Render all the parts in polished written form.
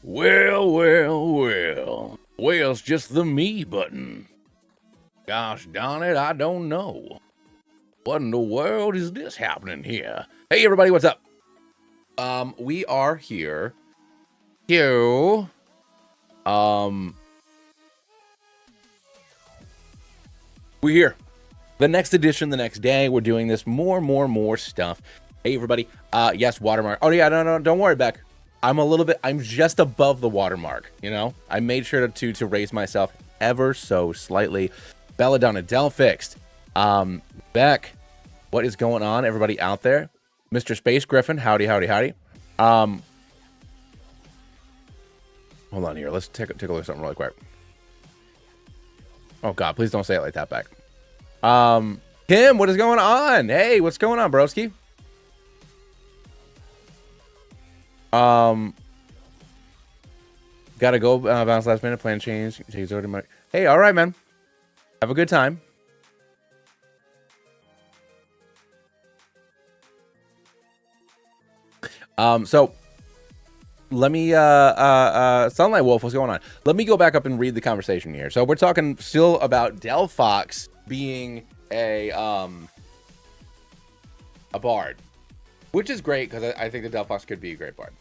Well. Where's just the me button? Gosh darn it, I don't know. What in the world is this happening here? Hey everybody, what's up? We are here to we're here. The next edition, the next day, we're doing this more stuff. Hey everybody, yes, watermark. Oh yeah, no, don't worry, Beck. I'm just above the watermark, you know? I made sure to raise myself ever so slightly. Belladonna, Del fixed. Beck, what is going on, everybody out there? Mr. Space Griffin, howdy. Hold on here. Let's take a look at something really quick. Oh God, please don't say it like that, Beck. Kim, what is going on? Hey, what's going on, broski? Gotta go bounce last minute, plan change. Hey, all right, man. Have a good time. So let me Sunlight Wolf, what's going on? Let me go back up and read the conversation here. So we're talking still about Delphox being a bard, which is great because I think the Delphox could be a great bard.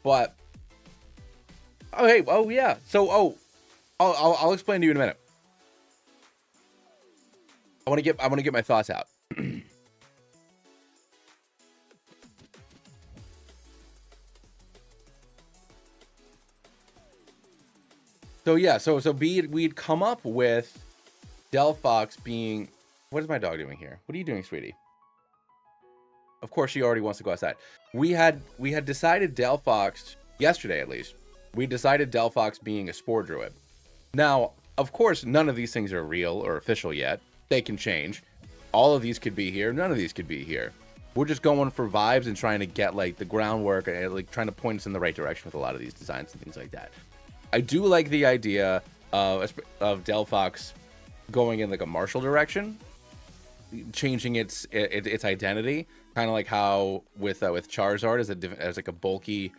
But yeah. So I'll explain to you in a minute. I want to get my thoughts out. So yeah, so we'd come up with Delphox being. What is my dog doing here? What are you doing, sweetie? Of course, she already wants to go outside. We had decided Delphox yesterday, at least. We decided Delphox being a spore druid. Now, of course, none of these things are real or official yet. They can change. All of these could be here. None of these could be here. We're just going for vibes and trying to get like the groundwork and like trying to point us in the right direction with a lot of these designs and things like that. I do like the idea of Delphox going in like a martial direction, changing its identity, kind of like how with Charizard as like a bulky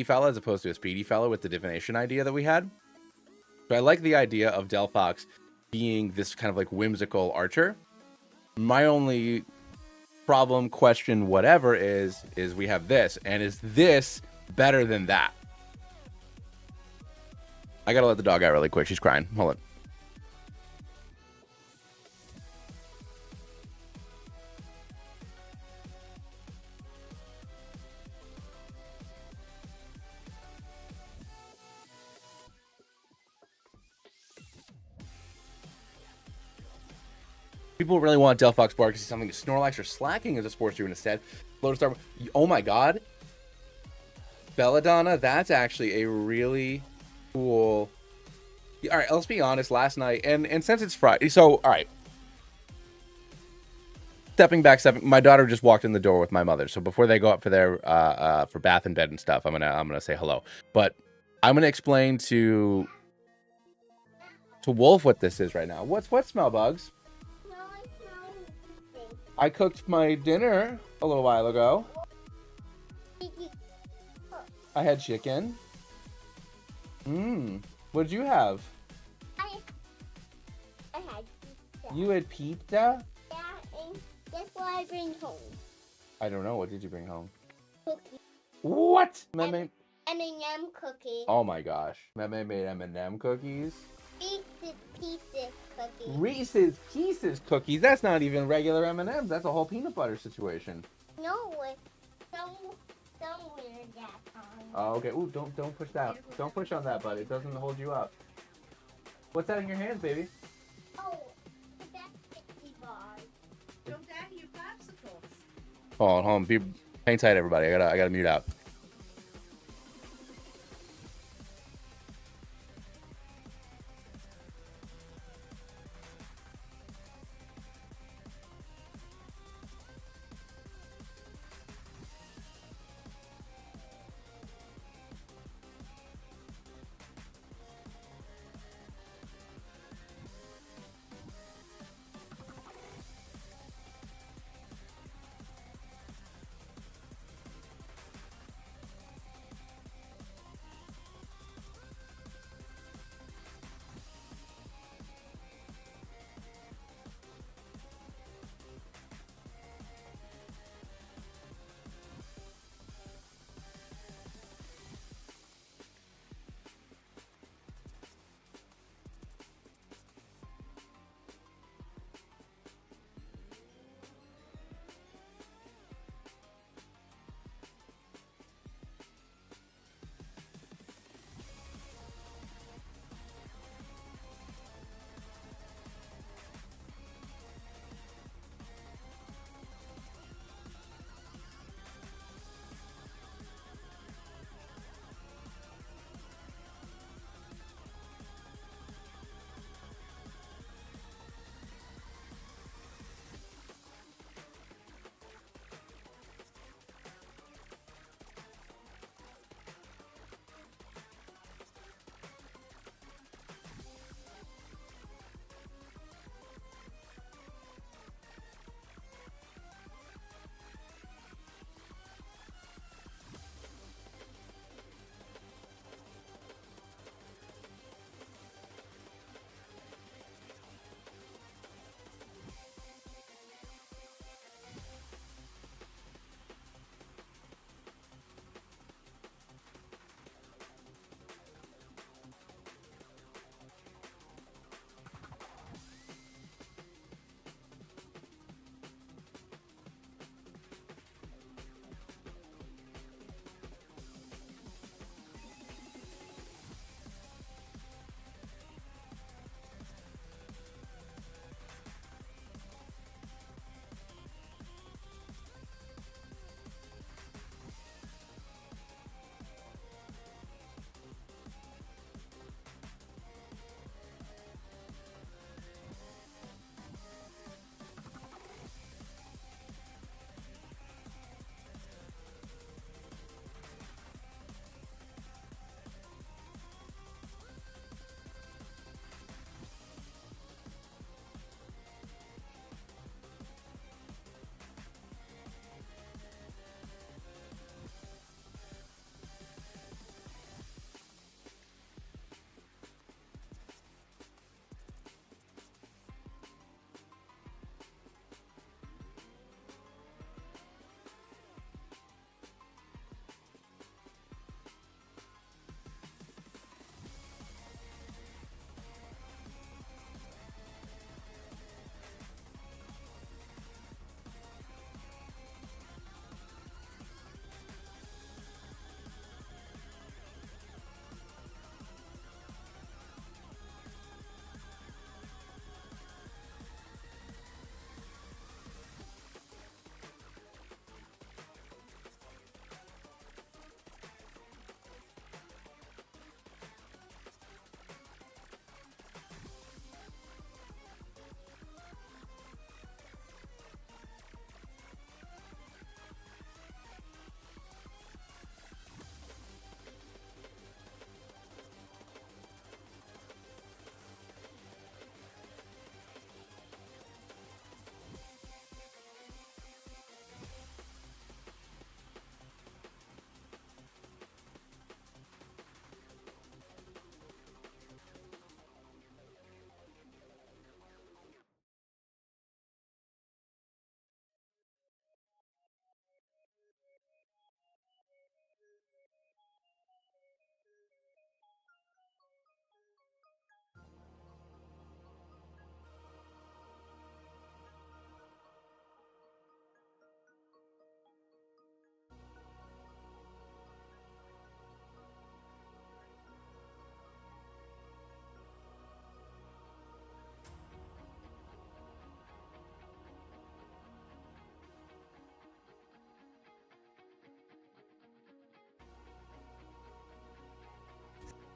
fella as opposed to a speedy fella with the divination idea that we had. So I like the idea of Delphox being this kind of like whimsical archer. My only problem, question, whatever is we have this, and is this better than that? I gotta let the dog out really quick. She's crying. Hold on. People really want Delphox Bard to see something Snorlax or Slacking as a sports druid instead. Lotus Star. Oh my God. Belladonna, that's actually a really cool. All right, let's be honest. Last night, and since it's Friday, so all right. Stepping back, my daughter just walked in the door with my mother. So before they go up for their for bath and bed and stuff, I'm gonna say hello. But I'm gonna explain to Wolf what this is right now. What smell, Bugs? I cooked my dinner a little while ago. I had chicken. What did you have? I had pizza. You had pizza? Yeah, and guess what I bring home? I don't know. What did you bring home? Cookies. What? M&M cookies. Oh my gosh. Meme made M&M cookies? Reese's Pieces cookies. Reese's Pieces cookies? That's not even regular M&Ms. That's a whole peanut butter situation. No, it's somewhere that time. Oh, okay. Ooh, don't push that. Don't push on that, buddy. It doesn't hold you up. What's that in your hands, baby? Oh, that's 60 bars. Don't daddy your popsicles. Hold on. Hang tight, everybody. I gotta mute out.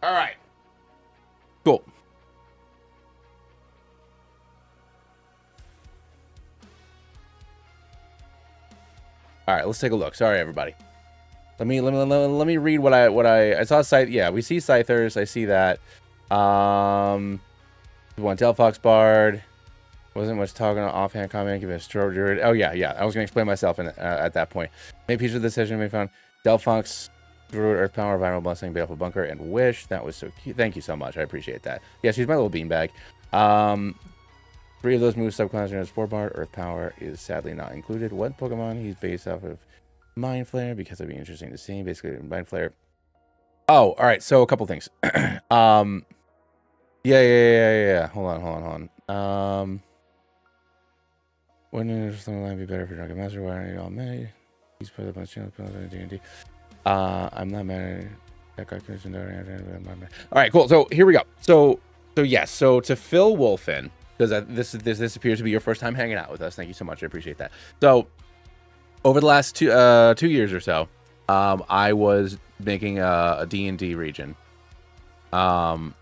All right. Cool. All right, let's take a look. Sorry, everybody. Let me read what I saw. Scythe. Yeah, we see Scythers. I see that. We want Delphox Bard. Wasn't much talking offhand comment. Give it a stroke druid. Oh yeah. I was gonna explain myself at that point. Made peace with the decision. We found Delphox druid, Earth Power, Viral Blessing, Baleful Bunker, and Wish. That was so cute. Thank you so much. I appreciate that. Yeah, she's my little beanbag. 3 of those moves subclasses in Sport Bard. Earth Power is sadly not included. What Pokemon he's based off of? Mind Flare, because it'd be interesting to see. Basically, Mind Flare. Oh, all right. So a couple things. Yeah. Hold on. Wouldn't interesting line be better for Drunken Master? Why aren't you all mad? He's put up on channel D&D. I'm not mad at that guy commissioned. All right, cool. So here we go. So yes. So to fill Wolf in, because this appears to be your first time hanging out with us. Thank you so much. I appreciate that. So over the last 2 years or so, I was making a D&D region. I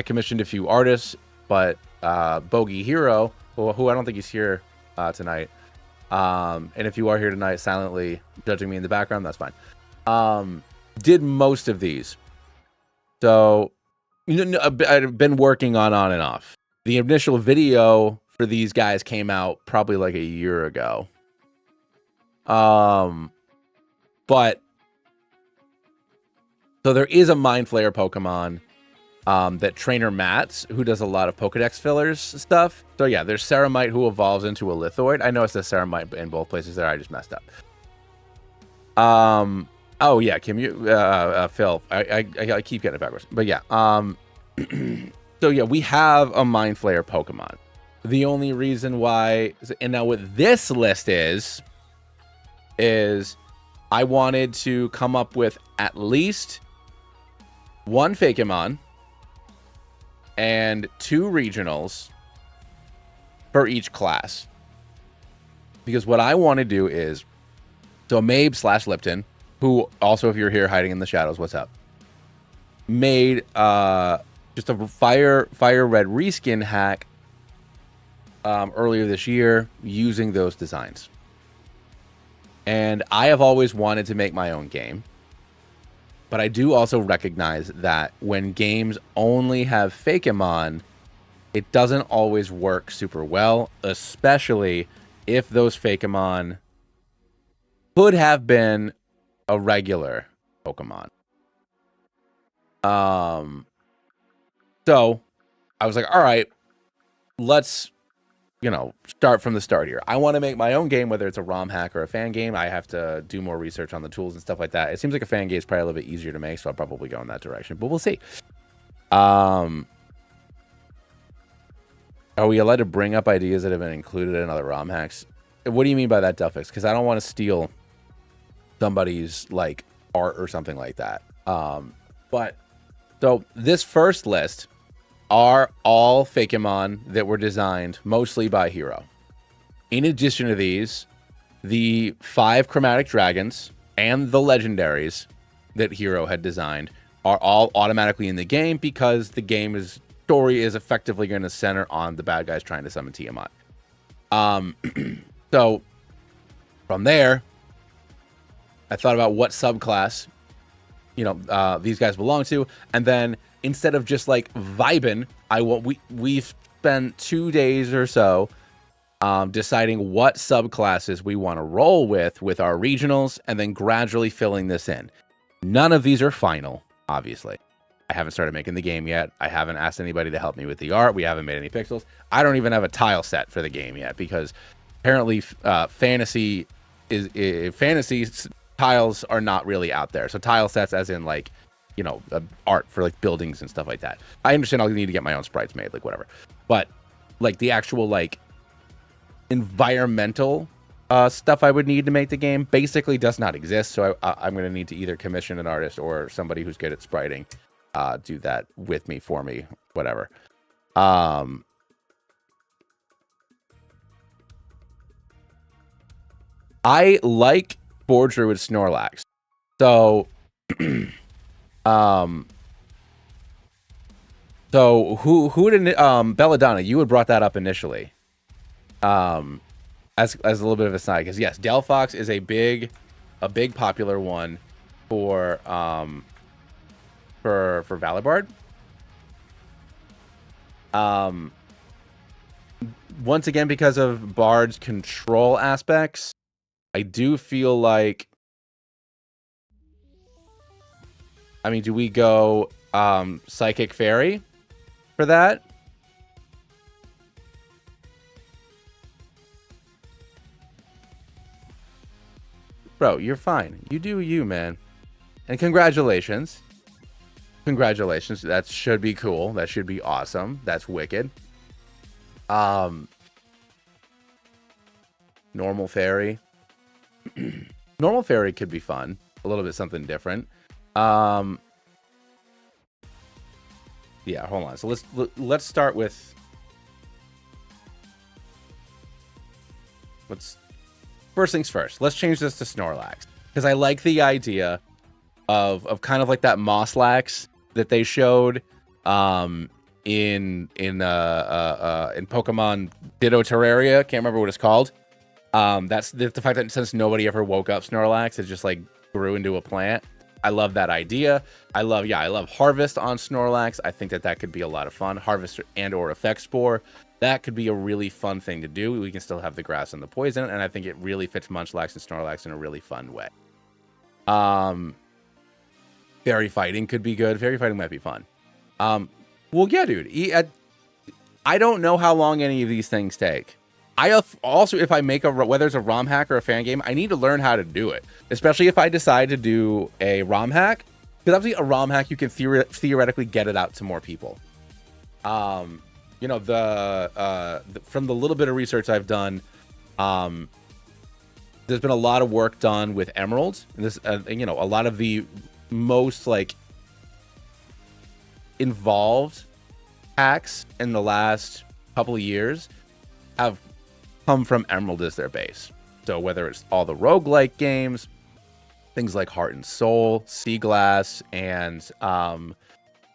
commissioned a few artists, but Bogey Hero, who I don't think he's here tonight, and if you are here tonight silently judging me in the background, that's fine, did most of these. So I've been working on and off. The initial video for these guys came out probably like a year ago. But so there is a Mind Flayer Pokemon that Trainer Mats, who does a lot of Pokedex fillers stuff. So yeah, there's Ceramite, who evolves into a Lithoid. I know it says Ceramite in both places there. I just messed up. Oh yeah, Kim, Phil. I keep getting it backwards, but yeah. So yeah, we have a Mind Flayer Pokemon. The only reason why, and now what this list is I wanted to come up with at least 1 Fakemon and 2 regionals for each class. Because what I want to do is, so Mabe / Lipton, who also, if you're here hiding in the shadows, what's up, made just a fire red reskin hack earlier this year using those designs. And I have always wanted to make my own game. But I do also recognize that when games only have Fakemon, it doesn't always work super well, especially if those Fakemon could have been a regular Pokemon. So I was like, all right, let's, start from the start here. I want to make my own game, whether it's a ROM hack or a fan game. I have to do more research on the tools and stuff like that. It seems like a fan game is probably a little bit easier to make, so I'll probably go in that direction, but we'll see. Are we allowed to bring up ideas that have been included in other ROM hacks? What do you mean by that, Delphix? Because I don't want to steal somebody's art or something like that. But so this first list are all Fakemon that were designed mostly by Hero. In addition to these, the 5 chromatic dragons and the legendaries that Hero had designed are all automatically in the game because the game's story is effectively going to center on the bad guys trying to summon Tiamat. So from there, I thought about what subclass these guys belong to, and then instead of just vibing, we've spent 2 days or so deciding what subclasses we want to roll with our regionals, and then gradually filling this in. None of these are final, obviously. I haven't started making the game yet. I haven't asked anybody to help me with the art. We haven't made any pixels. I don't even have a tile set for the game yet because apparently fantasy tiles are not really out there. So tile sets as in art for buildings and stuff like that. I understand I'll need to get my own sprites made, whatever. But the actual environmental stuff I would need to make the game basically does not exist. So I'm going to need to either commission an artist or somebody who's good at spriting do that with me, for me, whatever. I like Boar Druid Snorlax. So So who did Belladonna? You had brought that up initially, as a little bit of a side, because yes, Delphox is a big popular one for Valibard. Once again, because of Bard's control aspects, I do feel like, I mean, do we go Psychic Fairy for that? Bro, you're fine. You do you, man. And congratulations. Congratulations. That should be cool. That should be awesome. That's wicked. Normal Fairy. Normal Fairy could be fun. A little bit something different. Yeah, hold on. So let's start with, first things first. Let's change this to Snorlax, because I like the idea of kind of like that Mosslax that they showed in Pokemon Ditto Terraria. Can't remember what it's called. That's the fact that since nobody ever woke up Snorlax, it just like grew into a plant. I love that idea. I love Harvest on Snorlax. I think that could be a lot of fun. Harvest or Effect Spore. That could be a really fun thing to do. We can still have the grass and the poison, and I think it really fits Munchlax and Snorlax in a really fun way. Fairy Fighting could be good. Fairy Fighting might be fun. Well, yeah, dude. I don't know how long any of these things take. I also, if I make whether it's a ROM hack or a fan game, I need to learn how to do it. Especially if I decide to do a ROM hack, because obviously a ROM hack, you can theoretically get it out to more people. You know, from the little bit of research I've done, there's been a lot of work done with emeralds. And this, you know, a lot of the most like involved hacks in the last couple of years have come from Emerald as their base. So whether it's all the roguelike games, things like Heart and Soul, Sea Glass, and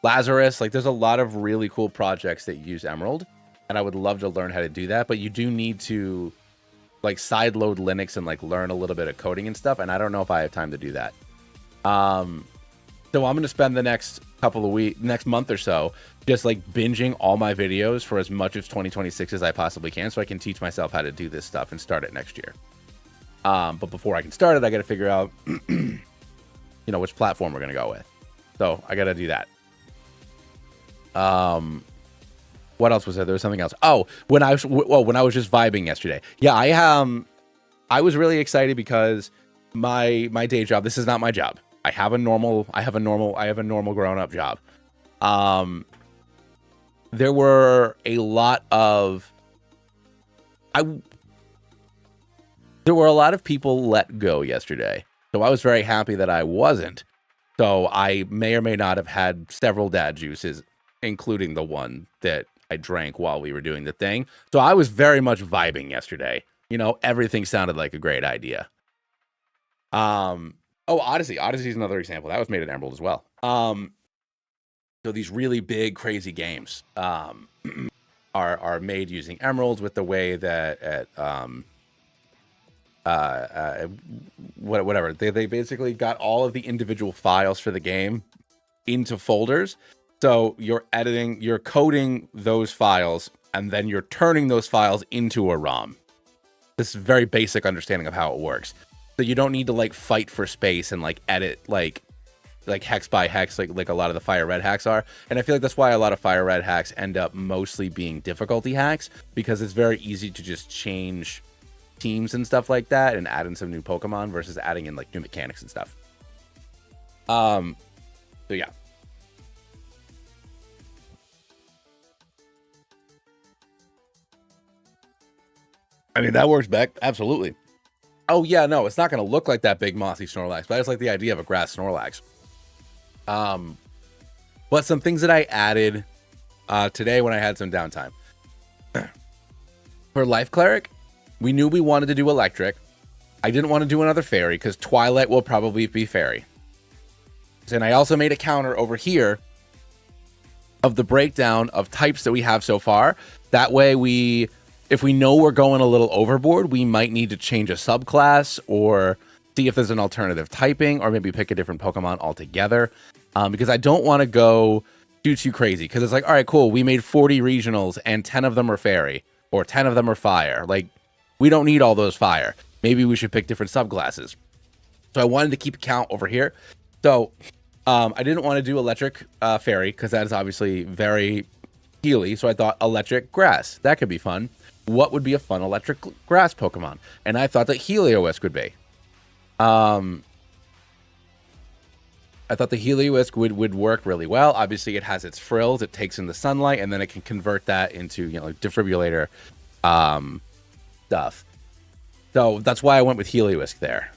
Lazarus, like there's a lot of really cool projects that use Emerald, and I would love to learn how to do that, but you do need to like sideload Linux and like learn a little bit of coding and stuff, and I don't know if I have time to do that. So I'm going to spend the next next month or so just like binging all my videos for as much of 2026 as I possibly can, so I can teach myself how to do this stuff and start it next year. But before I can start it, I got to figure out, you know, which platform we're going to go with. So I got to do that. What else was there? There was something else. Oh, when I was just vibing yesterday. Yeah, I was really excited because my day job, this is not my job. I have a normal grown-up job. There were a lot of people let go yesterday. So I was very happy that I wasn't. So I may or may not have had several dad juices, including the one that I drank while we were doing the thing. So I was very much vibing yesterday. You know, everything sounded like a great idea. Oh, Odyssey. Odyssey is another example. That was made in Emerald as well. So these really big, crazy games are made using emeralds with the way that whatever they basically got all of the individual files for the game into folders. So you're coding those files, and then you're turning those files into a ROM. This is a very basic understanding of how it works. So you don't need to like fight for space and like edit like hex by hex like a lot of the Fire Red hacks are. And I feel like that's why a lot of Fire Red hacks end up mostly being difficulty hacks, because it's very easy to just change teams and stuff like that and add in some new Pokemon versus adding in like new mechanics and stuff. So yeah. I mean, that works back. Absolutely. Oh, yeah, no, it's not going to look like that big mossy Snorlax, but I just like the idea of a grass Snorlax. But some things that I added today when I had some downtime. For Life Cleric, we knew we wanted to do electric. I didn't want to do another fairy because Twilight will probably be fairy. And I also made a counter over here of the breakdown of types that we have so far. That way if we know we're going a little overboard, we might need to change a subclass or see if there's an alternative typing, or maybe pick a different Pokemon altogether. Because I don't want to go too crazy, because it's like, all right, cool, we made 40 regionals and 10 of them are fairy or 10 of them are fire. Like, we don't need all those fire. Maybe we should pick different subclasses. So I wanted to keep count over here. So I didn't want to do electric fairy, because that is obviously very healy. So I thought electric grass, that could be fun. What would be a fun electric grass Pokemon? And I thought that Heliolisk would be. I thought the Heliolisk would work really well. Obviously, it has its frills. It takes in the sunlight, and then it can convert that into, you know, like defibrillator stuff. So that's why I went with Heliolisk there.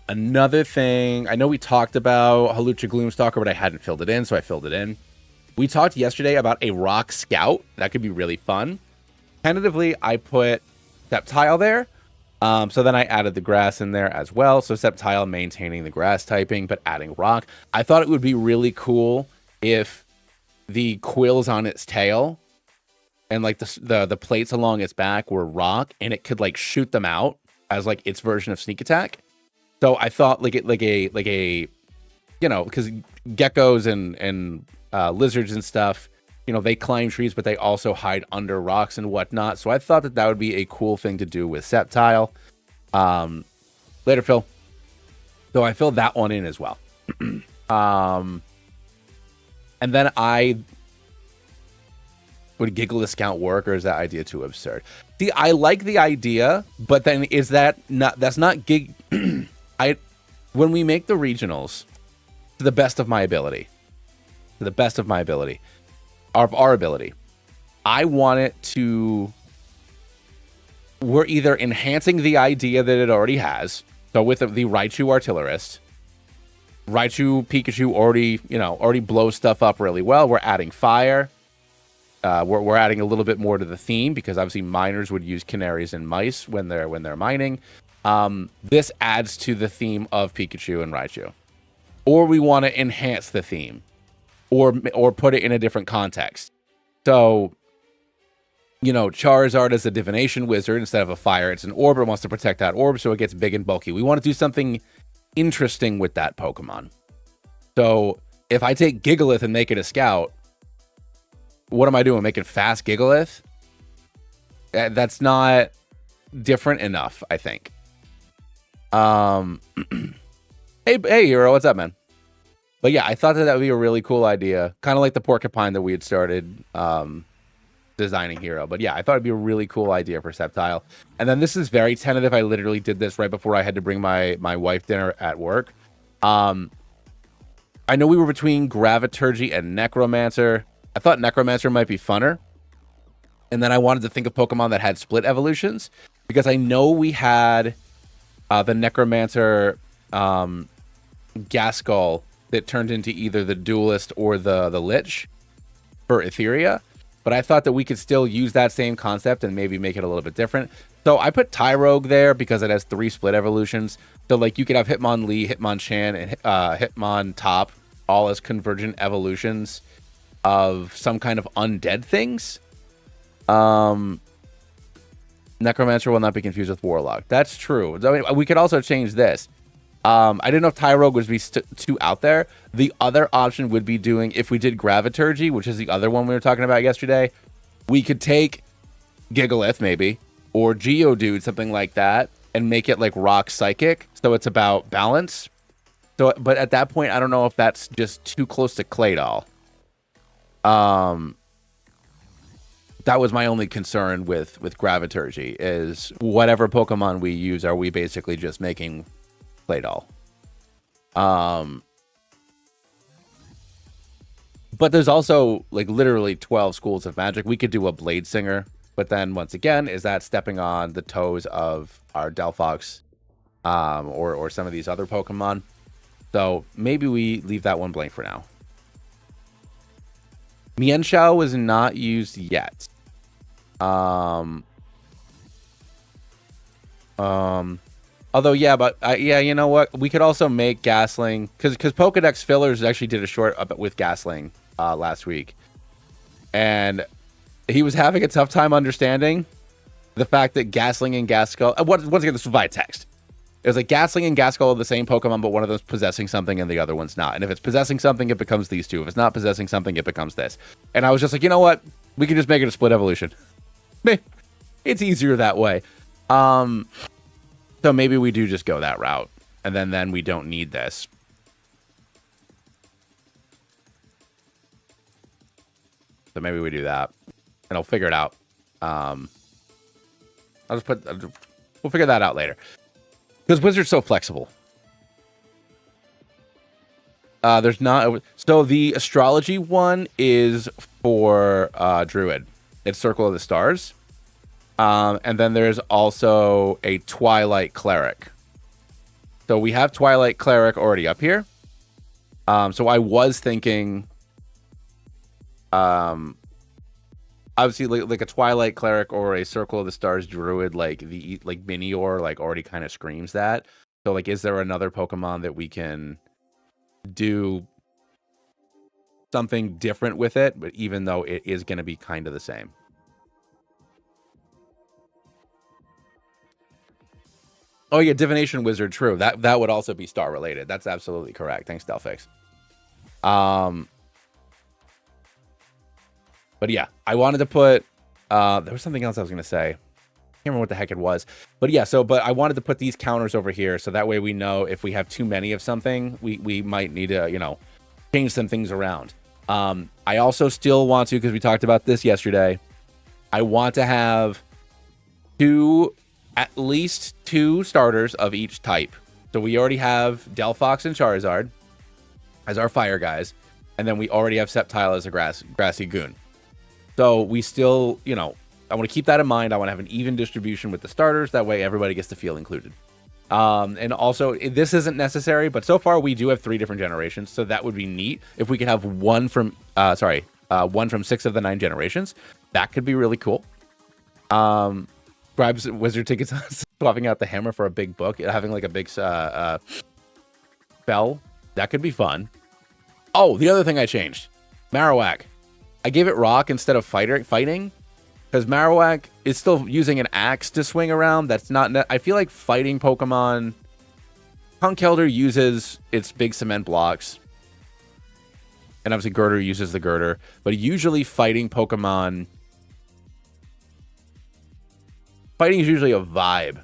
Another thing, I know we talked about Hawlucha Gloomstalker, but I hadn't filled it in, so I filled it in. We talked yesterday about a Rock Scout. That could be really fun. Tentatively, I put Sceptile there. So then I added the grass in there as well. So Sceptile maintaining the grass typing, but adding rock. I thought it would be really cool if the quills on its tail and like the plates along its back were rock, and it could like shoot them out as like its version of sneak attack. So I thought like a you know, because geckos and lizards and stuff, you know, they climb trees, but they also hide under rocks and whatnot. So I thought that would be a cool thing to do with Sceptile. Later, Phil. So I filled that one in as well. And then would Gigalith Count work, or is that idea too absurd? See, I like the idea, but then that's not gig. When we make the regionals, to the best of my ability, of our ability, I want it to, we're either enhancing the idea that it already has. So with the Raichu Artillerist, Raichu Pikachu already blows stuff up really well. We're adding fire. We're adding a little bit more to the theme, because obviously miners would use canaries and mice when they're mining. This adds to the theme of Pikachu and Raichu. Or we want to enhance the theme, or put it in a different context. So, you know, Charizard is a divination wizard. Instead of a fire, it's an orb. It wants to protect that orb, so it gets big and bulky. We want to do something interesting with that Pokemon. So if I take Gigalith and make it a Scout, what am I doing? Making fast Gigalith? That's not different enough, I think. Hey, Hero, what's up, man? But yeah, I thought that would be a really cool idea. Kind of like the Porcupine that we had started designing Hero. But yeah, I thought it'd be a really cool idea for Sceptile. And then this is very tentative. I literally did this right before I had to bring my wife dinner at work. I know we were between Graviturgy and Necromancer. I thought Necromancer might be funner. And then I wanted to think of Pokemon that had split evolutions, because I know we had the Necromancer Gaskull that turned into either the Duelist or the Lich for Etheria. But I thought that we could still use that same concept and maybe make it a little bit different. So I put Tyrogue there because it has 3 split evolutions. So like you could have Hitmonlee, Hitmonchan, and Hitmontop all as convergent evolutions of some kind of undead things. Necromancer will not be confused with Warlock. That's true. I mean, we could also change this. I didn't know if Tyrogue would be too out there. The other option would be doing, if we did Graviturgy, which is the other one we were talking about yesterday, we could take Gigalith maybe, or Geodude, something like that, and make it like Rock Psychic, so it's about balance. So, but at that point, I don't know if that's just too close to Claydol. That was my only concern with Graviturgy, is whatever Pokemon we use, are we basically just making Claydol? But there's also like literally 12 schools of magic. We could do a Blade Singer, but then once again, is that stepping on the toes of our Delphox, or some of these other Pokemon? So maybe we leave that one blank for now. Mienshao was not used yet. Although, yeah, but yeah, you know what? We could also make Gasling, because Pokedex Fillers actually did a short with Gasling last week, and he was having a tough time understanding the fact that Ghastling and Gaskull. Once again, this was via text. It was like Ghastling and Gaskull are the same Pokemon, but one of them's possessing something and the other one's not. And if it's possessing something, it becomes these two. If it's not possessing something, it becomes this. And I was just like, you know what? We can just make it a split evolution. It's easier that way. So maybe we do just go that route, and then we don't need this. So maybe we do that, and I'll figure it out. We'll figure that out later. Because Wizard's so flexible. There's not... So the astrology one is for Druid. It's Circle of the Stars. And then there's also a Twilight Cleric. So we have Twilight Cleric already up here. So I was thinking... obviously like a Twilight Cleric or a Circle of the Stars Druid, like Minior, like already kind of screams that. So like, is there another Pokemon that we can do something different with it, but even though it is going to be kind of the same? Oh yeah, Divination Wizard, true. That would also be star related. That's absolutely correct. Thanks, Delphix. But yeah, I wanted to put, there was something else I was going to say. I can't remember what the heck it was. But yeah, but I wanted to put these counters over here, so that way we know if we have too many of something, we might need to, change some things around. I also still want to, because we talked about this yesterday, I want to have at least two starters of each type. So we already have Delphox and Charizard as our fire guys, and then we already have Sceptile as a grassy goon. So we still, I want to keep that in mind. I want to have an even distribution with the starters. That way everybody gets to feel included. And also, this isn't necessary, but so far we do have 3 different generations. So that would be neat if we could have one from 6 of the 9 generations. That could be really cool. Grabs wizard tickets, swapping out the hammer for a big book, having like a big spell. That could be fun. Oh, the other thing I changed. Marowak. I gave it rock instead of fighting, because Marowak is still using an axe to swing around. That's not... I feel like fighting Pokemon... Conkeldurr uses its big cement blocks. And obviously Girder uses the girder. But usually fighting Pokemon... Fighting is usually a vibe.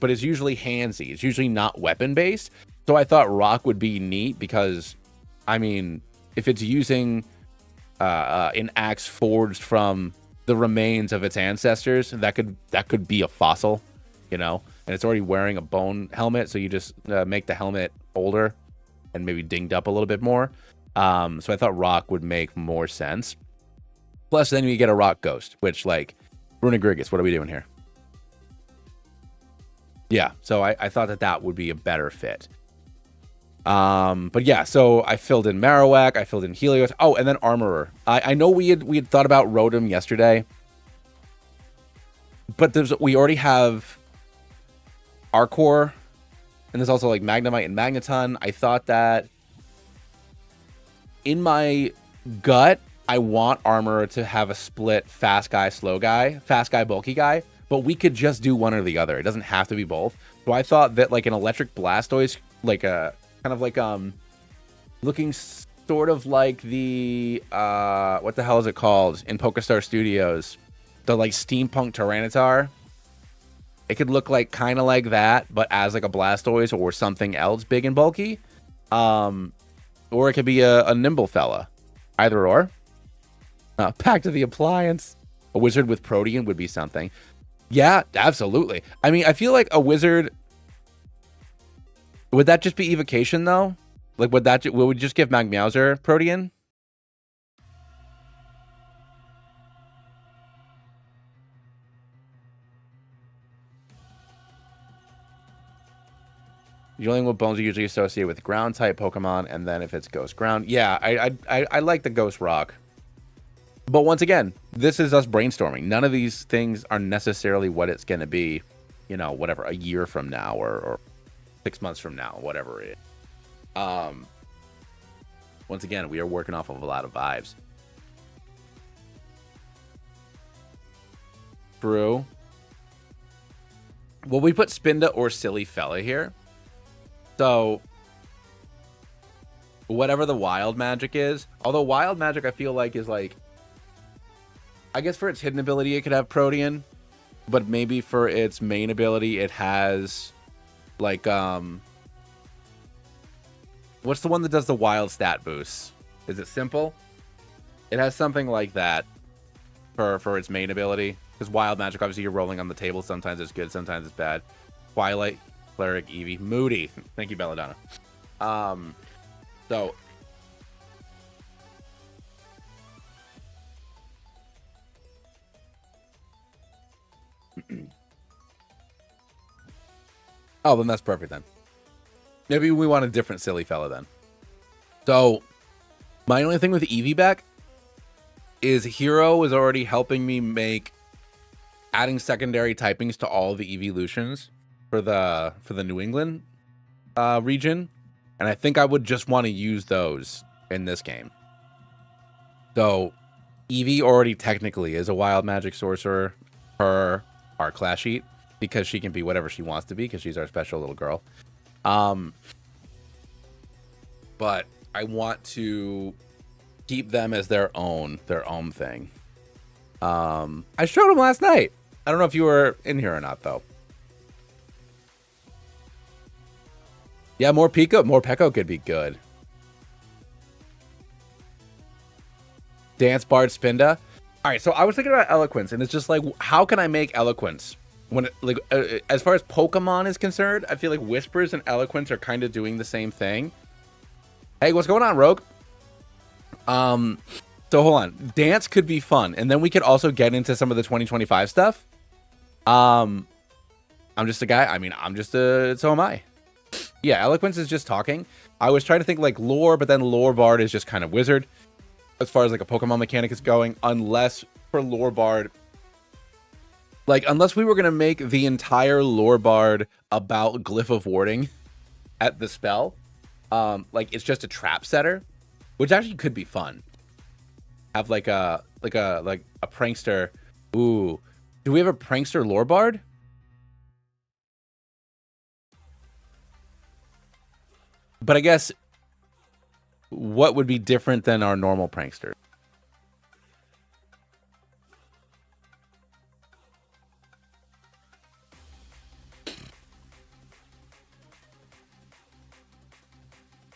But it's usually handsy. It's usually not weapon-based. So I thought rock would be neat because, I mean, if it's using... an axe forged from the remains of its ancestors, that could be a fossil, and it's already wearing a bone helmet, so you just make the helmet older and maybe dinged up a little bit more. So I thought rock would make more sense. Plus, then you get a rock ghost, which, like, Runegrigus, what are we doing here? Yeah, so I thought that would be a better fit. But yeah, so I filled in Marowak, I filled in Helios. Oh, and then Armorer. I know we had thought about Rotom yesterday, but we already have Arcor, and there's also like Magnemite and Magneton. I thought that in my gut, I want Armorer to have a split fast guy, slow guy, fast guy, bulky guy, but we could just do one or the other. It doesn't have to be both. So I thought that like an Electric Blastoise, like a kind of like looking sort of like the what the hell is it called in PokeStar Studios, the like steampunk Tyranitar. It could look like kind of like that, but as like a Blastoise or something else big and bulky, or it could be a nimble fella. Either or. Back to the appliance. A wizard with Protean would be something. Yeah, absolutely. I mean, I feel like a wizard. Would that just be evocation though? Like, would we just give Magmeowser Protean? Dealing with bones are usually associated with ground type Pokemon, and then if it's ghost ground, yeah, I like the ghost rock. But once again, this is us brainstorming. None of these things are necessarily what it's going to be, whatever, a year from now or 6 months from now, whatever it is. Once again, we are working off of a lot of vibes. True. Well, we put Spinda or Silly Fella here. So, whatever the wild magic is. Although wild magic, I feel like, is like... I guess for its hidden ability, it could have Protean. But maybe for its main ability, it has... Like, what's the one that does the wild stat boost? Is it Simple? It has something like that for its main ability. Because wild magic, obviously, you're rolling on the table. Sometimes it's good, sometimes it's bad. Twilight, Cleric, Eevee, Moody. Thank you, Belladonna. So... Oh, then that's perfect then. Maybe we want a different Silly Fella then. So, my only thing with Eevee back is Hero is already helping me make adding secondary typings to all the evolutions for the New England region, and I think I would just want to use those in this game. So, Eevee already technically is a wild magic sorcerer per our class sheet because she can be whatever she wants to be because she's our special little girl. But I want to keep them as their own thing. I showed them last night. I don't know if you were in here or not, though. Yeah, more Peko could be good. Dance Bard Spinda. All right, so I was thinking about Eloquence, and it's just like, how can I make Eloquence? When it, like, as far as Pokemon is concerned, I feel like Whispers and Eloquence are kind of doing the same thing. Hey, what's going on, Rogue? So hold on. Dance could be fun, and then we could also get into some of the 2025 stuff. I'm just a guy. I mean, so am I. Yeah, Eloquence is just talking. I was trying to think like lore, but then Lore Bard is just kind of wizard as far as like a Pokemon mechanic is going, unless for Lore Bard, like unless we were going to make the entire Lore Bard about Glyph of Warding at the spell. Like it's just a trap setter, which actually could be fun. Have like a prankster. Ooh, do we have a prankster Lore Bard? But I guess what would be different than our normal prankster?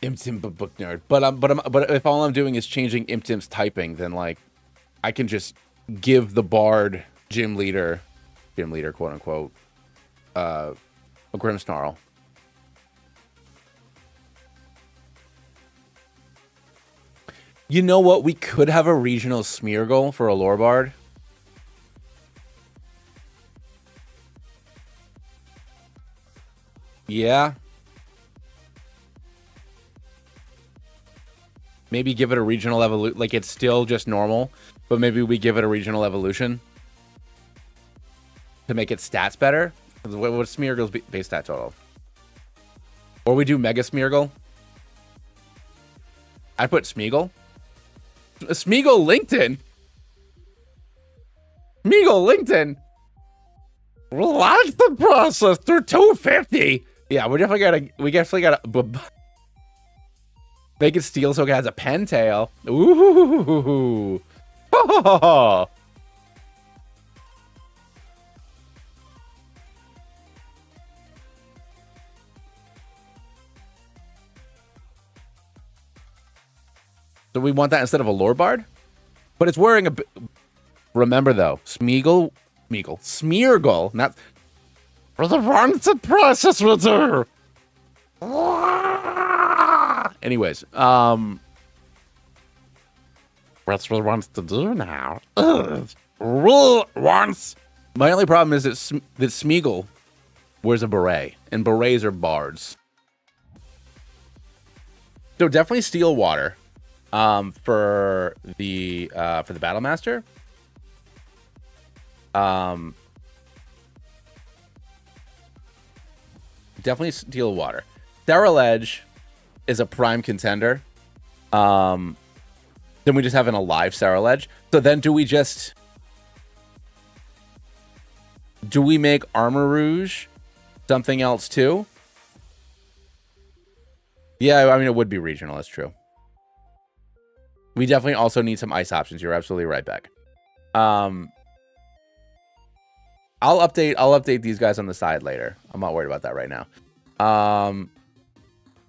Imp book nerd. But if all I'm doing is changing Imptim's typing, then like I can just give the Bard gym leader, quote unquote, a Grimmsnarl. You know what? We could have a regional Smeargle for a Lore Bard. Yeah. Maybe give it a regional evolution. Like, it's still just normal, but maybe we give it a regional evolution to make its stats better. What's Smeargle's base stat total? Or we do Mega Smeargle. I put Smeagol. Smeagol LinkedIn. Relaunch the process through 250. Yeah, we definitely gotta make it steel so it has a pen tail. Ooh. So we want that instead of a Lore Bard? But it's wearing a... Remember, though, Smeargle, not... For the wrong process with her! Anyways, what's what wants to do now? Wants... My only problem is that Smeagol wears a beret, and berets are bards. So definitely Steel Water. For the Battle Master. Definitely Steel Water. Sterile Edge is a prime contender. Then we just have an alive Sarah Ledge. So then do we make Armor Rouge something else too? Yeah, I mean, it would be regional. That's true. We definitely also need some ice options. You're absolutely right, Beck. I'll update these guys on the side later. I'm not worried about that right now.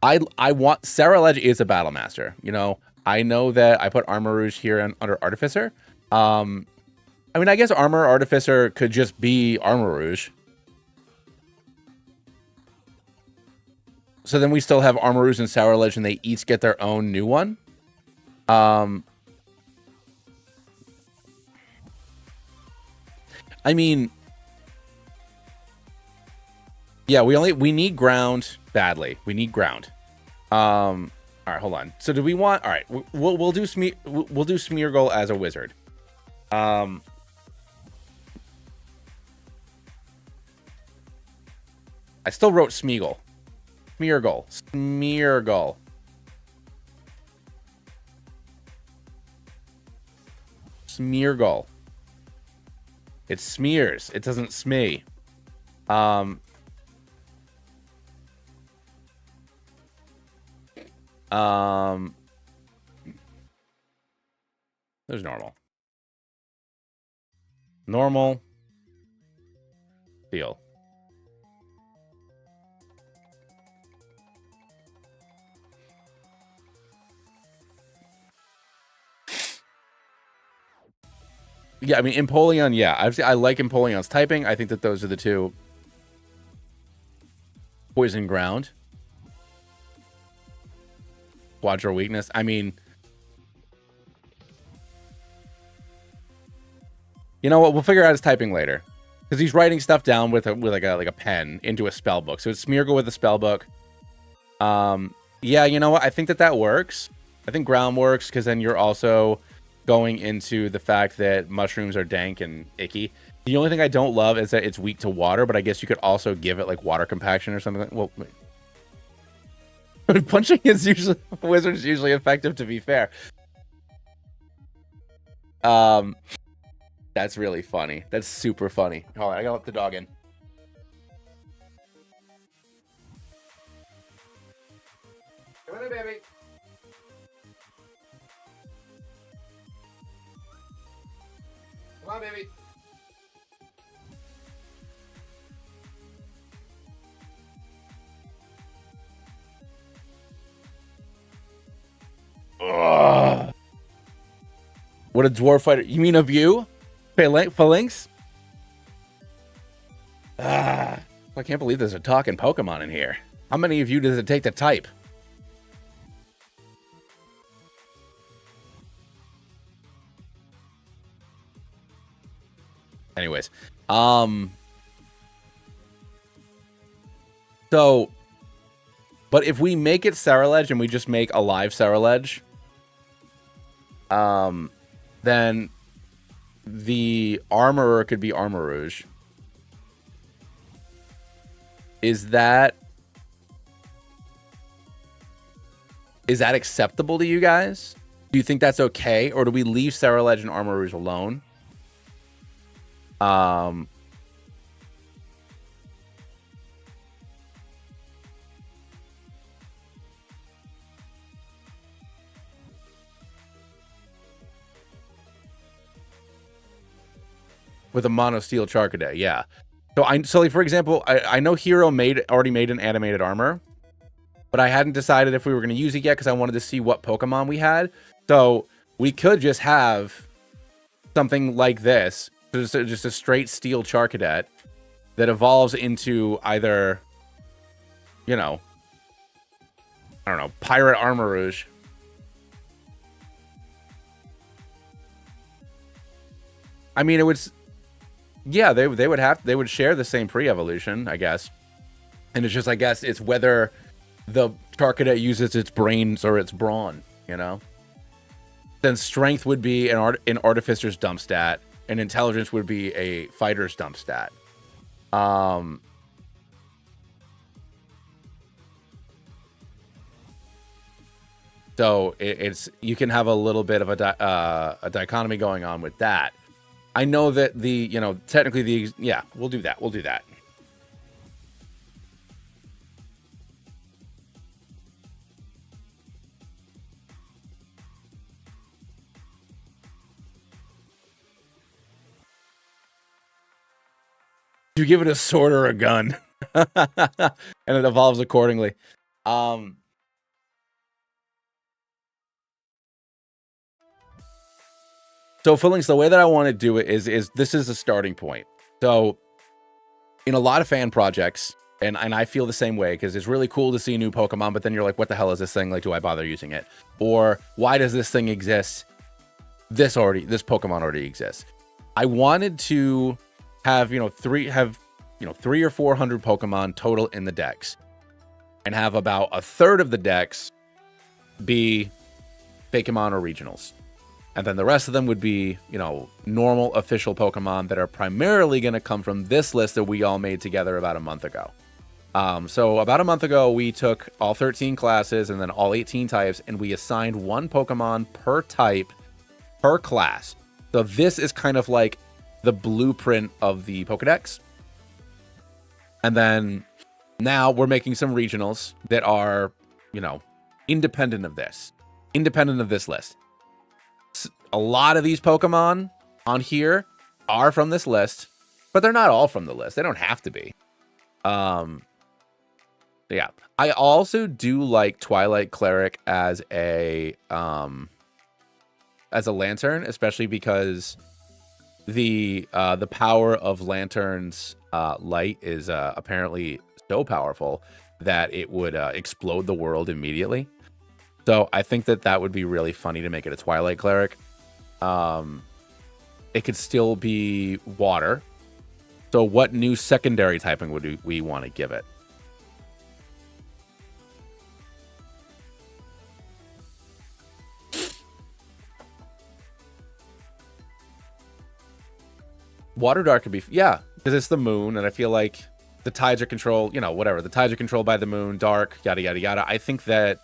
I want Sarah Ledge is a battle master. You know, I know that I put Armor Rouge here under Artificer. I mean, I guess Armor Artificer could just be Armor Rouge. So then we still have Armor Rouge and Sour Ledge, and they each get their own new one. I mean, yeah, we need ground badly. We need ground. All right, hold on. So do we want? All right, we'll do Smeargle as a wizard. I still wrote Smeagol. Smeargle. Smeargle. It smears. It doesn't smee. There's normal. Normal. Deal. Yeah, I mean, Empoleon, yeah. I like Empoleon's typing. I think that those are the two. Poison Ground. Quadro Weakness. I mean, you know what? We'll figure out his typing later. Because he's writing stuff down with like a pen into a spell book. So it's Smeargle with a spell book. Yeah, you know what? I think that works. I think ground works because then you're also going into the fact that mushrooms are dank and icky. The only thing I don't love is that it's weak to water, but I guess you could also give it like water compaction or something. Well, punching is usually wizard's usually effective, to be fair. That's really funny. That's super funny. Hold on, I gotta let the dog in. Come on, baby. Come on, baby. Ugh. What a dwarf fighter. You mean of you? Phalanx? I can't believe there's a talking Pokemon in here. How many of you does it take to type? Anyways, so, but if we make it Ceruledge and we just make a live Ceruledge, then the Armorer could be Armor Rouge. Is that acceptable to you guys? Do you think that's okay, or do we leave Ceruledge and Armor Rouge alone? With a mono steel Charcadet, yeah. So like, for example, I know Hero already made an animated armor, but I hadn't decided if we were going to use it yet because I wanted to see what Pokemon we had. So we could just have something like this, just a straight steel Charcadet that evolves into either, you know, I don't know, Pirate Armor Rouge. I mean, it would. Yeah, they would share the same pre-evolution, I guess. And it's just, I guess, it's whether the Charcadet uses its brains or its brawn, you know? Then strength would be an Artificer's dump stat, and intelligence would be a fighter's dump stat. So it's you can have a little bit of a dichotomy going on with that. I know that technically we'll do that. We'll do that. You give it a sword or a gun, and it evolves accordingly. So Fillings, the way that I want to do it is this is a starting point. So in a lot of fan projects, and I feel the same way, because it's really cool to see new Pokemon, but then you're like, what the hell is this thing? Like, do I bother using it? Or why does this thing exist? This Pokemon already exists. I wanted to have 300 or 400 Pokemon total in the decks, and have about a third of the decks be Fakemon or regionals. And then the rest of them would be, normal official Pokemon that are primarily going to come from this list that we all made together about a month ago. So about a month ago, we took all 13 classes and then all 18 types, and we assigned one Pokemon per type per class. So this is kind of like the blueprint of the Pokedex. And then now we're making some regionals that are, independent of this list. A lot of these Pokemon on here are from this list, but they're not all from the list. They don't have to be. Yeah. I also do like Twilight Cleric as a lantern, especially because the power of Lantern's light is apparently so powerful that it would explode the world immediately. So I think that would be really funny to make it a Twilight Cleric. It could still be water. So what new secondary typing would we want to give it? Water Dark could be, because it's the moon, and I feel like the tides are controlled, whatever. The tides are controlled by the moon, dark, yada, yada, yada. I think that,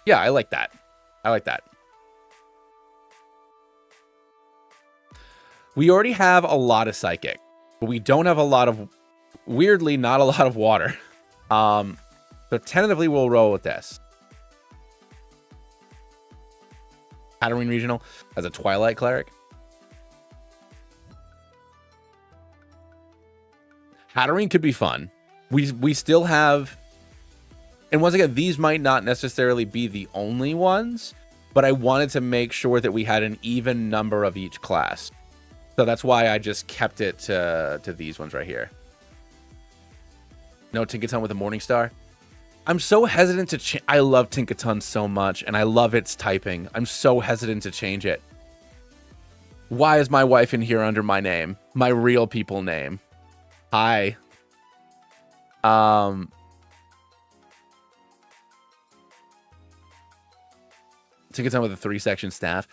I like that. We already have a lot of Psychic, but we don't have a lot of, weirdly, not a lot of Water. So tentatively, we'll roll with this. Hatterene Regional as a Twilight Cleric. Hatterene could be fun. We still have, and once again, these might not necessarily be the only ones, but I wanted to make sure that we had an even number of each class. So that's why I just kept it to these ones right here. No Tinkaton with a Morningstar. I'm so hesitant to change. I love Tinkaton so much, and I love its typing. I'm so hesitant to change it. Why is my wife in here under my name? My real people name. Hi. Tinkaton with a 3-section staff.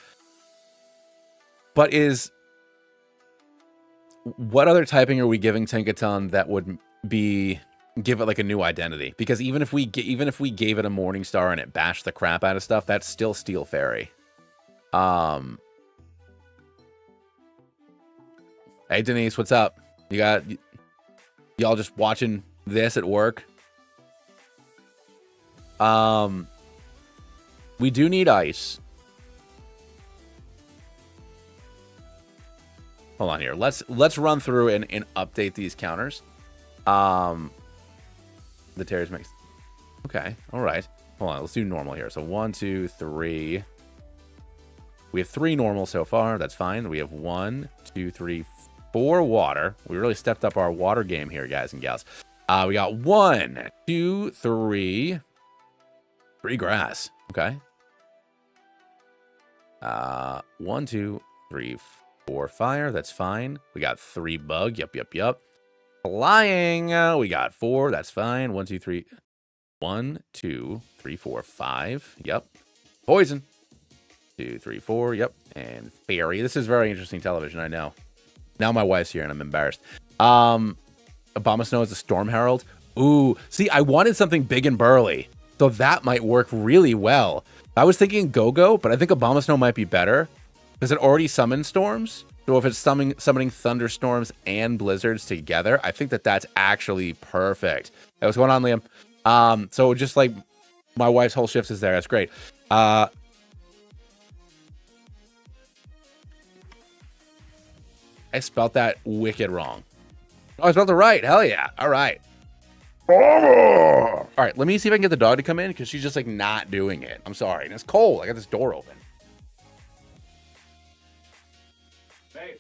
But what other typing are we giving Tinkaton that would give it like a new identity? Because even if we gave it a Morningstar and it bashed the crap out of stuff, that's still Steel Fairy. Hey Denise, what's up? Y'all just watching this at work? We do need ice. Hold on here. Let's run through and update these counters. The Terry's mix. Okay. All right. Hold on. Let's do normal here. So 1, 2, 3. We have 3 normal so far. That's fine. We have 1, 2, 3, 4 water. We really stepped up our water game here, guys and gals. We got 1, 2, 3 grass. Okay. 1, 2, 3, 4 fire. That's fine. We got 3 bug. Yep. Flying. We got 4. That's fine. 1, 2, 3. 1, 2, 3, 4, 5. Yep. Poison. 2, 3, 4. Yep. And fairy. This is very interesting television. I know. Now my wife's here and I'm embarrassed. Abomasnow is a Storm Herald. Ooh. See, I wanted something big and burly. So that might work really well. I was thinking Go-Go, but I think Abomasnow might be better because it already summons storms. So if it's summoning thunderstorms and blizzards together, I think that's actually perfect. Hey, what's going on, Liam? So just like my wife's whole shifts is there. That's great. I spelled that wicked wrong. Oh, I spelled it right. Hell yeah. All right. All right, let me see if I can get the dog to come in because she's just like not doing it. I'm sorry. And it's cold. I got this door open. Babe.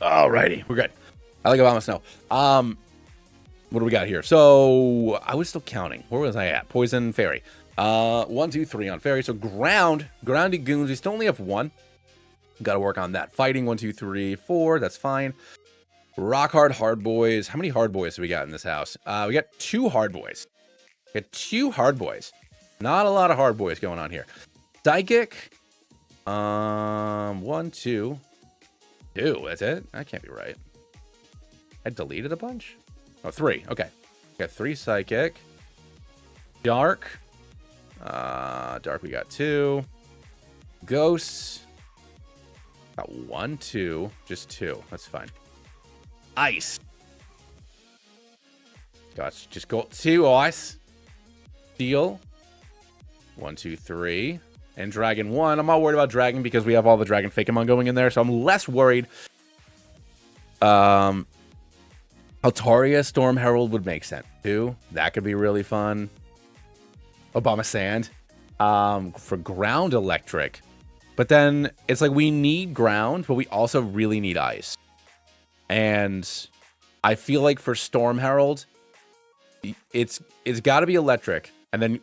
Alrighty, we're good. I like Abomasnow. What do we got here? So I was still counting. Where was I at? Poison Fairy. 1, 2, 3 on Fairy. So grounded goons. We still only have 1. Got to work on that. Fighting 1, 2, 3, 4. That's fine. Rock hard boys. How many hard boys do we got in this house? We got 2 hard boys. We got 2 hard boys. Not a lot of hard boys going on here. Psychic. 1, 2. 2. That's it. That can't be right. I deleted a bunch. Oh, 3. Okay. Got 3 psychic. Dark. Dark we got 2. Ghosts. Got 1, 2. Just 2. That's fine. Ice. Gosh, just go 2 ice. Steel. 1, 2, 3. And Dragon 1. I'm not worried about Dragon because we have all the Dragon Fakemon going in there, so I'm less worried. Altaria Storm Herald would make sense too. That could be really fun. Obama Sand. For ground electric. But then it's like we need ground, but we also really need ice. And I feel like for Storm Herald, it's got to be electric. And then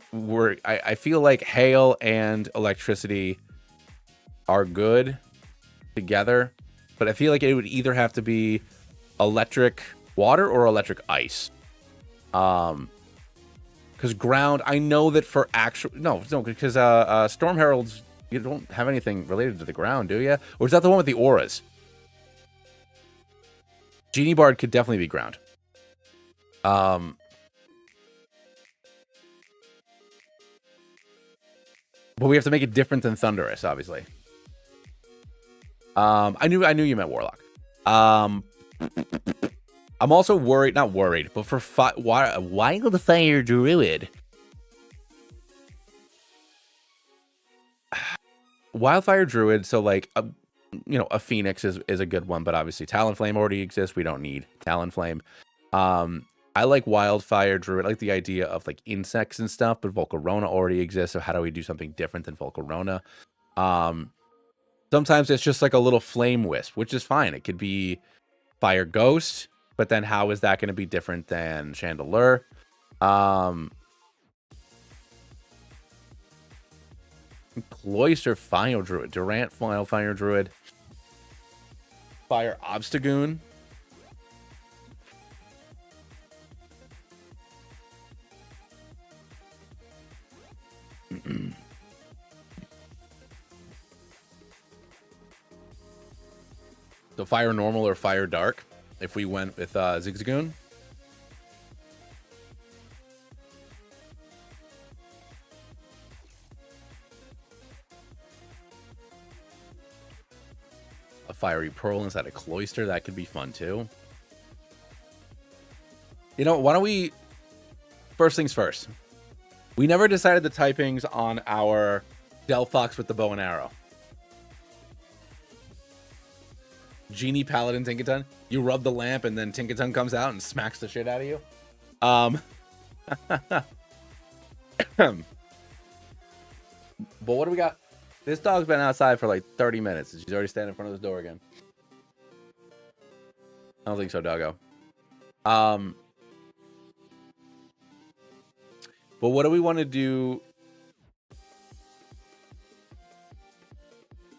I feel like hail and electricity are good together. But I feel like it would either have to be electric water or electric ice. Because ground, I know that for actual... No, because Storm Heralds, you don't have anything related to the ground, do you? Or is that the one with the auras? Genie Bard could definitely be ground. But we have to make it different than Thunderous, obviously. I knew you meant Warlock. I'm also worried, not worried, but for Wildfire Druid. Wildfire Druid, so like, a Phoenix is a good one, but obviously Talonflame already exists. We don't need Talonflame. I like Wildfire Druid. I like the idea of like insects and stuff, but Volcarona already exists. So how do we do something different than Volcarona? Sometimes it's just like a little flame wisp, which is fine. It could be Fire Ghost, but then how is that going to be different than Chandelure? Cloyster Fire Druid, Durant Fire Druid, Fire Obstagoon. So Fire Normal or Fire Dark, if we went with Zigzagoon. A Fiery Pearl inside a Cloyster, that could be fun too. You know, why don't we... First things first. We never decided the typings on our Delphox with the bow and arrow. Genie Paladin Tinkaton. You rub the lamp and then Tinkaton comes out and smacks the shit out of you. But what do we got? This dog's been outside for like 30 minutes and she's already standing in front of this door again. I don't think so, doggo. But what do we want to do?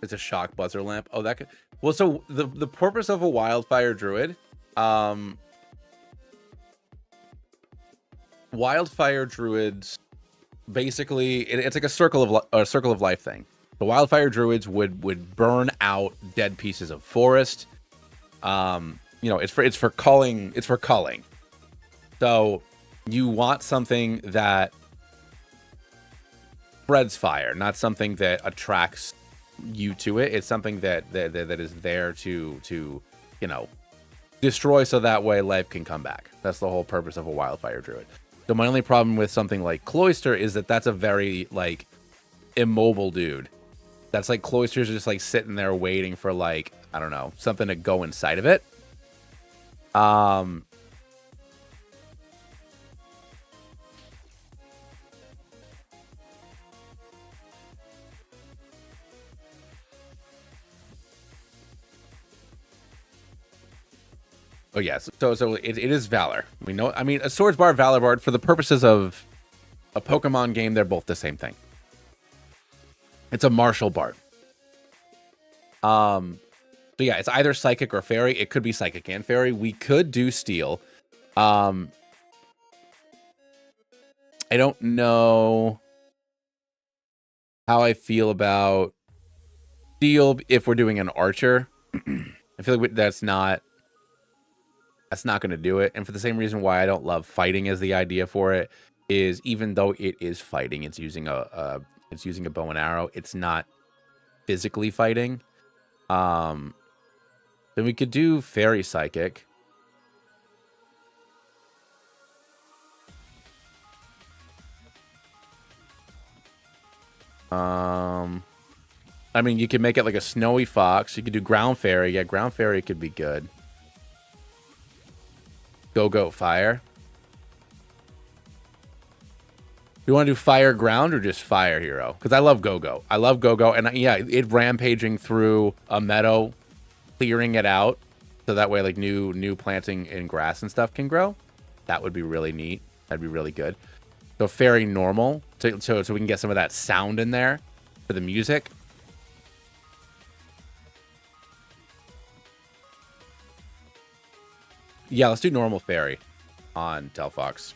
It's a shock buzzer lamp. Oh, that could... Well, so the purpose of a Wildfire Druid, Wildfire Druids basically it's like a circle of life thing. The wildfire druids would burn out dead pieces of forest. You know, it's for culling. It's for culling. So you want something that spreads fire, not something that attracts you to it. It's something that is there to you know, destroy, so that way life can come back. That's the whole purpose of a wildfire druid. So my only problem with something like Cloister is that that's a very like immobile dude. That's like Cloister's just like sitting there waiting for like, I don't know, something to go inside of it. Oh yes, so it is Valor. We know. I mean, a Swords Bard, Valor Bard, for the purposes of a Pokemon game, they're both the same thing. It's a martial bard. So yeah, it's either Psychic or Fairy. It could be Psychic and Fairy. We could do Steel. I don't know how I feel about Steel if we're doing an Archer. I feel like that's not going to do it. And for the same reason why I don't love fighting as the idea for it is, even though it is fighting, it's using a bow and arrow. It's not physically fighting. Then we could do Fairy Psychic. I mean, you could make it like a Snowy Fox. You could do Ground Fairy. Yeah, Ground Fairy could be good. Go Fire. You want to do Fire Ground or just Fire Hero? Because I love Go. I love Go, and yeah, it rampaging through a meadow, clearing it out, so that way like new planting and grass and stuff can grow. That would be really neat. That'd be really good. So Fairy Normal, so we can get some of that sound in there for the music. Yeah, let's do Normal Fairy on Delphox.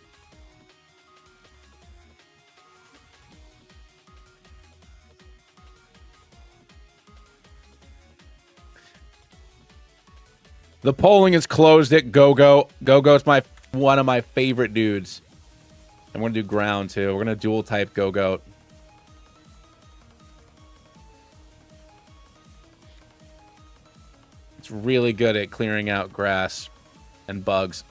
The polling is closed at Go. Go-Go's one of my favorite dudes. I'm going to do Ground, too. We're going to dual type Go-Goat. It's really good at clearing out grass and bugs.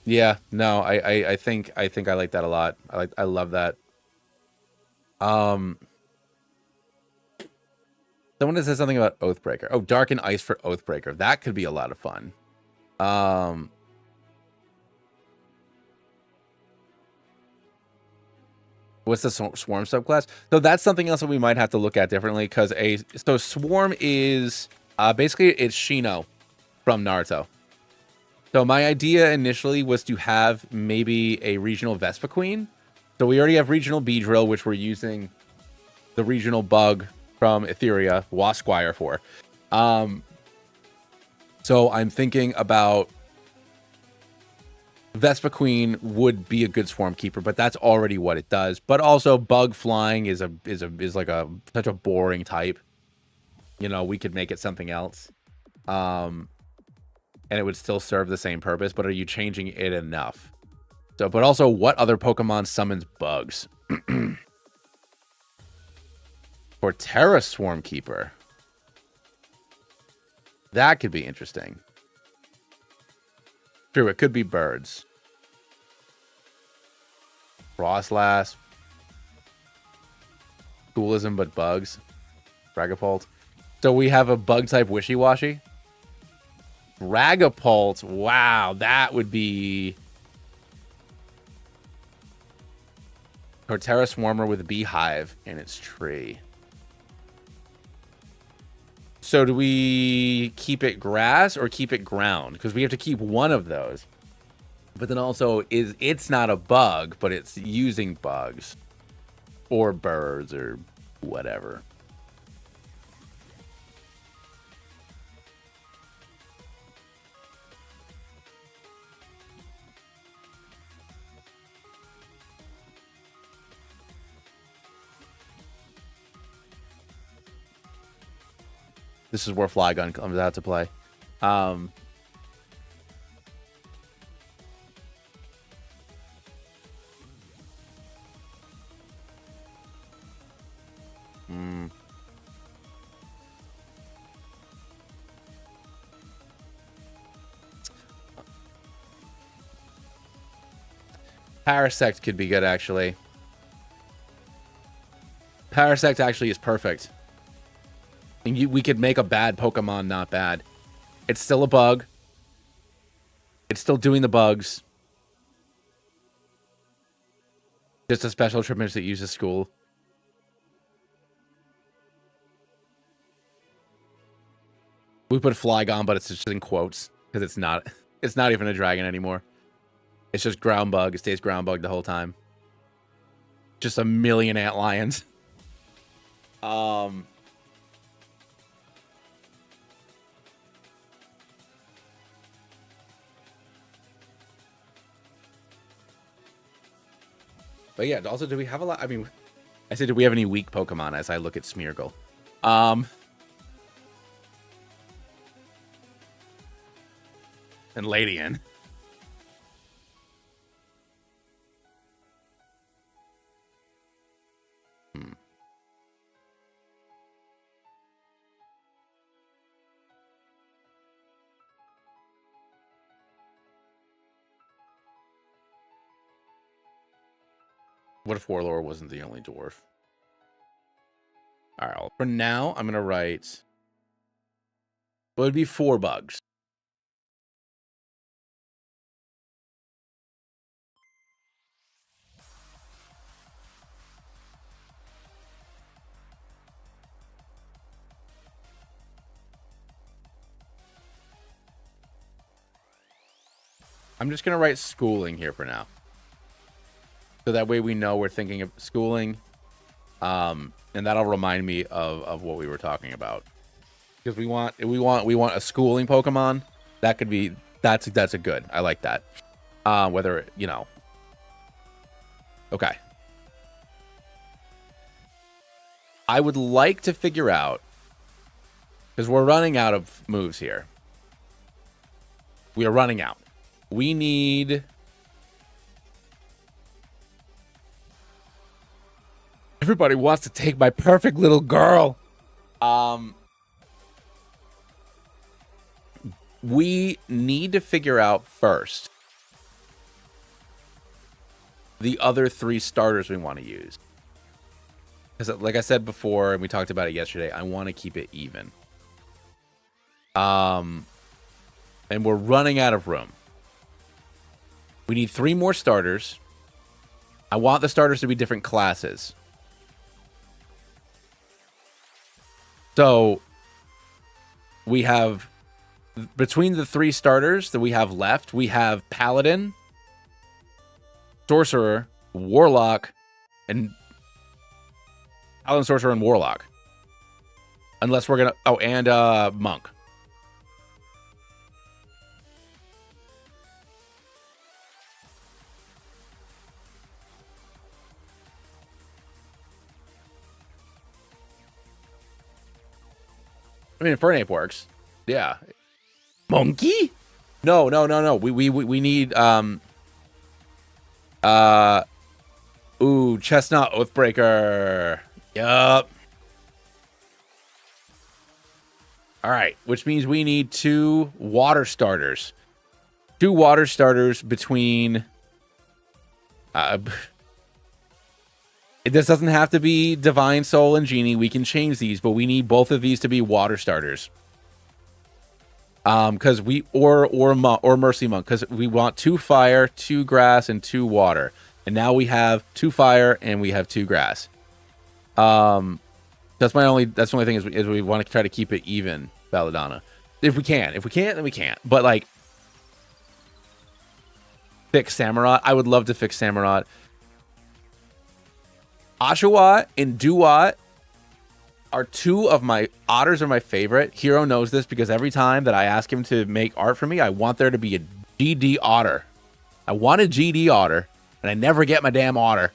Yeah, no, I think I like that a lot. I love that. Someone that says something about Oathbreaker. Oh, Dark and Ice for Oathbreaker. That could be a lot of fun. What's the Swarm subclass? So that's something else that we might have to look at differently, because so Swarm is basically it's Shino from Naruto. So my idea initially was to have maybe a regional Vespa Queen. So we already have regional Beedrill, which we're using the regional bug from Etheria, Wasquire for. So I'm thinking about Vespa Queen would be a good Swarm Keeper, but that's already what it does. But also Bug Flying is like such a boring type. You know, we could make it something else. And it would still serve the same purpose, but are you changing it enough? So, but also, what other Pokemon summons bugs? For Terra Swarm Keeper. That could be interesting. True, it could be birds. Frostlass. Dualism, but bugs. Dragapult. So we have a bug-type Wishy-Washy. Dragapult. Wow, that would be... Torterra Swarmer with a beehive in its tree. So do we keep it grass or keep it ground? Because we have to keep one of those. But then also, it's not a bug, but it's using bugs. Or birds or whatever. This is where Flygon comes out to play. Parasect could be good, actually. Parasect actually is perfect. And we could make a bad Pokemon not bad. It's still a bug. It's still doing the bugs. Just a special treatment that uses school. We put Flygon, but it's just in quotes because it's not even a dragon anymore. It's just ground bug. It stays ground bug the whole time. Just a million antlions. But yeah, also, do we have a lot? I mean, I said, do we have any weak Pokemon as I look at Smeargle? And Ladian. What if Warlord wasn't the only dwarf? All right, well, for now, I'm going to write... Well, it would be 4 bugs. I'm just going to write schooling here for now. So that way we know we're thinking of schooling. And that'll remind me of what we were talking about. Because we want a schooling Pokemon. That could be that's a good. I like that. Whether, you know. Okay. I would like to figure out, because we're running out of moves here. We are running out. We need... Everybody wants to take my perfect little girl. We need to figure out first the other 3 starters we want to use. Because like I said before, and we talked about it yesterday, I want to keep it even. And we're running out of room. We need 3 more starters. I want the starters to be different classes. So we have, between the 3 starters that we have left, we have Paladin, Sorcerer, Warlock, and Paladin, Sorcerer, and Warlock. Unless we're going to, oh, and Monk. I mean, Infernape works. Yeah. Monkey? No. We need Chestnut Oathbreaker. Yup. All right, which means we need 2 water starters. 2 water starters between this doesn't have to be Divine Soul and Genie. We can change these, but we need both of these to be water starters. Because we or Mercy Monk, because we want 2 fire, 2 grass, and 2 water. And now we have 2 fire and we have 2 grass. That's the only thing is we want to try to keep it even, Belladonna. If we can. If we can't, then we can't. But like fix Samurott. I would love to fix Samurott. Oshawott and Duat are 2 of my otters are my favorite. Hero knows this because every time that I ask him to make art for me, I want there to be a GD otter. I want a GD otter, and I never get my damn otter.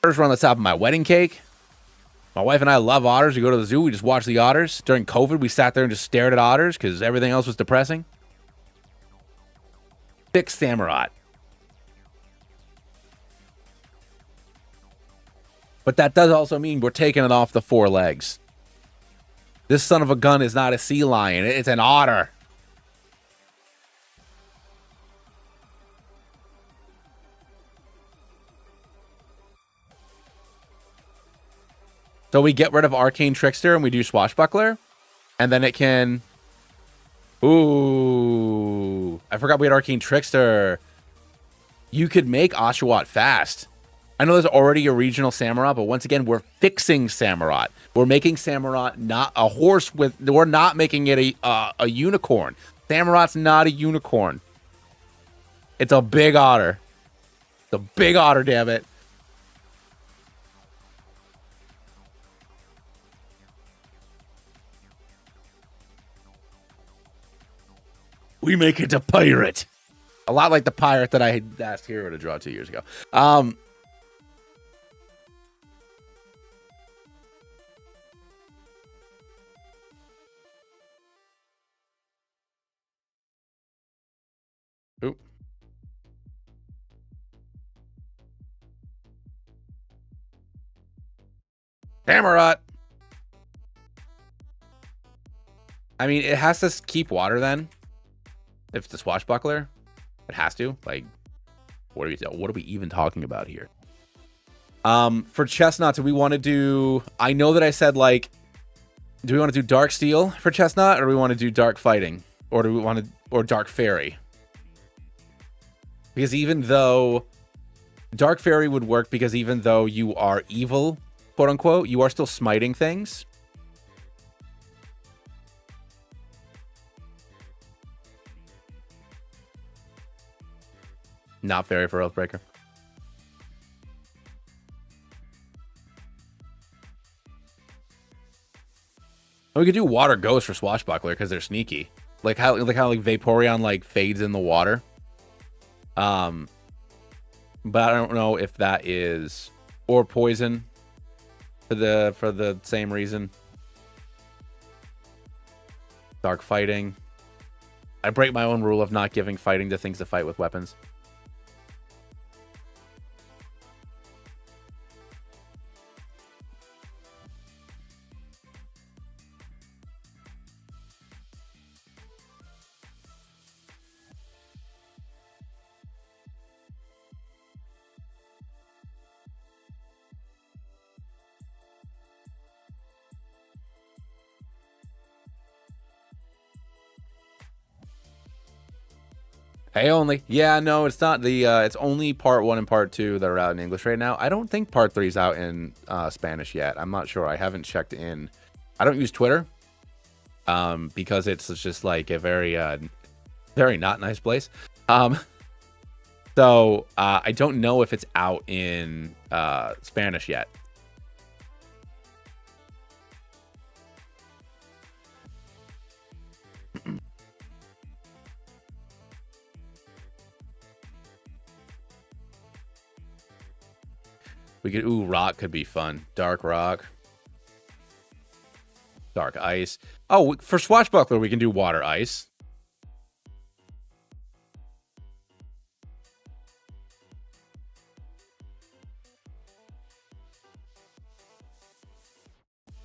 Otters are on the top of my wedding cake. My wife and I love otters. We go to the zoo. We just watch the otters. During COVID, we sat there and just stared at otters because everything else was depressing. Fixed Samurott. But that does also mean we're taking it off the 4 legs. This son of a gun is not a sea lion. It's an otter. So we get rid of Arcane Trickster and we do Swashbuckler. And then it can... Ooh. I forgot we had Arcane Trickster. You could make Oshawott fast. I know there's already a regional Samurott, but once again, we're fixing Samurott. We're making Samurott not a horse with... We're not making it a unicorn. Samurott's not a unicorn. It's a big otter. It's a big otter, damn it. We make it a pirate. A lot like the pirate that I had asked Hero to draw 2 years ago. Oop. Samurott. I mean, it has to keep water then. If it's a Swashbuckler, it has to. Like, what are we even talking about here? For Chestnut, do we want to do... I know that I said, like, do we want to do Dark Steel for Chestnut, or do we want to do Dark Fighting? Or do we want to... Or Dark Fairy? Because even though... Dark Fairy would work because even though you are evil, quote-unquote, you are still smiting things. Not Fairy for Oathbreaker. We could do Water Ghost for Swashbuckler because they're sneaky. Like how Vaporeon like fades in the water. But I don't know if that is or Poison for the same reason. Dark Fighting. I break my own rule of not giving fighting to things to fight with weapons. Hey, only. Yeah, no, it's not the... it's only part 1 and part 2 that are out in English right now. I don't think part 3 is out in Spanish yet. I'm not sure. I haven't checked in. I don't use Twitter because it's just like a very, very not nice place. So I don't know if it's out in Spanish yet. We could, ooh, rock could be fun. Dark rock. Dark ice. Oh, for Swashbuckler, we can do water ice.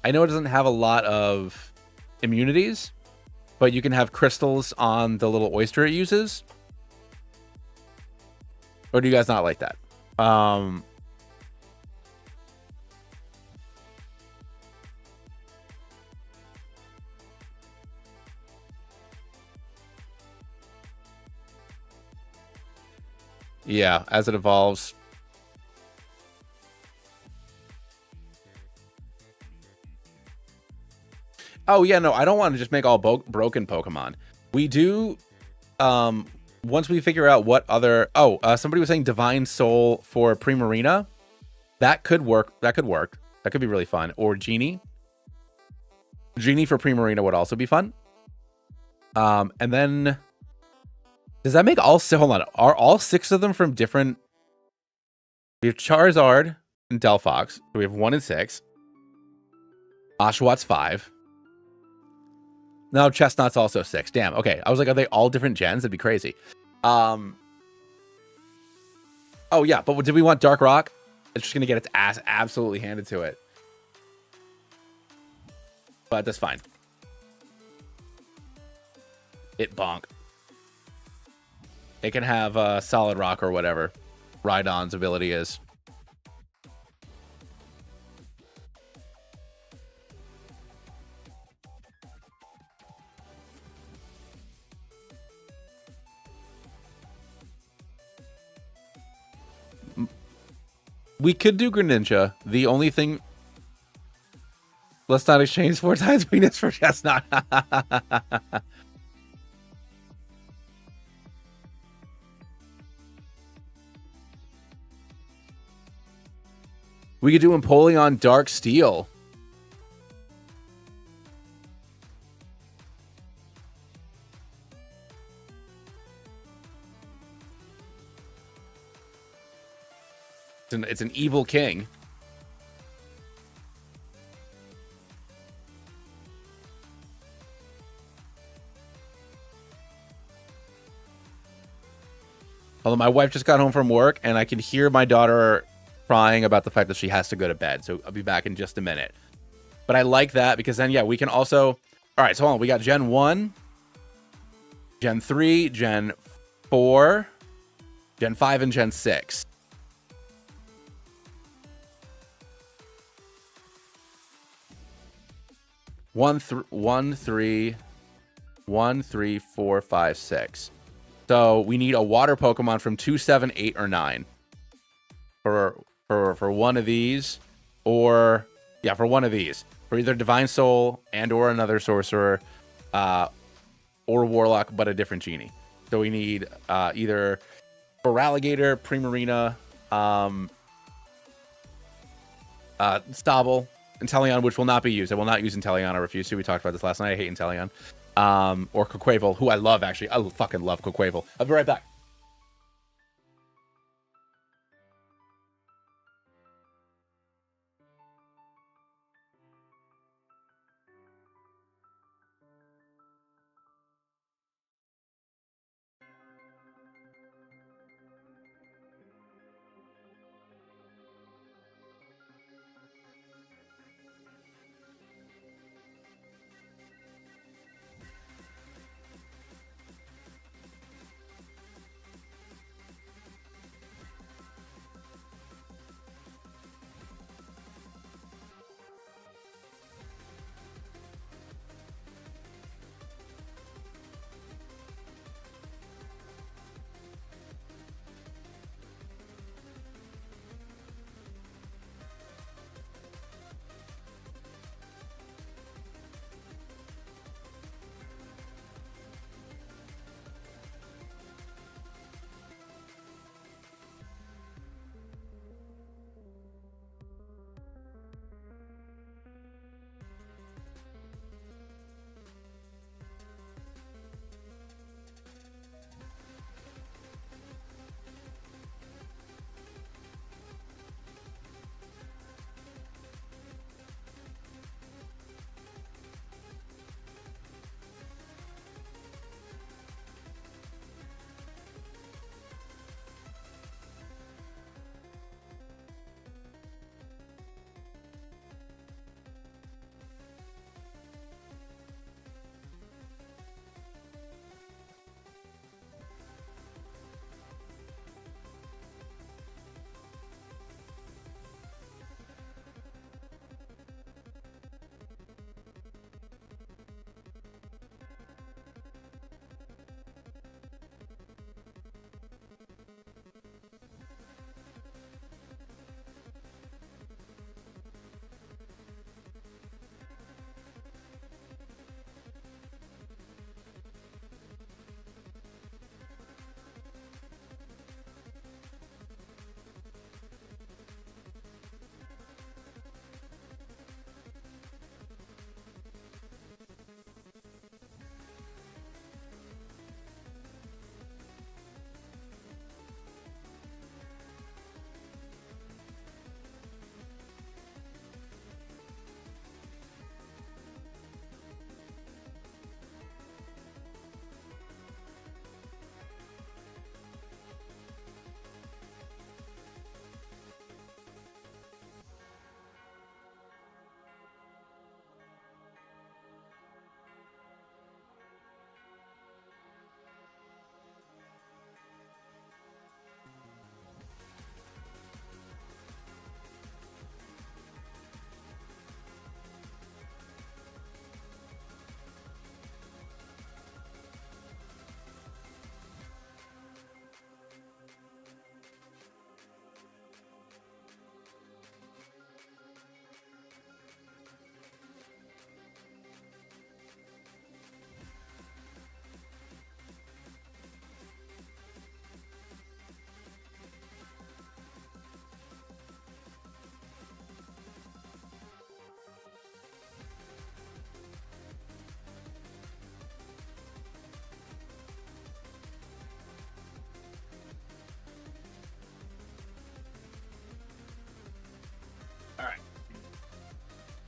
I know it doesn't have a lot of immunities, but you can have crystals on the little oyster it uses. Or do you guys not like that? Yeah, as it evolves. Oh, yeah, no, I don't want to just make all broken Pokemon. We do, once we figure out what other... Oh, somebody was saying Divine Soul for Primarina. That could work. That could work. That could be really fun. Or Genie. Genie for Primarina would also be fun. And then... Does that make all... Hold on. Are all 6 of them from different... We have Charizard and Delphox. So we have 1 and 6. Oshawott 5. No, Chestnut's also 6. Damn. Okay. I was like, are they all different gens? That'd be crazy. Oh yeah, but did we want Dark Rock? It's just gonna get its ass absolutely handed to it. But that's fine. It bonk. It can have Solid Rock or whatever Rhydon's ability is. We could do Greninja. The only thing... Let's not exchange 4 times Venus for Chestnut. We could do Empoleon Dark Steel. It's an evil king. Although my wife just got home from work and I can hear my daughter crying about the fact that she has to go to bed. So I'll be back in just a minute. But I like that because then, yeah, we can also... All right, so hold on. We got Gen 1, Gen 3, Gen 4, Gen 5, and Gen 6. One, three, 4, 5, 6. So we need a water Pokemon from 2, 7, 8, or 9 for one of these, or yeah, for one of these, for either Divine Soul and or another sorcerer, or Warlock, but a different genie. So we need either Feraligatr, Primarina, Stobble, Inteleon, which will not be used. I will not use Inteleon. I refuse to. We talked about this last night. I hate Inteleon. Or Quaquaval, who I love, actually. I fucking love Quaquaval. I'll be right back.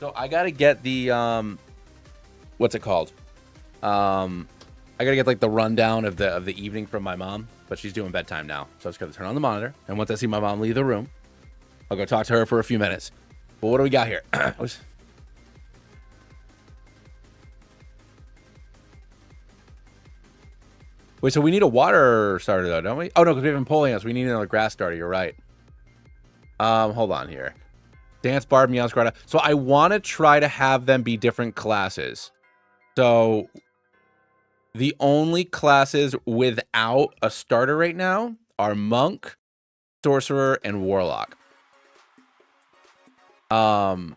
So I gotta get the what's it called? I gotta get like the rundown of the evening from my mom, but she's doing bedtime now, so I just gotta turn on the monitor. And once I see my mom leave the room, I'll go talk to her for a few minutes. But what do we got here? Wait, so we need a water starter though, don't we? Oh no, because we have Empoleon, so we need another grass starter. You're right. Hold on here. Dance Barb, Meowscarada. So I want to try to have them be different classes. So the only classes without a starter right now are Monk, Sorcerer, and Warlock. So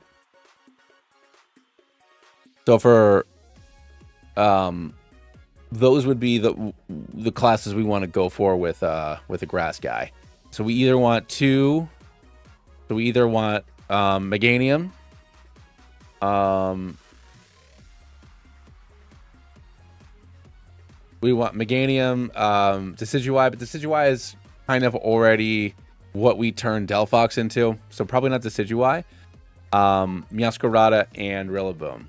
for those would be the classes we want to go for with a grass guy. So we either want Meganium. We want Meganium, Decidueye, but Decidueye is kind of already what we turned Delphox into, so probably not Decidueye. Meowscarada and Rillaboom.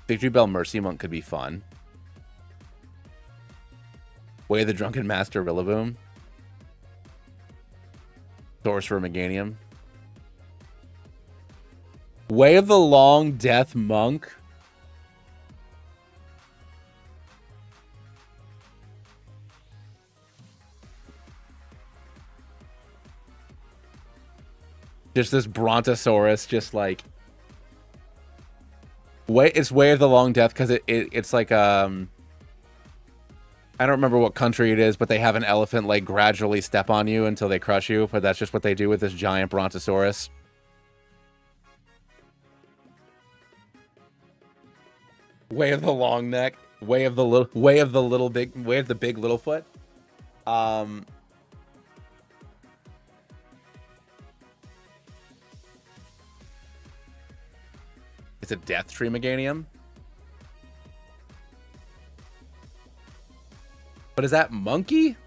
Victory Bell Mercy Monk could be fun. Way of the Drunken Master Rillaboom. Sorcerer Meganium. Way of the Long Death Monk. Just this Brontosaurus, just like it's Way of the Long Death because it's like I don't remember what country it is, but they have an elephant like gradually step on you until they crush you. But that's just what they do with this giant Brontosaurus. Way of the Long Neck. Way of the big little foot. It's a Death Tree Meganium. But is that Monkey?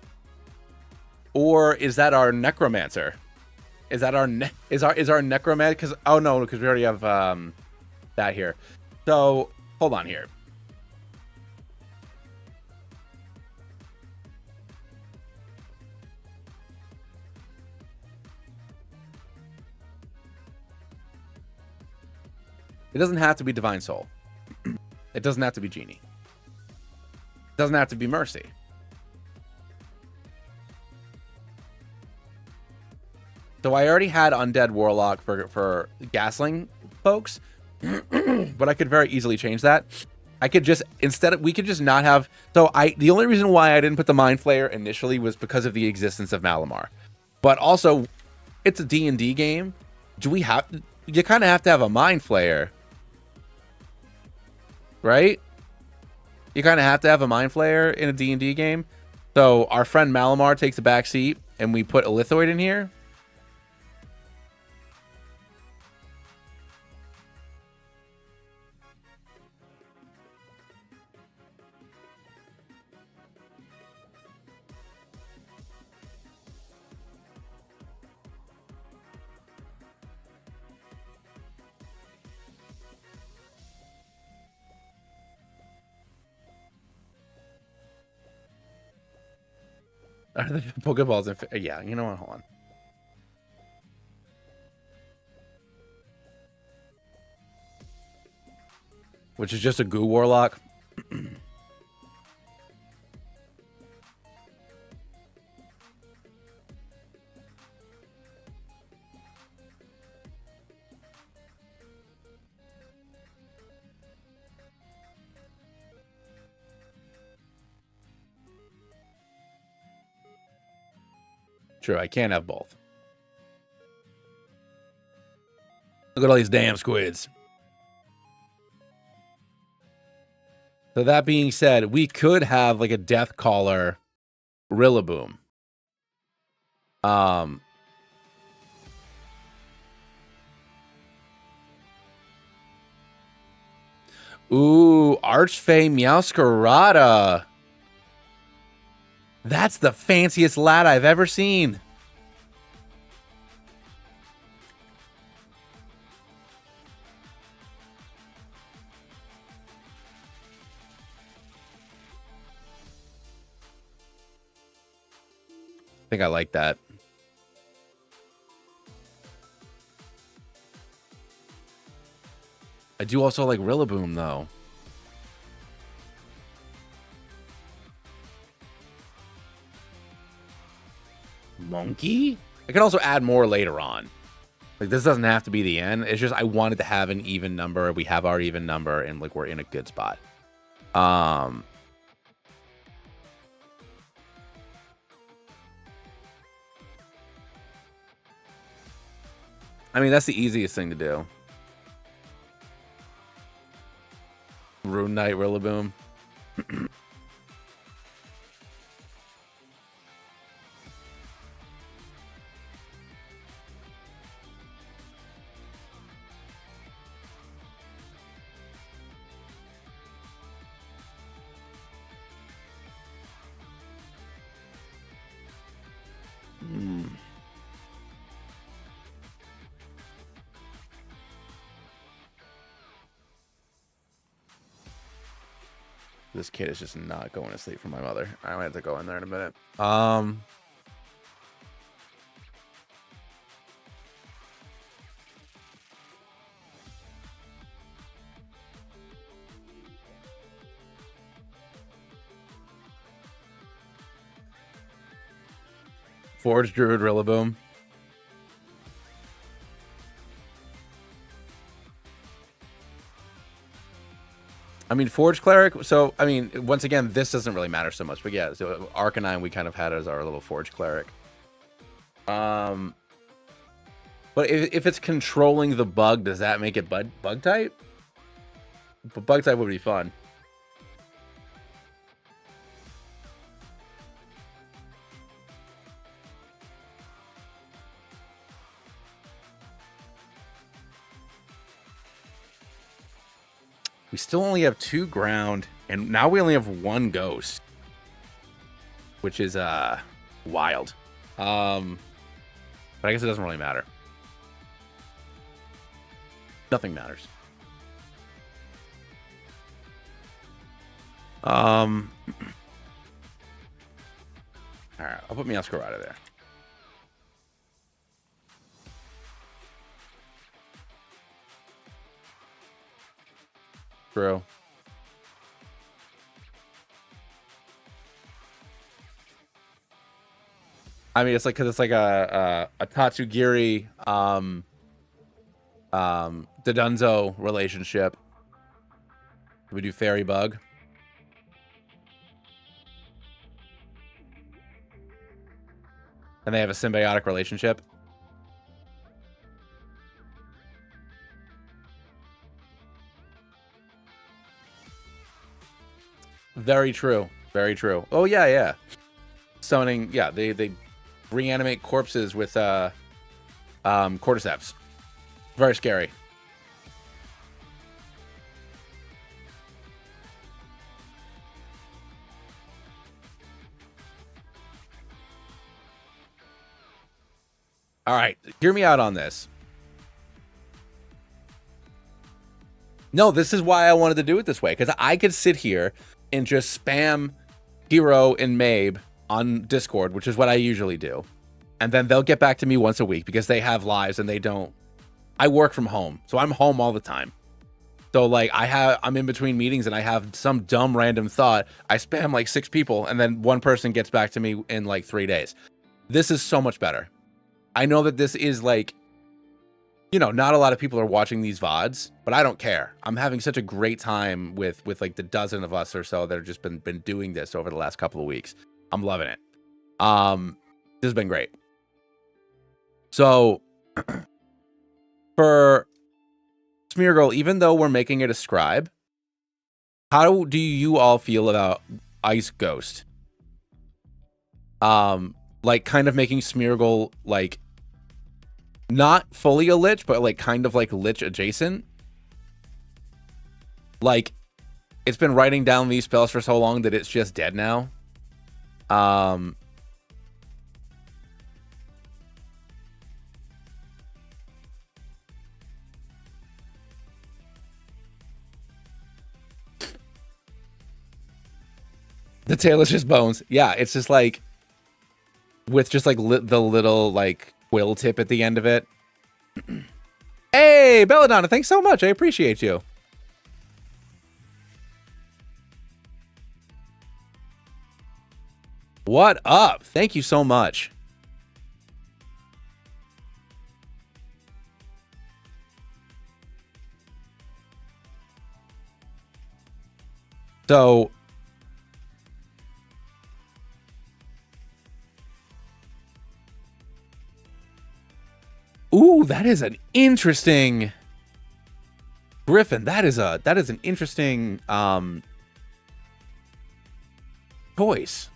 Or is that our Necromancer? Is that our Necromancer? Because oh no, because we already have that here. So hold on here. It doesn't have to be Divine Soul. It doesn't have to be Genie. It doesn't have to be Mercy. So I already had Undead Warlock for Gasling folks, but I could very easily change that. I could just we could just not have. So the only reason why I didn't put the Mind Flayer initially was because of the existence of Malamar, but also it's a D&D game. You kind of have to have a Mind Flayer, right? You kind of have to have a Mind Flayer in a D&D game. So our friend Malamar takes a back seat, and we put a Lithoid in here. Are the Pokeballs in? Yeah, you know what? Hold on. Which is just a Goo Warlock. True, I can't have both. Look at all these damn squids. So that being said, we could have like a Death Caller Rillaboom. Ooh, Archfey Meowscarada. That's the fanciest lat I've ever seen. I think I like that. I do also like Rillaboom, though. Monkey? I can also add more later on. Like, this doesn't have to be the end. It's just I wanted to have an even number. We have our even number, and like we're in a good spot. I mean, that's the easiest thing to do. Rune Knight, Rillaboom. This kid is just not going to sleep for my mother. I might have to go in there in a minute. Forge Druid Rillaboom. I mean, Forge Cleric. So, I mean, once again, this doesn't really matter so much. But yeah, so Arcana, we kind of had as our little Forge Cleric. But if it's controlling the bug, does that make it bug type? But bug type would be fun. We still only have 2 ground, and now we only have 1 ghost, which is wild. But I guess it doesn't really matter. Nothing matters. All right, I'll put Meowscarada out of there. True. I mean, it's like, because it's like a Tatsugiri Dodunzo relationship. We do Fairy Bug. And they have a symbiotic relationship. Very true. Very true. Oh, yeah, yeah. Summoning, yeah, they reanimate corpses with cordyceps. Very scary. All right, hear me out on this. No, this is why I wanted to do it this way, because I could sit here and just spam Hero and Mabe on Discord, which is what I usually do. And then they'll get back to me once a week because they have lives and they don't. I work from home, so I'm home all the time. So like I'm in between meetings and I have some dumb random thought. I spam like 6 people and then one person gets back to me in like 3 days. This is so much better. I know that this is like, you know, not a lot of people are watching these VODs, but I don't care. I'm having such a great time with like the dozen of us or so that have just been doing this over the last couple of weeks. I'm loving it. This has been great. So for Smeargle, even though we're making it a scribe, how do you all feel about Ice Ghost? Like kind of making Smeargle like not fully a lich, but like kind of like lich adjacent. Like it's been writing down these spells for so long that it's just dead now. Um, the tail is just bones. Yeah, it's just like with just like the little like quill tip at the end of it. Hey, Belladonna, thanks so much. I appreciate you. What up? Thank you so much. So, ooh, that is an interesting Griffin. That is an interesting choice.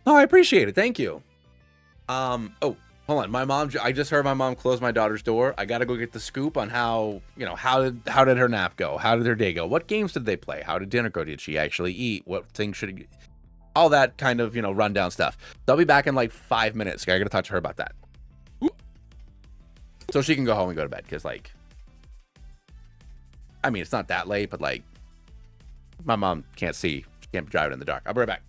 Oh, I appreciate it. Thank you. Oh, hold on. My mom, I just heard my mom close my daughter's door. I got to go get the scoop on how, you know, how did her nap go? How did her day go? What games did they play? How did dinner go? Did she actually eat? What things should, all that kind of, you know, rundown stuff. So I'll be back in like 5 minutes. I got to talk to her about that. So she can go home and go to bed. Cause like, I mean, it's not that late, but like my mom can't see. She can't drive it in the dark. I'll be right back.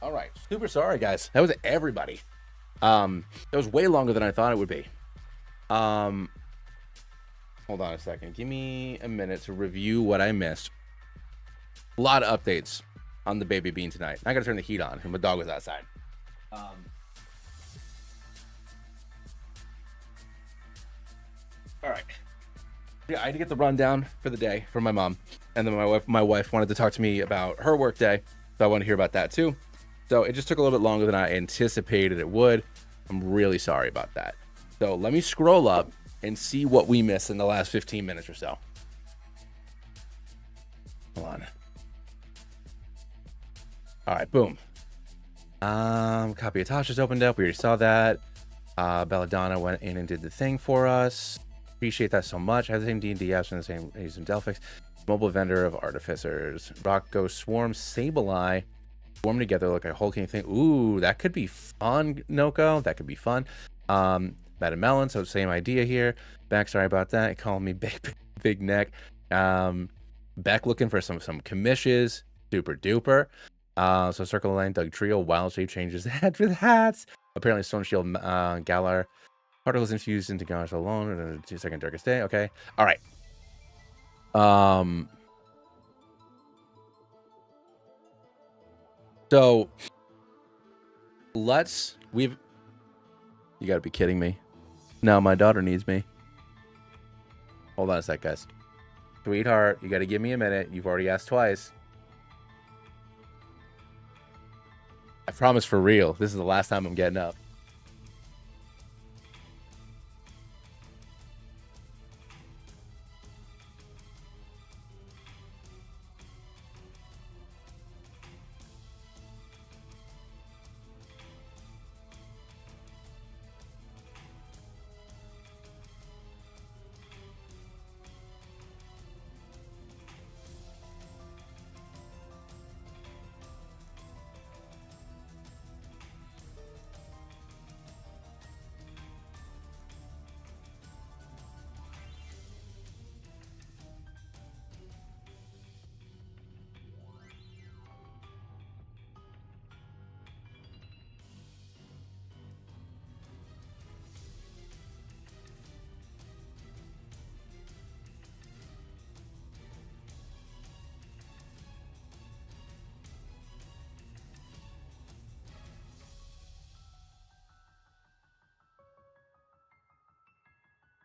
All right. Super sorry, guys. That was everybody. That was way longer than I thought it would be. Hold on a second. Give me a minute to review what I missed. A lot of updates on the baby bean tonight. I gotta turn the heat on, and my dog was outside. All right. Yeah, I had to get the rundown for the day from my mom, and then my wife wanted to talk to me about her work day, so I want to hear about that too. So it just took a little bit longer than I anticipated it would. I'm really sorry about that. So let me scroll up and see what we missed in the last 15 minutes or so. Hold on. All right, boom. Copy of Tasha's opened up. We already saw that. Belladonna went in and did the thing for us. Appreciate that so much. I have the same D&D apps and the same using Delphix. Mobile vendor of artificers. Rock Ghost Swarm, Sableye. Swarm together like a hulking thing. Ooh, that could be fun, Noko. That could be fun. Metamelon, so same idea here. Back, sorry about that. Call me big neck. Beck looking for some commissions. Super duper. So Circle of Lane, Doug Trio, Wild Shape changes the head with hats. Apparently Stone Shield, Galar. Particles infused into Gosh alone. 2 second darkest day. Okay. All right. So you gotta be kidding me. No, my daughter needs me. Hold on a sec, guys. Sweetheart, you gotta give me a minute. You've already asked twice. I promise for real. This is the last time I'm getting up.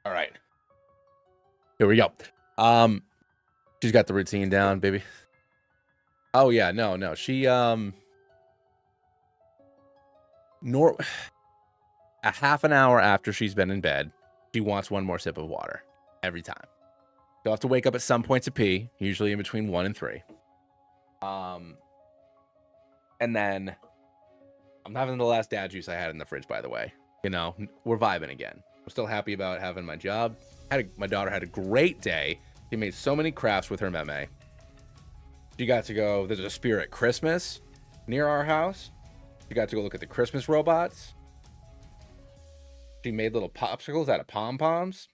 All right. Here we go. She's got the routine down, baby. Oh yeah, no. She a half an hour after she's been in bed, she wants one more sip of water every time. She'll have to wake up at some point to pee, usually in between 1 and 3. And then I'm having the last dad juice I had in the fridge, by the way. You know, we're vibing again. I'm still happy about having my job. My daughter had a great day. She made so many crafts with her meme. She got to go, there's a Spirit Christmas near our house. She got to go look at the Christmas robots. She made little popsicles out of pom-poms.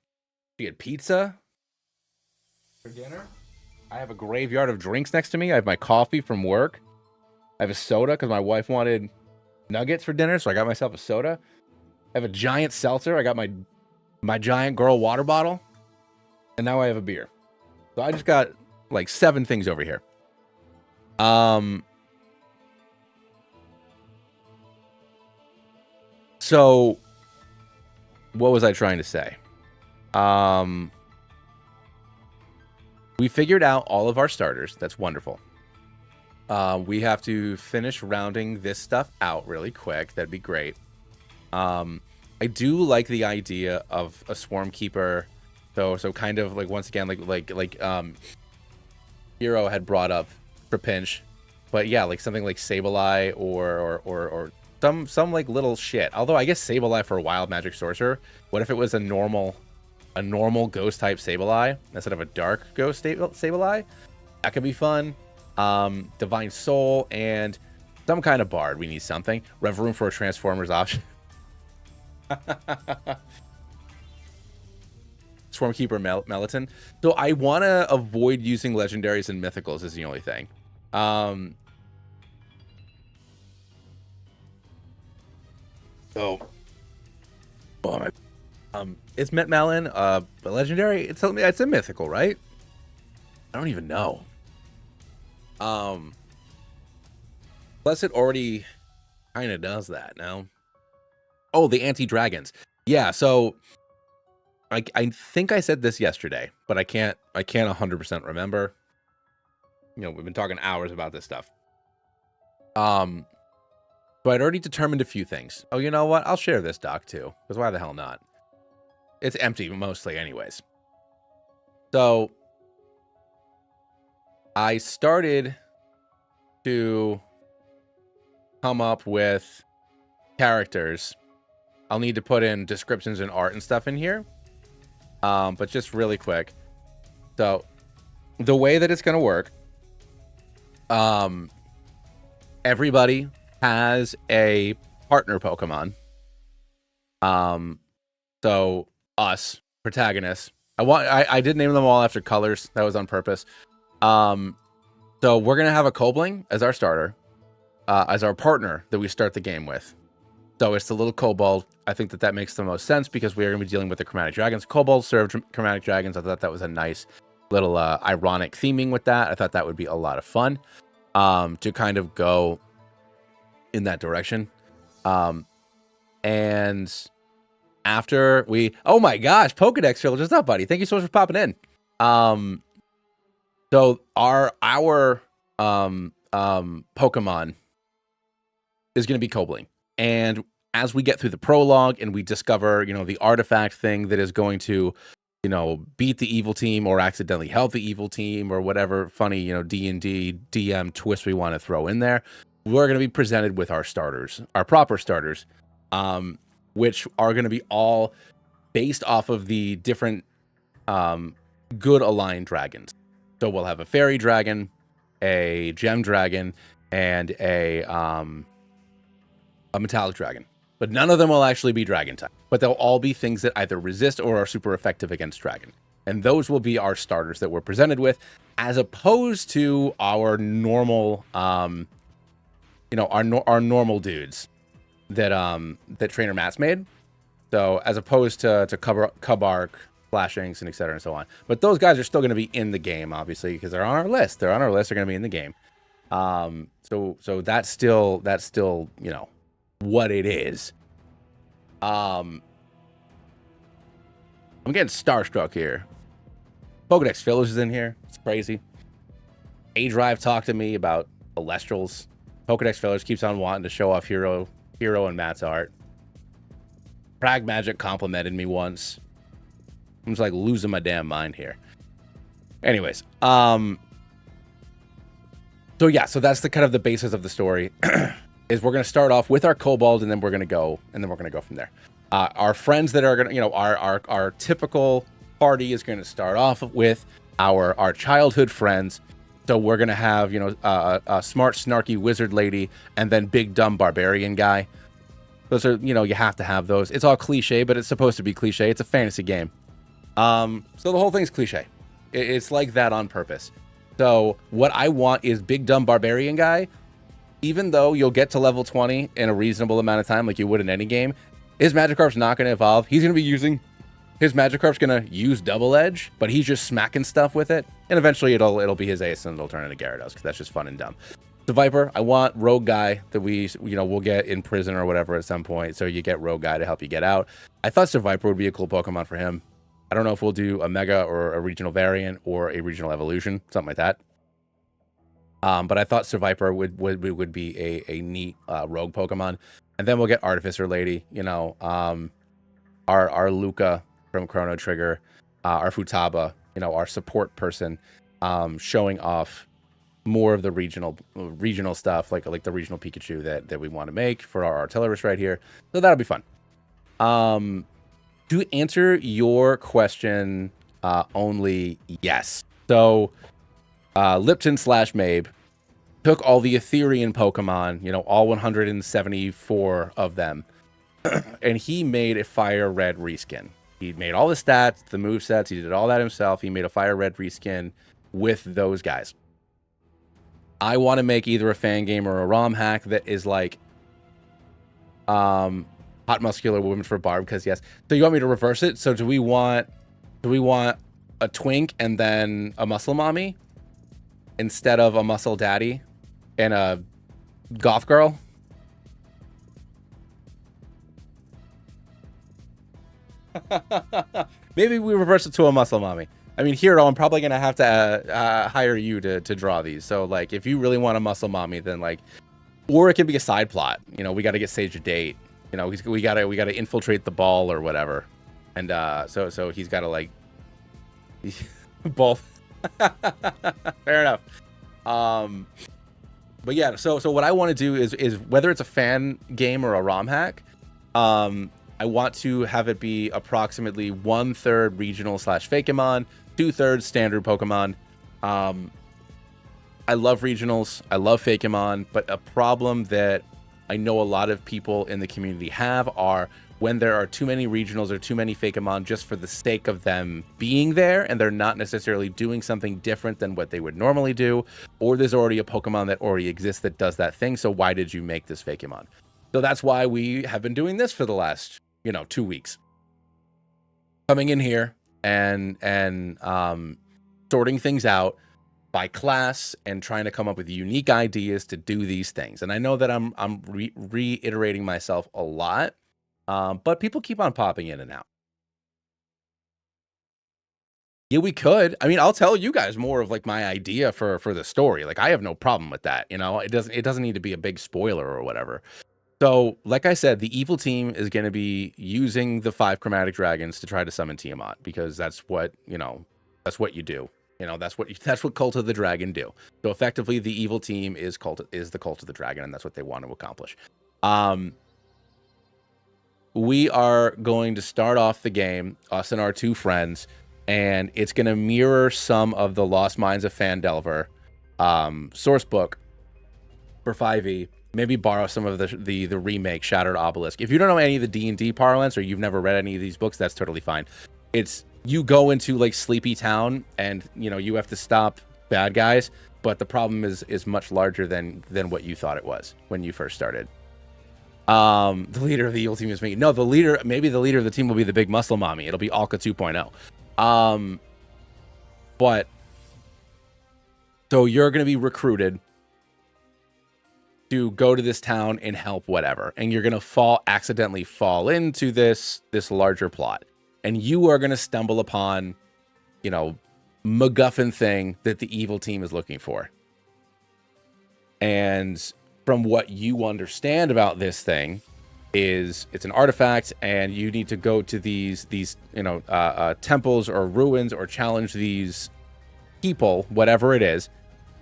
She had pizza for dinner. I have a graveyard of drinks next to me. I have my coffee from work. I have a soda because my wife wanted nuggets for dinner, so I got myself a soda. I have a giant seltzer. I got my giant girl water bottle. And now I have a beer. So I just got like 7 things over here. So what was I trying to say? We figured out all of our starters. That's wonderful. We have to finish rounding this stuff out really quick. That'd be great. I do like the idea of a Swarm Keeper. So kind of like, once again, like Hero had brought up for Pinch, but yeah, like something like Sableye or some like little shit. Although I guess Sableye for a wild magic sorcerer. What if it was a normal ghost type Sableye instead of a dark ghost Sableye? That could be fun. Divine Soul and some kind of bard. We need something. Rev Room for a Transformers option. Swarmkeeper Melatonin. So I want to avoid using legendaries and mythicals is the only thing. So, is Met Malin a legendary? It's a mythical, right? I don't even know. Plus it already kind of does that now. Oh, the anti-dragons. Yeah, so I think I said this yesterday, but I can't 100% remember. You know, we've been talking hours about this stuff. So I'd already determined a few things. Oh, you know what? I'll share this doc too, because why the hell not? It's empty mostly anyways. So I started to come up with characters. I'll need to put in descriptions and art and stuff in here. But just really quick. So the way that it's going to work, everybody has a partner Pokemon. So us protagonists. I did name them all after colors. That was on purpose. So we're gonna have a Kobling as our starter, as our partner that we start the game with. So it's the little kobold. I think that makes the most sense because we are gonna be dealing with the chromatic dragons. Kobolds serve chromatic dragons. I thought that was a nice little ironic theming with that. I thought that would be a lot of fun to kind of go in that direction. And after oh my gosh, Pokedex Trill, just up, buddy. Thank you so much for popping in. So our Pokemon is going to be Kobling. And as we get through the prologue and we discover, you know, the artifact thing that is going to, you know, beat the evil team or accidentally help the evil team or whatever funny, you know, D&D DM twist we want to throw in there, we're going to be presented with our starters, our proper starters, which are going to be all based off of the different good aligned dragons. So we'll have a fairy dragon, a gem dragon, and a metallic dragon. But none of them will actually be dragon type. But they'll all be things that either resist or are super effective against dragon. And those will be our starters that we're presented with, as opposed to our normal, you know, our normal dudes that that Trainer Matt's made. So as opposed to Cubark, Flashings, and etc. and so on. But those guys are still going to be in the game, obviously, because they're on our list. They're on our list. They're going to be in the game. So that's still, you know, what it is. I'm getting starstruck here. Pokedex Fillers is in here. It's crazy. A-Drive talked to me about Celestrals. Pokedex Fillers keeps on wanting to show off Hero and Matt's art. Prag Magic complimented me once. I'm just like losing my damn mind here. Anyways, so yeah, so that's the kind of the basis of the story. Is we're gonna start off with our Kobold, and then we're gonna go from there. Our friends that are gonna, you know, our typical party is gonna start off with our childhood friends. So we're gonna have, you know, a smart, snarky wizard lady, and then big dumb barbarian guy. Those are, you know, you have to have those. It's all cliche, but it's supposed to be cliche. It's a fantasy game. So the whole thing's cliche. It's like that on purpose. So what I want is big dumb barbarian guy. Even though you'll get to level 20 in a reasonable amount of time, like you would in any game, his Magikarp's not going to evolve. He's going to be using his Magikarp's going to use Double Edge, but he's just smacking stuff with it, and eventually it'll be his ace and it'll turn into Gyarados because that's just fun and dumb. The Viper, I want Rogue Guy that we'll get in prison or whatever at some point. So you get Rogue Guy to help you get out. I thought Viper would be a cool Pokemon for him. I don't know if we'll do a Mega or a regional variant or a regional evolution, something like that. But I thought Viper would be a neat rogue Pokemon. And then we'll get Artificer Lady, you know, our Luca from Chrono Trigger, our Futaba, you know, our support person, showing off more of the regional stuff, like the regional Pikachu that we want to make for our artillerist right here. So that'll be fun. To answer your question, only yes. So Lipton / Mabe took all the Etherean Pokemon, you know, all 174 of them, and he made a Fire Red reskin. He made all the stats, the movesets, he did all that himself. He made a Fire Red reskin with those guys. I want to make either a fan game or a ROM hack that is like hot muscular woman for Barb, because yes. So you want me to reverse it? So do we want a twink and then a muscle mommy instead of a muscle daddy and a goth girl? Maybe we reverse it to a muscle mommy. I mean, Hero, I'm probably gonna have to hire you to draw these. So like, if you really want a muscle mommy, then like, or it can be a side plot. You know, we got to get Sage a date. You know, we gotta infiltrate the ball or whatever, and so he's got to like both. Fair enough. But yeah, so what I want to do is whether it's a fan game or a ROM hack, I want to have it be approximately 1/3 regional / Fakemon, 2/3 standard Pokemon. I love regionals, I love Fakemon, but a problem that I know a lot of people in the community have are when there are too many regionals or too many Fakemon just for the sake of them being there, and they're not necessarily doing something different than what they would normally do, or there's already a Pokemon that already exists that does that thing, so why did you make this Fakemon? So that's why we have been doing this for the last, 2 weeks. Coming in here and sorting things out by class and trying to come up with unique ideas to do these things. And I know that I'm reiterating myself a lot, but people keep on popping in and out. Yeah, we could. I mean, I'll tell you guys more of like my idea for the story. Like, I have no problem with that. It doesn't need to be a big spoiler or whatever. So, like I said, the evil team is going to be using the 5 chromatic dragons to try to summon Tiamat, because that's what you do. That's what Cult of the Dragon do. So effectively, the evil team is the Cult of the Dragon, and that's what they want to accomplish. We are going to start off the game, us and our 2 friends, and it's going to mirror some of the Lost Mines of Phandelver source book for 5e. Maybe borrow some of the remake Shattered Obelisk. If you don't know any of the D&D parlance, or you've never read any of these books, that's totally fine. It's you go into like Sleepy Town, and you have to stop bad guys, but the problem is much larger than what you thought it was when you first started. The leader of the evil team is me. No, maybe the leader of the team will be the big muscle mommy. It'll be Alka 2.0. But so you're going to be recruited to go to this town and help whatever, and you're going to accidentally fall into this larger plot. And you are going to stumble upon, MacGuffin thing that the evil team is looking for. And from what you understand about this thing is it's an artifact, and you need to go to these temples or ruins, or challenge these people, whatever it is,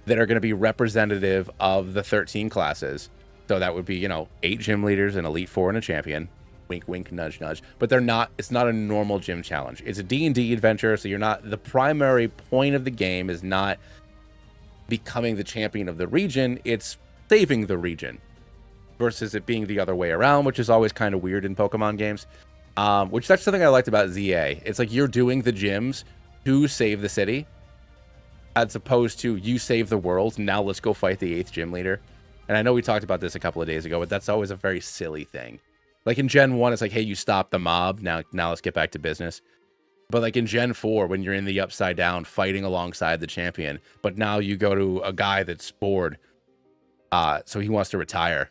that are going to be representative of the 13 classes. So that would be, 8 gym leaders, an Elite 4, and a champion. Wink, wink, nudge, nudge. But it's not a normal gym challenge. It's a D&D adventure, so the primary point of the game is not becoming the champion of the region, it's saving the region, versus it being the other way around, which is always kind of weird in Pokemon games. Which that's something I liked about ZA. It's like you're doing the gyms to save the city, as opposed to you save the world, now let's go fight the 8th gym leader. And I know we talked about this a couple of days ago, but that's always a very silly thing. Like in Gen 1, it's like, hey, you stopped the mob. Now let's get back to business. But like in Gen 4, when you're in the Upside Down fighting alongside the champion, but now you go to a guy that's bored, so he wants to retire.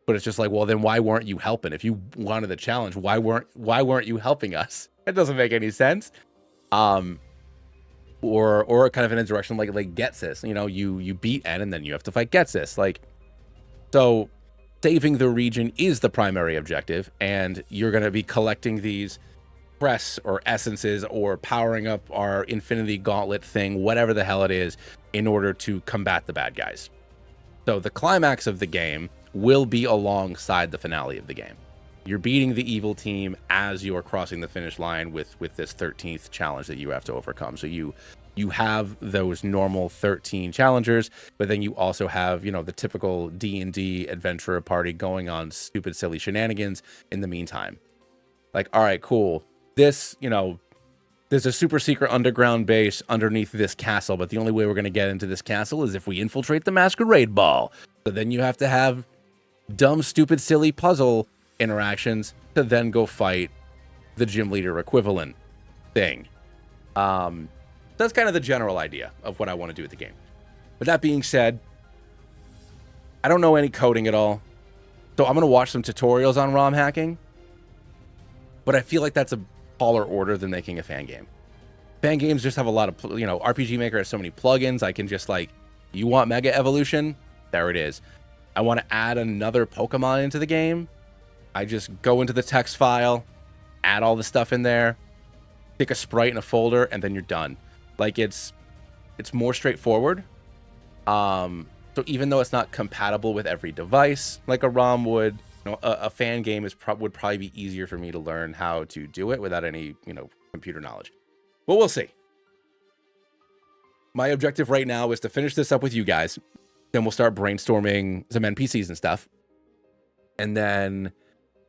But it's just like, well, then why weren't you helping? If you wanted the challenge, why weren't you helping us? It doesn't make any sense. Or kind of an insurrection like Getsis. You beat N, and then you have to fight Getsis. So saving the region is the primary objective, and you're going to be collecting these cress or essences, or powering up our Infinity Gauntlet thing, whatever the hell it is, in order to combat the bad guys. So the climax of the game will be alongside the finale of the game. You're beating the evil team as you're crossing the finish line with this 13th challenge that you have to overcome. So you have those normal 13 challengers, but then you also have, the typical D&D adventurer party going on stupid, silly shenanigans in the meantime. Like, all right, cool. This, there's a super secret underground base underneath this castle, but the only way we're going to get into this castle is if we infiltrate the masquerade ball. So then you have to have dumb, stupid, silly puzzle interactions to then go fight the gym leader equivalent thing. That's kind of the general idea of what I want to do with the game. But that being said, I don't know any coding at all. So I'm going to watch some tutorials on ROM hacking. But I feel like that's a taller order than making a fan game. Fan games just have a lot of, RPG Maker has so many plugins. I can just you want Mega Evolution? There it is. I want to add another Pokemon into the game. I just go into the text file, add all the stuff in there, pick a sprite in a folder, and then you're done. It's more straightforward. So even though it's not compatible with every device like a ROM would, a fan game would probably be easier for me to learn how to do it without any, computer knowledge. But we'll see. My objective right now is to finish this up with you guys. Then we'll start brainstorming some NPCs and stuff. And then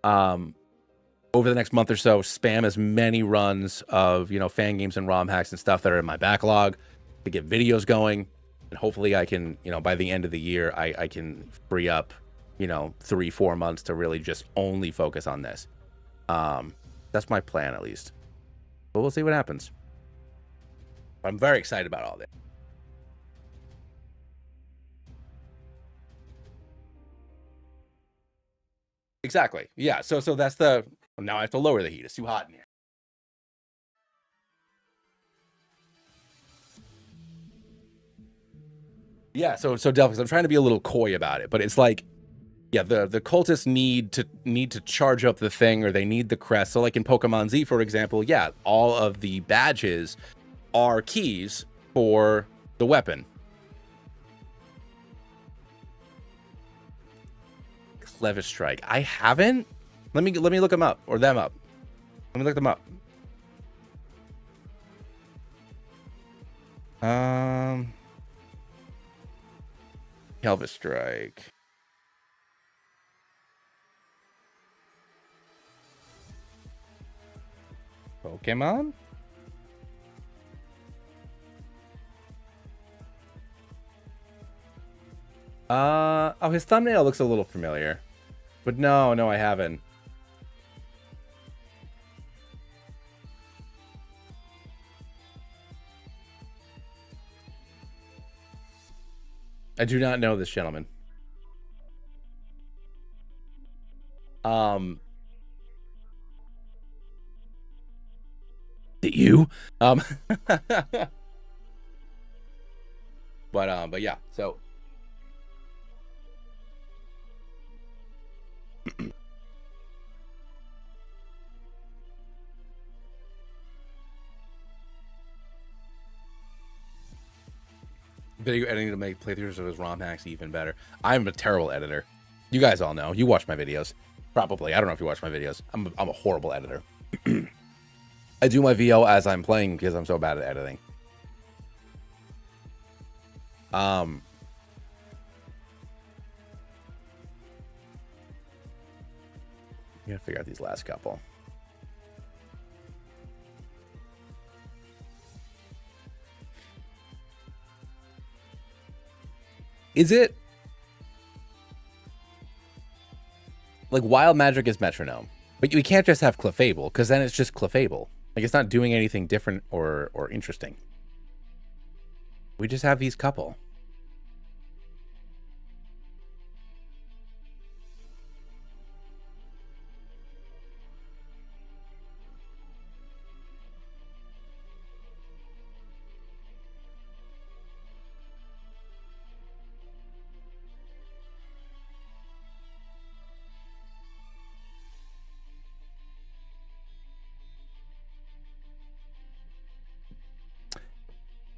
over the next month or so, spam as many runs of, fan games and ROM hacks and stuff that are in my backlog to get videos going. And hopefully I can, by the end of the year, I can free up, 3-4 months to really just only focus on this. That's my plan, at least. But we'll see what happens. I'm very excited about all this. Exactly. Yeah. So that's the. Now I have to lower the heat. It's too hot in here. Yeah. So Delphix, I'm trying to be a little coy about it, but it's yeah, the cultists need to charge up the thing, or they need the crest. So like in Pokemon Z, for example, yeah, all of the badges are keys for the weapon. Clever Strike. I haven't. Let me look them up, or them up. Let me look them up. Clever Strike. Pokemon? Oh, his thumbnail looks a little familiar. But no, I haven't. I do not know this gentleman. Did you? But yeah, so video editing to make playthroughs of his ROM hacks even better. I'm a terrible editor. You guys all know. You watch my videos. Probably. I don't know if you watch my videos. I'm a horrible editor. I do my VO as I'm playing because I'm so bad at editing. I gotta figure out these last couple. Is it like Wild Magic is Metronome, but we can't just have Clefable because then it's just Clefable. Like it's not doing anything different or interesting. We just have these couple.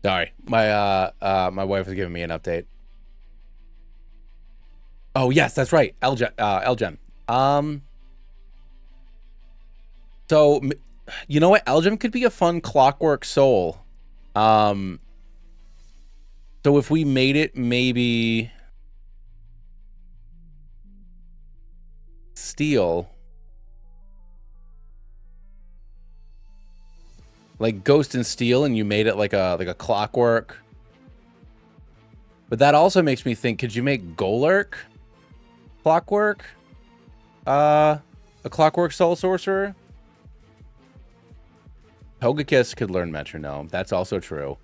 Sorry, my wife was giving me an update. Oh yes, that's right, Elgem. So you know what, Elgem could be a fun Clockwork Soul. So if we made it maybe Steel, like Ghost and Steel, and you made it like a Clockwork. But that also makes me think, could you make Golurk Clockwork? a Clockwork Soul sorcerer. Togekiss could learn Metronome. That's also true.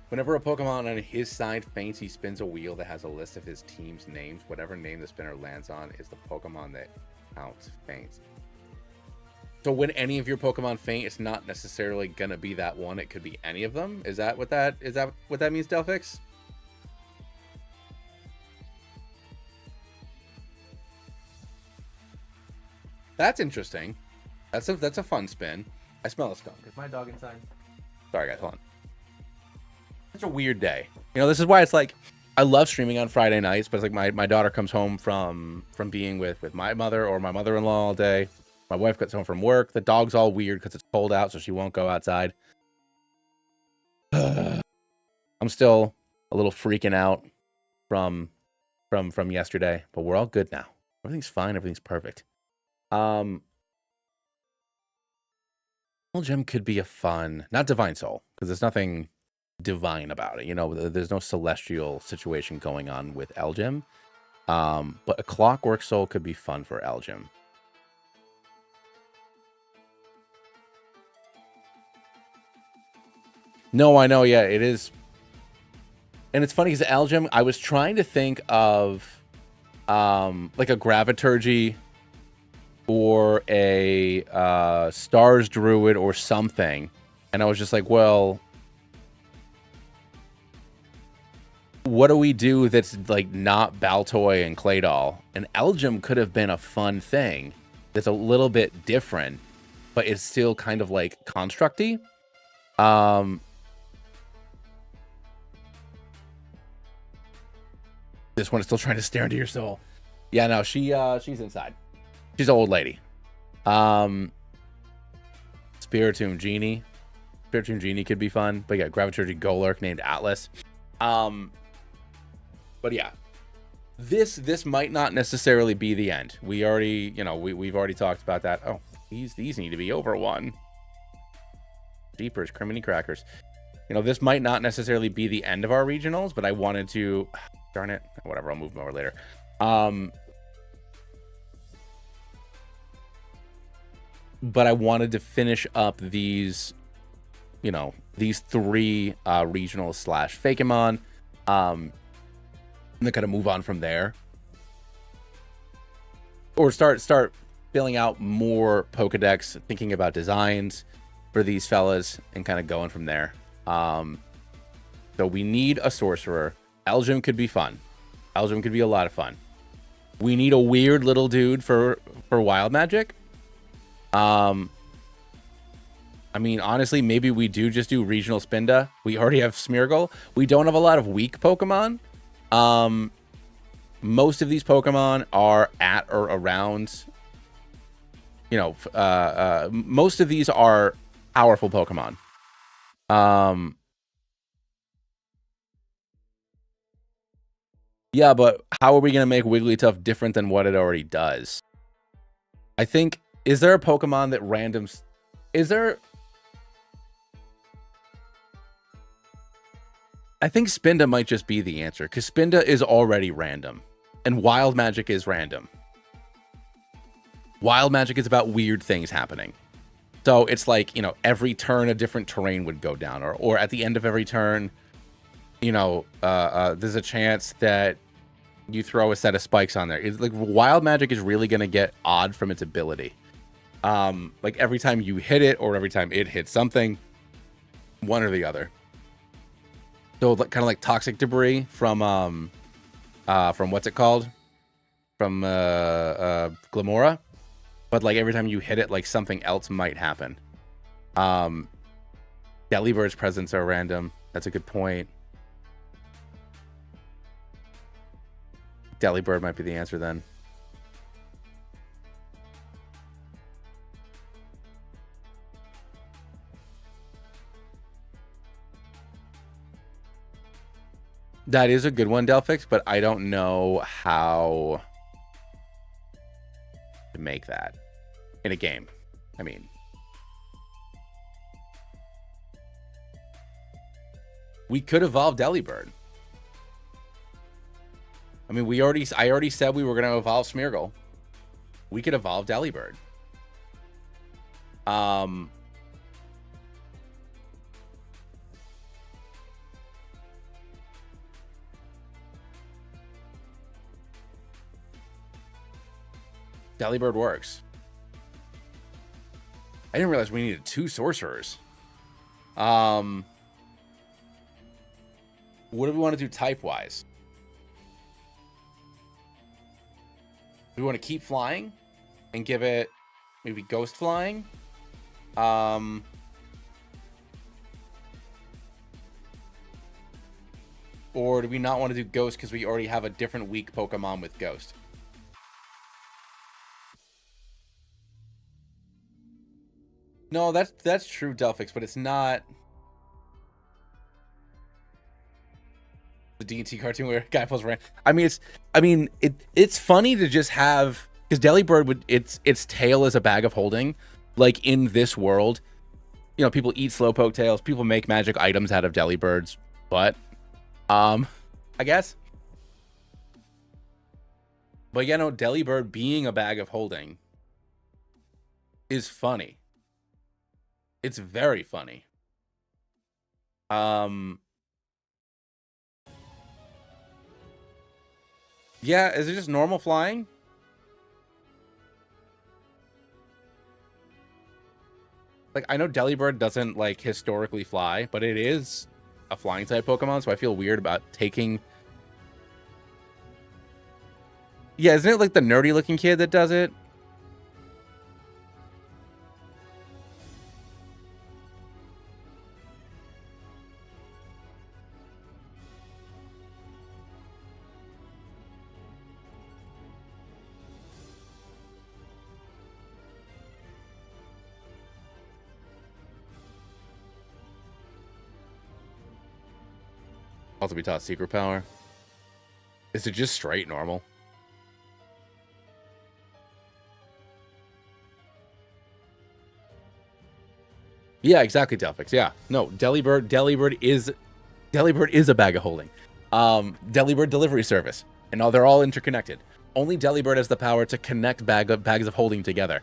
Whenever a Pokemon on his side faints, he spins a wheel that has a list of his team's names. Whatever name the spinner lands on is the Pokemon that counts faints. So when any of your Pokemon faint, it's not necessarily gonna be that one. It could be any of them. Is that what that means, Delphix? That's interesting. That's a fun spin. I smell a skunk. Is my dog inside? Sorry guys, hold on. Such a weird day. You know, this is why it's like I love streaming on Friday nights, but it's like my daughter comes home from being with my mother or my mother-in-law all day. My wife gets home from work. The dog's all weird because it's cold out, so she won't go outside. I'm still a little freaking out from yesterday, but we're all good now. Everything's fine. Everything's perfect. Gem could be a fun, not Divine Soul, because there's nothing divine about it. You know, there's no celestial situation going on with Elgem. But a Clockwork Soul could be fun for Elgem. No, I know. Yeah, it is. And it's funny because Elgem, I was trying to think of like a Graviturgy or a Stars Druid or something. And I was just like, well, what do we do that's like not Baltoy and Claydol? And Elgem could have been a fun thing that's a little bit different, but it's still kind of like constructy. This one is still trying to stare into your soul. Yeah, no, she's inside. She's an old lady. Spiritomb Genie. Spiritomb Genie could be fun. But yeah, Graviturgy Golurk named Atlas. But yeah. This might not necessarily be the end. We already, you know, we've already talked about that. Oh, these need to be over one. Jeepers, criminy crackers. You know, this might not necessarily be the end of our regionals, but I wanted to, darn it, whatever, I'll move them over later. But I wanted to finish up these, you know, these three regionals / Fakemon, and then kind of move on from there, or start filling out more Pokedex, thinking about designs for these fellas, and kind of going from there. So we need a sorcerer. Elgem could be fun. Elgem could be a lot of fun. We need a weird little dude for Wild Magic. I mean, honestly, maybe we do just do regional Spinda. We already have Smeargle. We don't have a lot of weak Pokemon. Most of these Pokemon are at or around, you know, most of these are powerful Pokemon. Yeah, but how are we going to make Wigglytuff different than what it already does? I think, is there a Pokemon that randoms? Is there? I think Spinda might just be the answer, because Spinda is already random, and Wild Magic is random. Wild Magic is about weird things happening. So it's like, you know, every turn a different terrain would go down, or at the end of every turn, you know, there's a chance that you throw a set of spikes on there. It's like Wild Magic is really going to get odd from its ability. Like every time you hit it, or every time it hits something, one or the other. So kind of like Toxic Debris from what's it called? From Glamora. But like every time you hit it, like something else might happen. Delibirds presents are random. That's a good point. Delibird might be the answer then. That is a good one, Delphix, but I don't know how to make that in a game. I mean, We could evolve Delibird. I mean, I already said we were going to evolve Smeargle. We could evolve Delibird. Delibird works. I didn't realize we needed 2 sorcerers. What do we want to do type-wise? Do we want to keep flying and give it maybe ghost flying? Or do we not want to do ghost because we already have a different weak Pokemon with ghost? No, that's true, Delphix, but it's not the D&T cartoon where a guy pulls around. I mean, it's funny to just have, because Delibird would its tail is a bag of holding. Like in this world, you know, people eat slowpoke tails, people make magic items out of Delibirds, but I guess. But you know, Delibird being a bag of holding is funny. It's very funny. Yeah, is it just normal flying? Like, I know Delibird doesn't, like, historically fly, but it is a flying type Pokemon, so I feel weird about taking... Yeah, isn't it, like, the nerdy-looking kid that does it? Also be taught secret power. Is it just straight normal? Yeah, exactly, Delphix. Yeah. No, Delibird is a bag of holding. Delibird delivery service. And they're all interconnected. Only Delibird has the power to connect bags of holding together.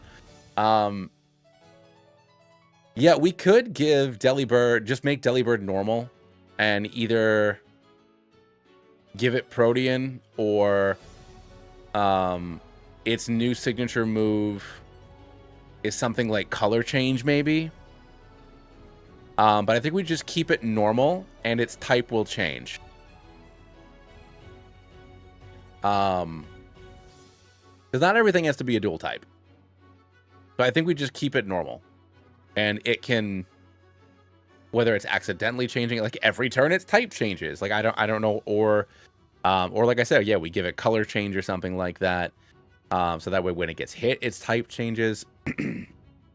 Yeah, we could give Delibird, just make Delibird normal and either give it Protean or its new signature move is something like color change maybe. But I think we just keep it normal and its type will change. Because not everything has to be a dual type. But I think we just keep it normal. And it can, whether it's accidentally changing, like every turn its type changes. Like I don't know, or like I said, yeah, we give it color change or something like that. So that way when it gets hit, its type changes.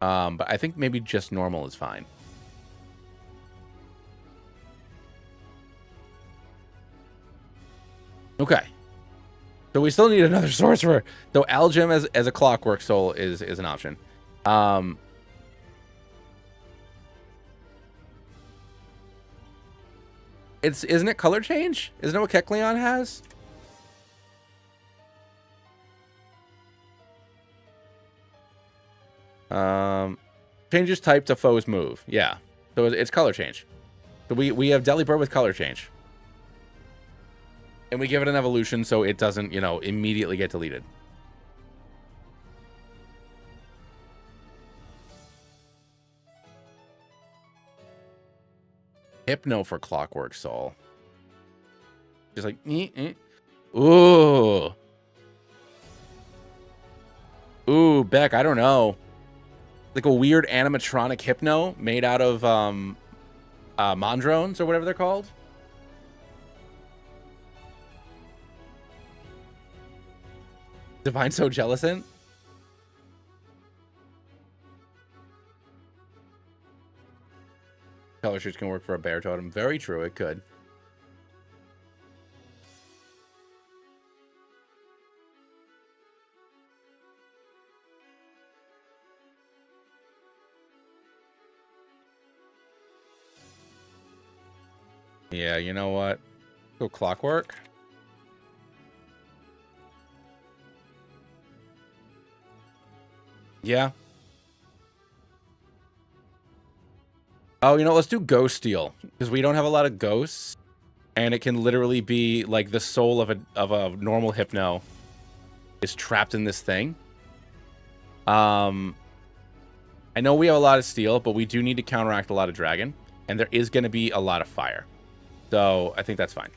But I think maybe just normal is fine. Okay. So we still need another sorcerer. So Algem as a Clockwork Soul is an option. Isn't it color change? Isn't it what Kecleon has? Changes type to foe's move. Yeah. So it's color change. So we have Delibird with color change. And we give it an evolution so it doesn't, you know, immediately get deleted. Hypno for Clockwork Soul. Just like, Ooh. Ooh, Beck, I don't know. Like a weird animatronic Hypno made out of Mondrones or whatever they're called. Divine So Jellicent. Color shoots can work for a bear totem. Very true, it could. Yeah, you know what? Go Clockwork. Yeah. Oh, you know, let's do Ghost Steel because we don't have a lot of ghosts, and it can literally be like the soul of a normal Hypno is trapped in this thing. I know we have a lot of steel, but we do need to counteract a lot of dragon, and there is going to be a lot of fire. So I think that's fine.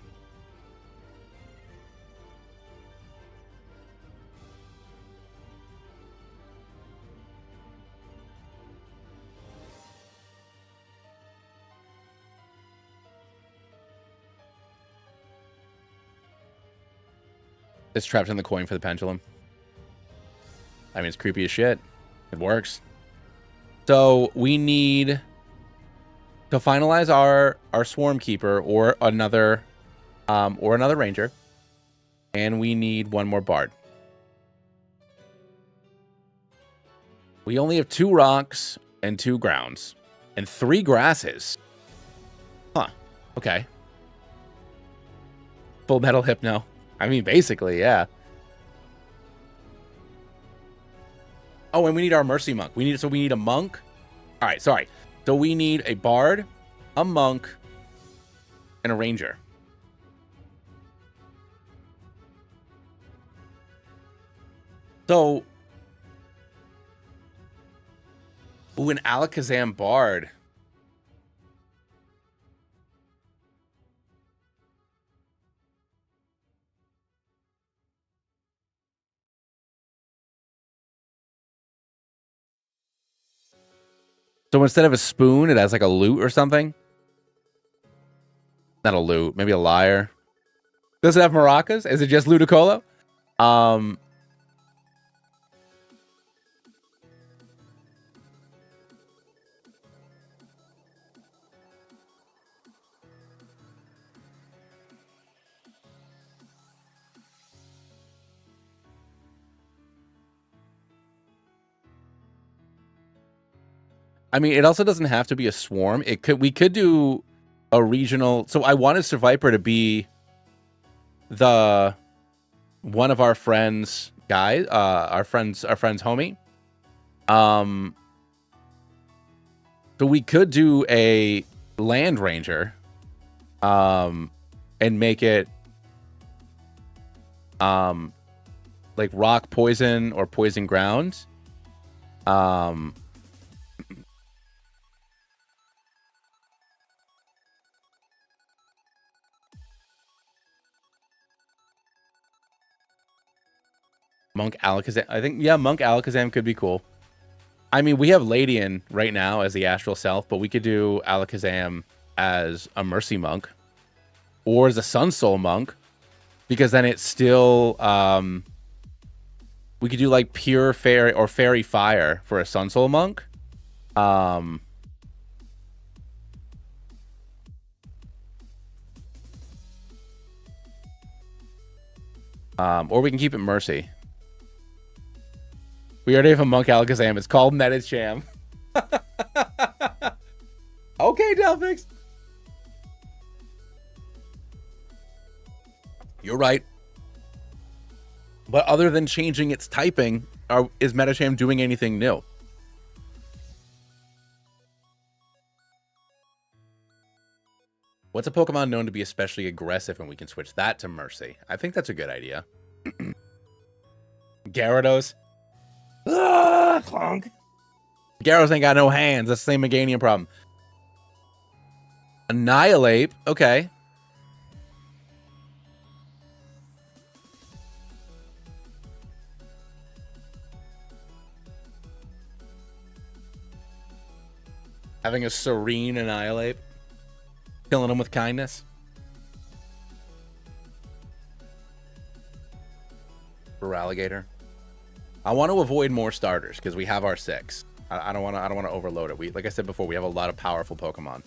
It's trapped in the coin for the pendulum. I mean, it's creepy as shit. It works. So we need to finalize our Swarm Keeper or another Ranger, and we need one more Bard. We only have 2 rocks and 2 grounds and 3 grasses. Huh. Okay. Full Metal Hypno. I mean, basically, yeah. Oh, and we need our Mercy Monk. We need a monk. All right, sorry. So we need a Bard, a monk, and a Ranger. So, ooh, an Alakazam Bard. So instead of a spoon, it has like a lute or something? Not a lute, maybe a lyre. Does it have maracas? Is it just Ludicolo? I mean, it also doesn't have to be a swarm. We could do a regional. So I wanted Survivor to be one of our friends guy, our friend's homie. So we could do a land ranger, and make it like rock poison or poison ground. Monk Alakazam. I think, yeah, Monk Alakazam could be cool. I mean, we have Ladian right now as the Astral Self, but we could do Alakazam as a Mercy Monk or as a Sun Soul Monk, because then it's still, we could do like Pure Fairy or Fairy Fire for a Sun Soul Monk. Or we can keep it Mercy. We already have a Monk Alakazam. It's called Medicham. Okay, Delphix. You're right. But other than changing its typing, is Medicham doing anything new? What's a Pokemon known to be especially aggressive, and we can switch that to Mercy? I think that's a good idea. Gyarados. Clonk. Gyarados ain't got no hands. That's the same Meganium problem. Annihilate. Okay. Having a serene Annihilate. Killing them with kindness. For Alligator. I want to avoid more starters because we have our 6. I don't want to overload it. Like I said before, we have a lot of powerful Pokemon.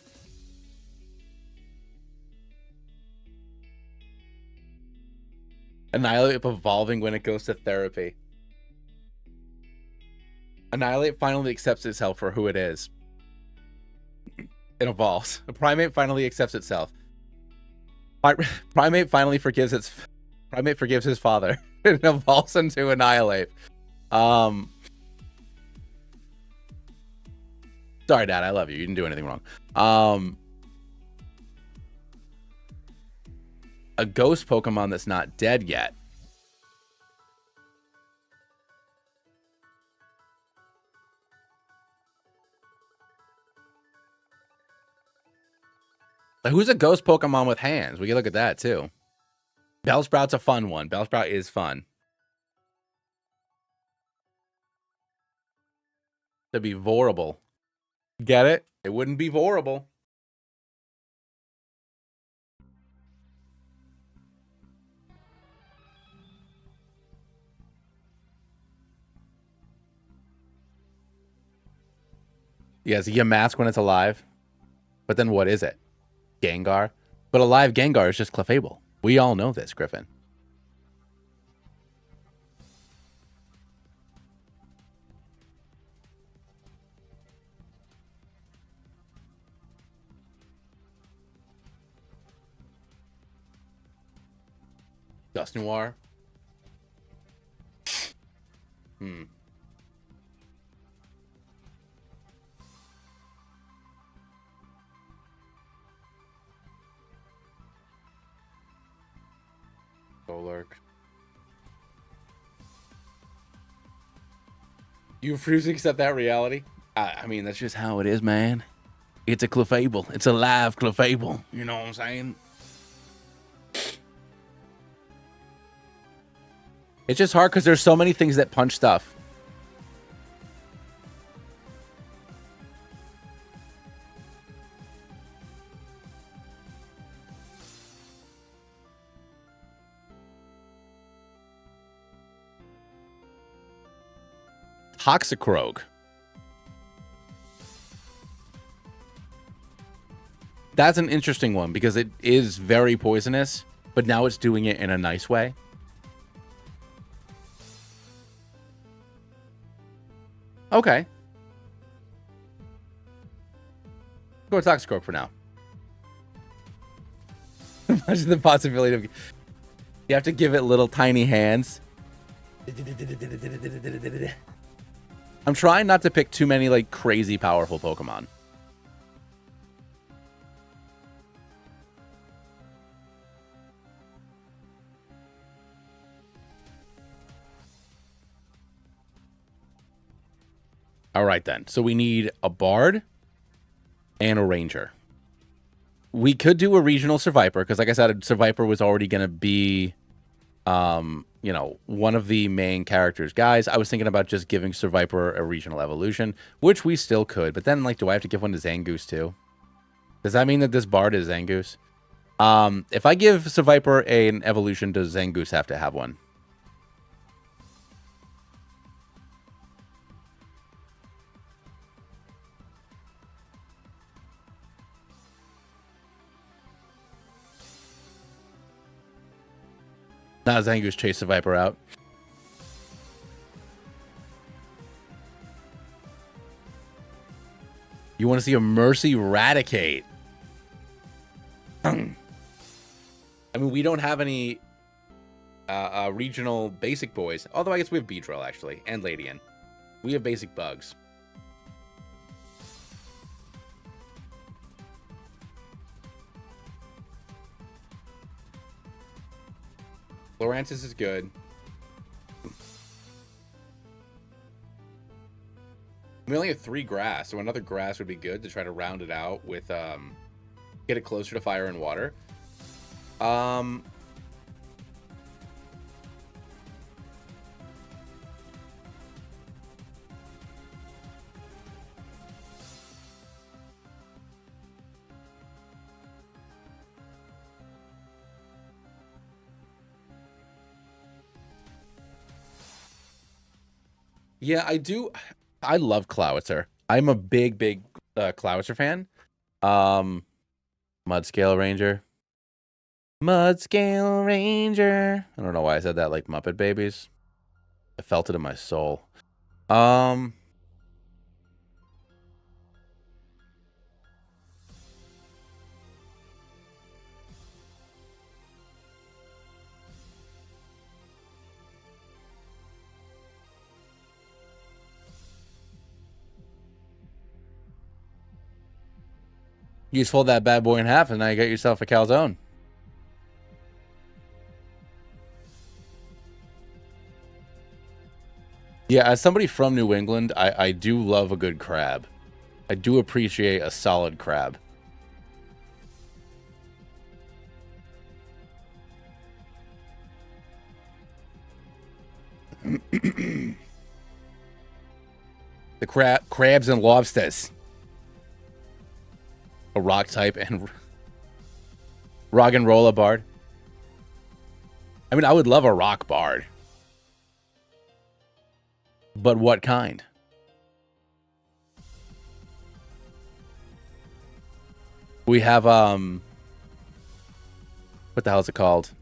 Annihilate evolving when it goes to therapy. Annihilate finally accepts itself for who it is. It evolves. A Primate finally accepts itself. Primate finally forgives his father and evolves into Annihilate. Sorry, Dad, I love you. You didn't do anything wrong. A ghost Pokemon that's not dead yet. Who's a ghost Pokemon with hands? We can look at that too. Bellsprout's a fun one. Bellsprout is fun. To be Vorable. Get it? It wouldn't be Vorable. Yeah, so you mask when it's alive. But then what is it? Gengar? But a live Gengar is just Clefable. We all know this, Griffin. Dusknoir. Golurk. You refuse to accept that reality? I mean, that's just how it is, man. It's a Clefable. It's a live Clefable. You know what I'm saying? It's just hard because there's so many things that punch stuff. Toxicroak. That's an interesting one because it is very poisonous, but now it's doing it in a nice way. Okay. Go with Toxicroak for now. Imagine the possibility of... You have to give it little tiny hands. I'm trying not to pick too many, like, crazy powerful Pokemon. All right, then. So we need a Bard and a Ranger. We could do a regional Survivor, because like I said, Survivor was already going to be, you know, one of the main characters. Guys, I was thinking about just giving Survivor a regional evolution, which we still could. But then, like, do I have to give one to Zangoose, too? Does that mean that this Bard is Zangoose? If I give Survivor an evolution, does Zangoose have to have one? Nah, Zangoose chase the Viper out. You want to see a Mercy Raticate? I mean, we don't have any regional basic boys. Although I guess we have Beedrill, actually, and Ladian. We have basic bugs. Lorantis is good. We only have 3 grass, so another grass would be good to try to round it out with, get it closer to fire and water. Yeah, I do. I love Clowitzer. I'm a big Clowitzer fan. Mudscale Ranger. Mudscale Ranger. I don't know why I said that like Muppet Babies. I felt it in my soul. You just fold that bad boy in half, and now you got yourself a calzone. Yeah, as somebody from New England, I do love a good crab. I do appreciate a solid crab. The crabs and lobsters. A rock type and rock and roll a bard. I mean, I would love a rock bard. But what kind? We have what the hell is it called?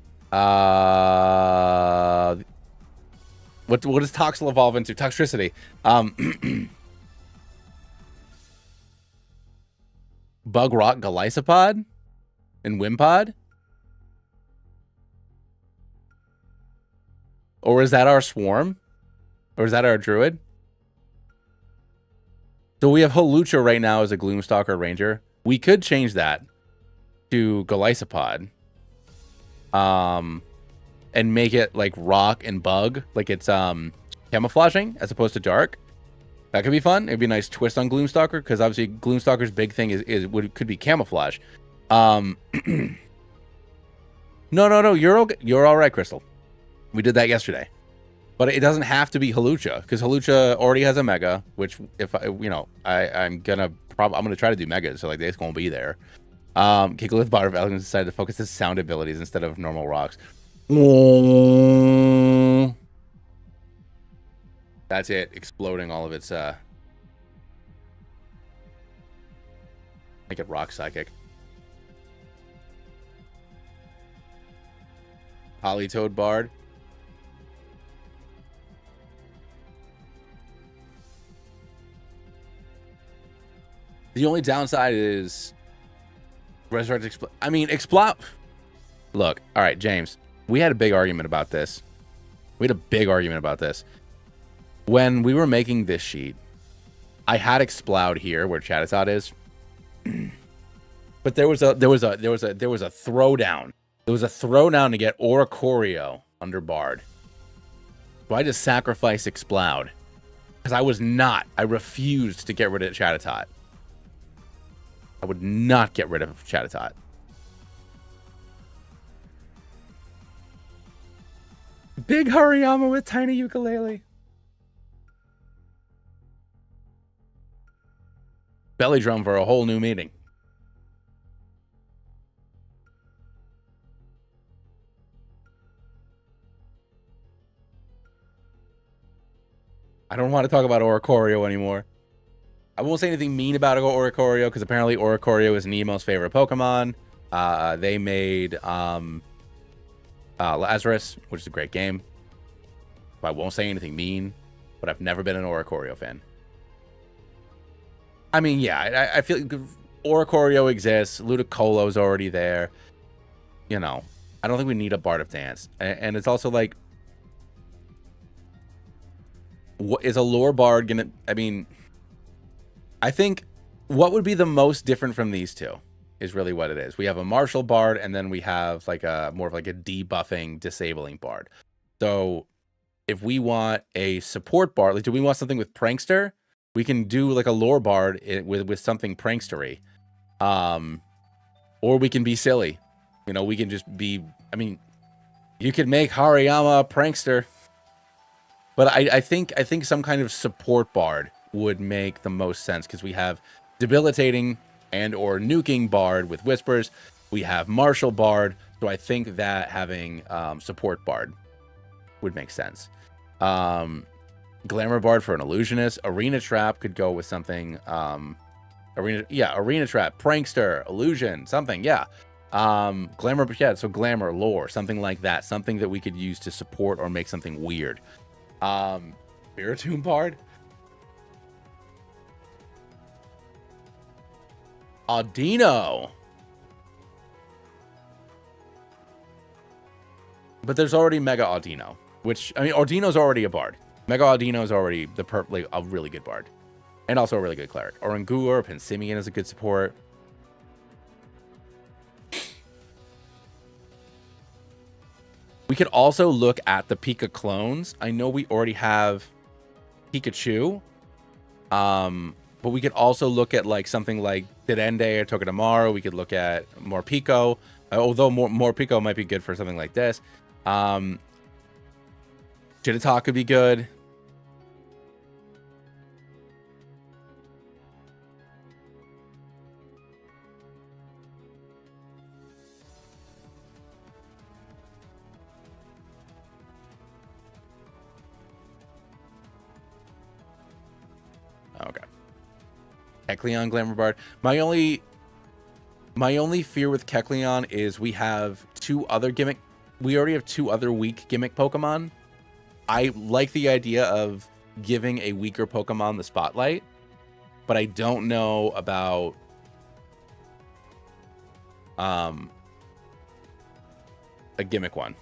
What does Toxel evolve into? Toxtricity. Bug Rock Galysopod and Wimpod? Or is that our swarm? Or is that our druid? So we have Holucha right now as a Gloomstalker Ranger. We could change that to Galysopod. And make it like rock and bug. Like it's camouflaging as opposed to dark. That could be fun. It'd be a nice twist on Gloomstalker, because obviously Gloomstalker's big thing could be camouflage. No, you're all right, Crystal. We did that yesterday. But it doesn't have to be Holucha, because Holucha already has a mega, which if I'm gonna try to do mega, so like it's gonna be there. Kikalith Bar of Elegance decided to focus his sound abilities instead of normal rocks. That's it, exploding all of its make it rock psychic. Polytoad Bard. The only downside is Resurrect Exploit. I mean, Explode. Look, all right, James. We had a big argument about this. When we were making this sheet, I had Explode here where Charizard is, but there was a throwdown. There was a throwdown to get Oricorio under Bard. So I just sacrificed Explode because I refused to get rid of Charizard. I would not get rid of Charizard. Big Hariyama with tiny ukulele. Belly drum for a whole new meeting. I don't want to talk about Oricorio anymore. I won't say anything mean about Oricorio, because apparently Oricorio is Nemo's favorite Pokemon. They made Lazarus, which is a great game. I won't say anything mean, but I've never been an Oricorio fan. I mean, yeah, I feel Oricorio exists. Ludicolo's already there. You know, I don't think we need a Bard of Dance. And it's also like, what is a lore bard gonna... I mean, I think what would be the most different from these two is really what it is. We have a martial bard, and then we have like a more of like a debuffing, disabling bard. So if we want a support bard, like do we want something with prankster? We can do like a lore bard with something prankstery. Or we can be silly. You know, we can just be... I mean, you could make Hariyama a prankster. But I think some kind of support bard would make the most sense, because we have debilitating and or nuking bard with whispers. We have martial bard, so I think that having support bard would make sense. Glamour bard for an illusionist. Arena trap could go with something. Arena trap, prankster, illusion, something. Yeah. Glamour, yeah. So glamour, lore, something like that. Something that we could use to support or make something weird. Spiritomb bard. Audino. But there's already Mega Audino, which, I mean, Audino's already a bard. Mega Audino is already a really good bard. And also a really good cleric. Oranguru or Pensimian is a good support. We could also look at the Pika clones. I know we already have Pikachu. But we could also look at like something like Dedenne or Togedemaru. We could look at Morpeko. Although Morpeko might be good for something like this. Jitata could be good. Okay. Kecleon, Glamour Bard. My only fear with Kecleon is we have two other gimmick. We already have two other weak gimmick Pokemon. I like the idea of giving a weaker Pokemon the spotlight, but I don't know about a gimmick one.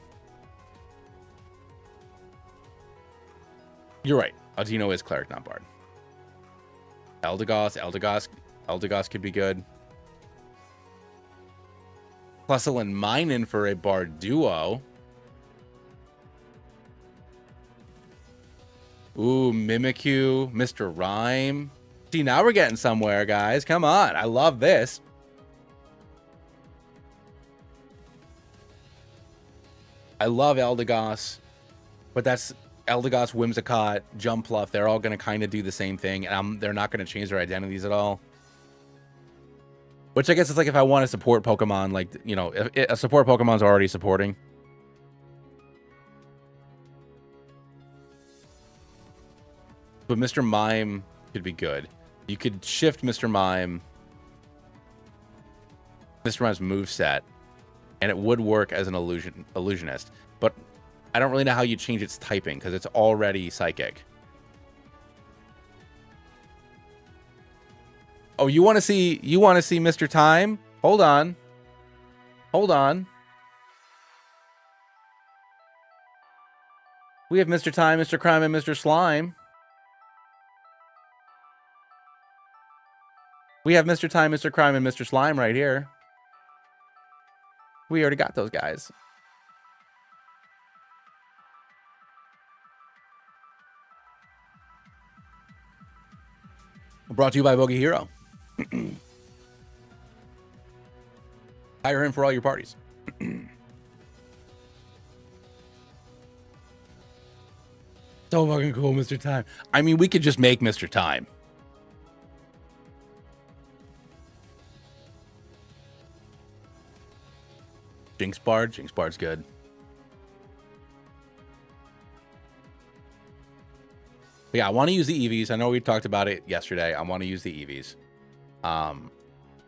You're right. Audino is Cleric, not Bard. Eldegoss could be good. Plusle and Minun for a Bard duo. Ooh, Mimikyu, Mr. Rhyme. See, now we're getting somewhere, guys. Come on. I love this. I love Eldegoss, but that's Eldegoss, Whimsicott, Jumpluff. They're all going to kind of do the same thing, and they're not going to change their identities at all. Which I guess it's like if I want to support Pokemon, like, you know, if a support Pokemon's already supporting. But Mr. Mime could be good. You could shift Mr. Mime's moveset, and it would work as an illusionist. But I don't really know how you change its typing because it's already psychic. Oh, you want to see Mr. Time? Hold on. Hold on. We have Mr. Time, Mr. Crime, and Mr. Slime. We have Mr. Time, Mr. Crime, and Mr. Slime right here. We already got those guys. Brought to you by Bogey Hero. Hire him for all your parties. So fucking cool, Mr. Time. I mean, we could just make Mr. Time. Jinx Bard's good. But yeah, I want to use the EVs. I know we talked about it yesterday. I want to use the EVs.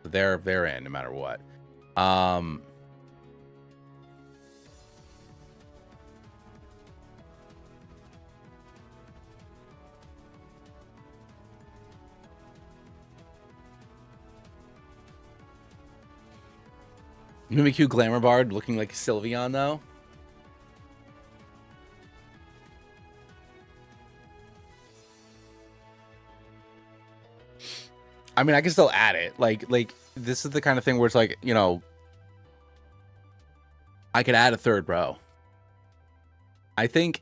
They're in no matter what. Mimikyu Glamour Bard looking like Sylveon though. I mean, I can still add it. Like this is the kind of thing where it's like, you know, I could add a third bro. I think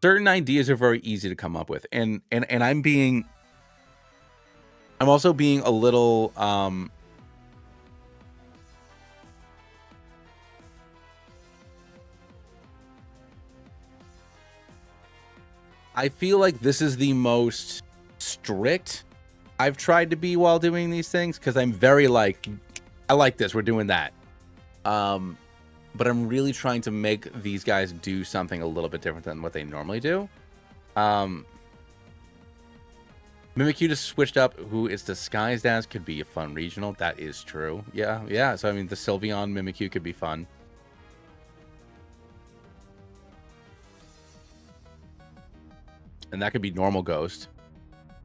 certain ideas are very easy to come up with, and I'm also being a little I feel like this is the most strict I've tried to be while doing these things, because I'm very like, I like this, we're doing that. But I'm really trying to make these guys do something a little bit different than what they normally do. Mimikyu just switched up who it's disguised as, could be a fun regional. That is true. Yeah. So I mean, the Sylveon Mimikyu could be fun. And that could be normal Ghost.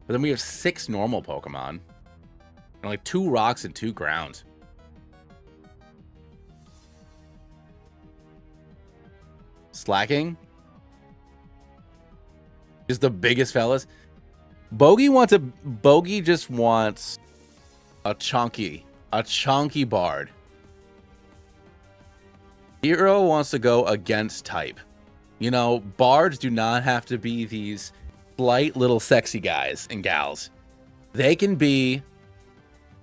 But then we have 6 normal Pokemon. And like 2 rocks and 2 grounds. Slacking is the biggest fellas. Bogey just wants a chunky Bard. Hero wants to go against type. You know, bards do not have to be these slight little sexy guys and gals. They can be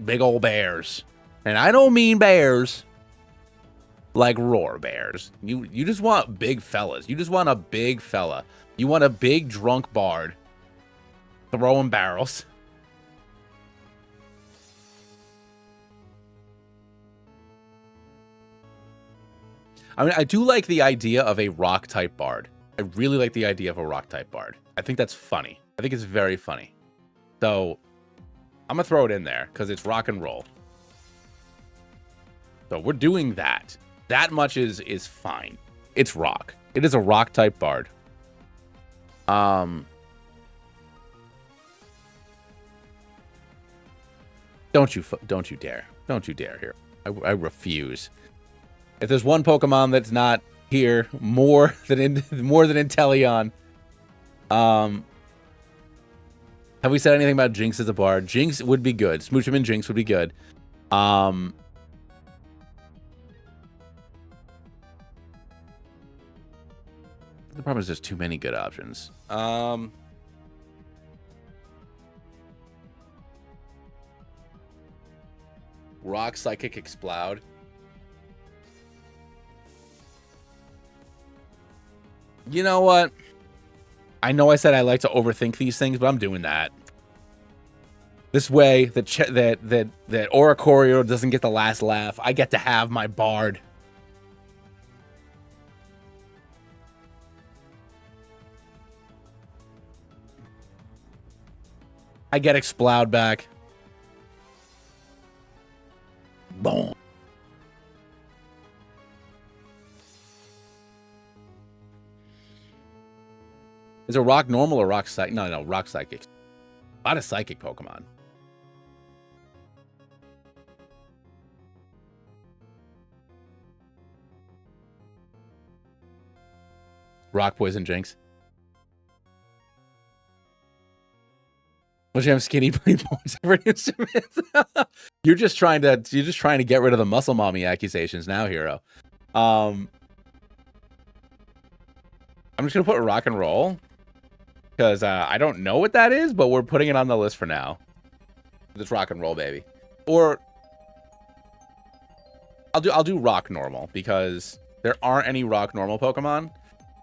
big old bears. And I don't mean bears like roar bears. You just want big fellas. You just want a big fella. You want a big drunk bard throwing barrels. I mean, I do like the idea of a rock type bard. I really like the idea of a rock type bard. I think that's funny. I think it's very funny. So I'm gonna throw it in there because it's rock and roll. So we're doing that. That much is fine. It's rock. It is a rock type bard. Don't you dare. Don't you dare here. I refuse. If there's one Pokemon that's not here, more than Inteleon. Have we said anything about Jinx as a bard? Jinx would be good. Smoochum Jinx would be good. The problem is there's too many good options. Rock Psychic Explode. You know what? I know I said I like to overthink these things, but I'm doing that. This way, that Oricorio doesn't get the last laugh. I get to have my bard. I get Explode back. Boom. Is it rock normal or rock psychic? No, rock psychic. A lot of psychic Pokemon. Rock Poison Jinx. Well, you have skinny points for instruments. You're just trying to get rid of the muscle mommy accusations now, Hero. I'm just gonna put rock and roll because I don't know what that is, but we're putting it on the list for now. This rock and roll, baby. Or I'll do rock normal because there aren't any rock normal Pokemon,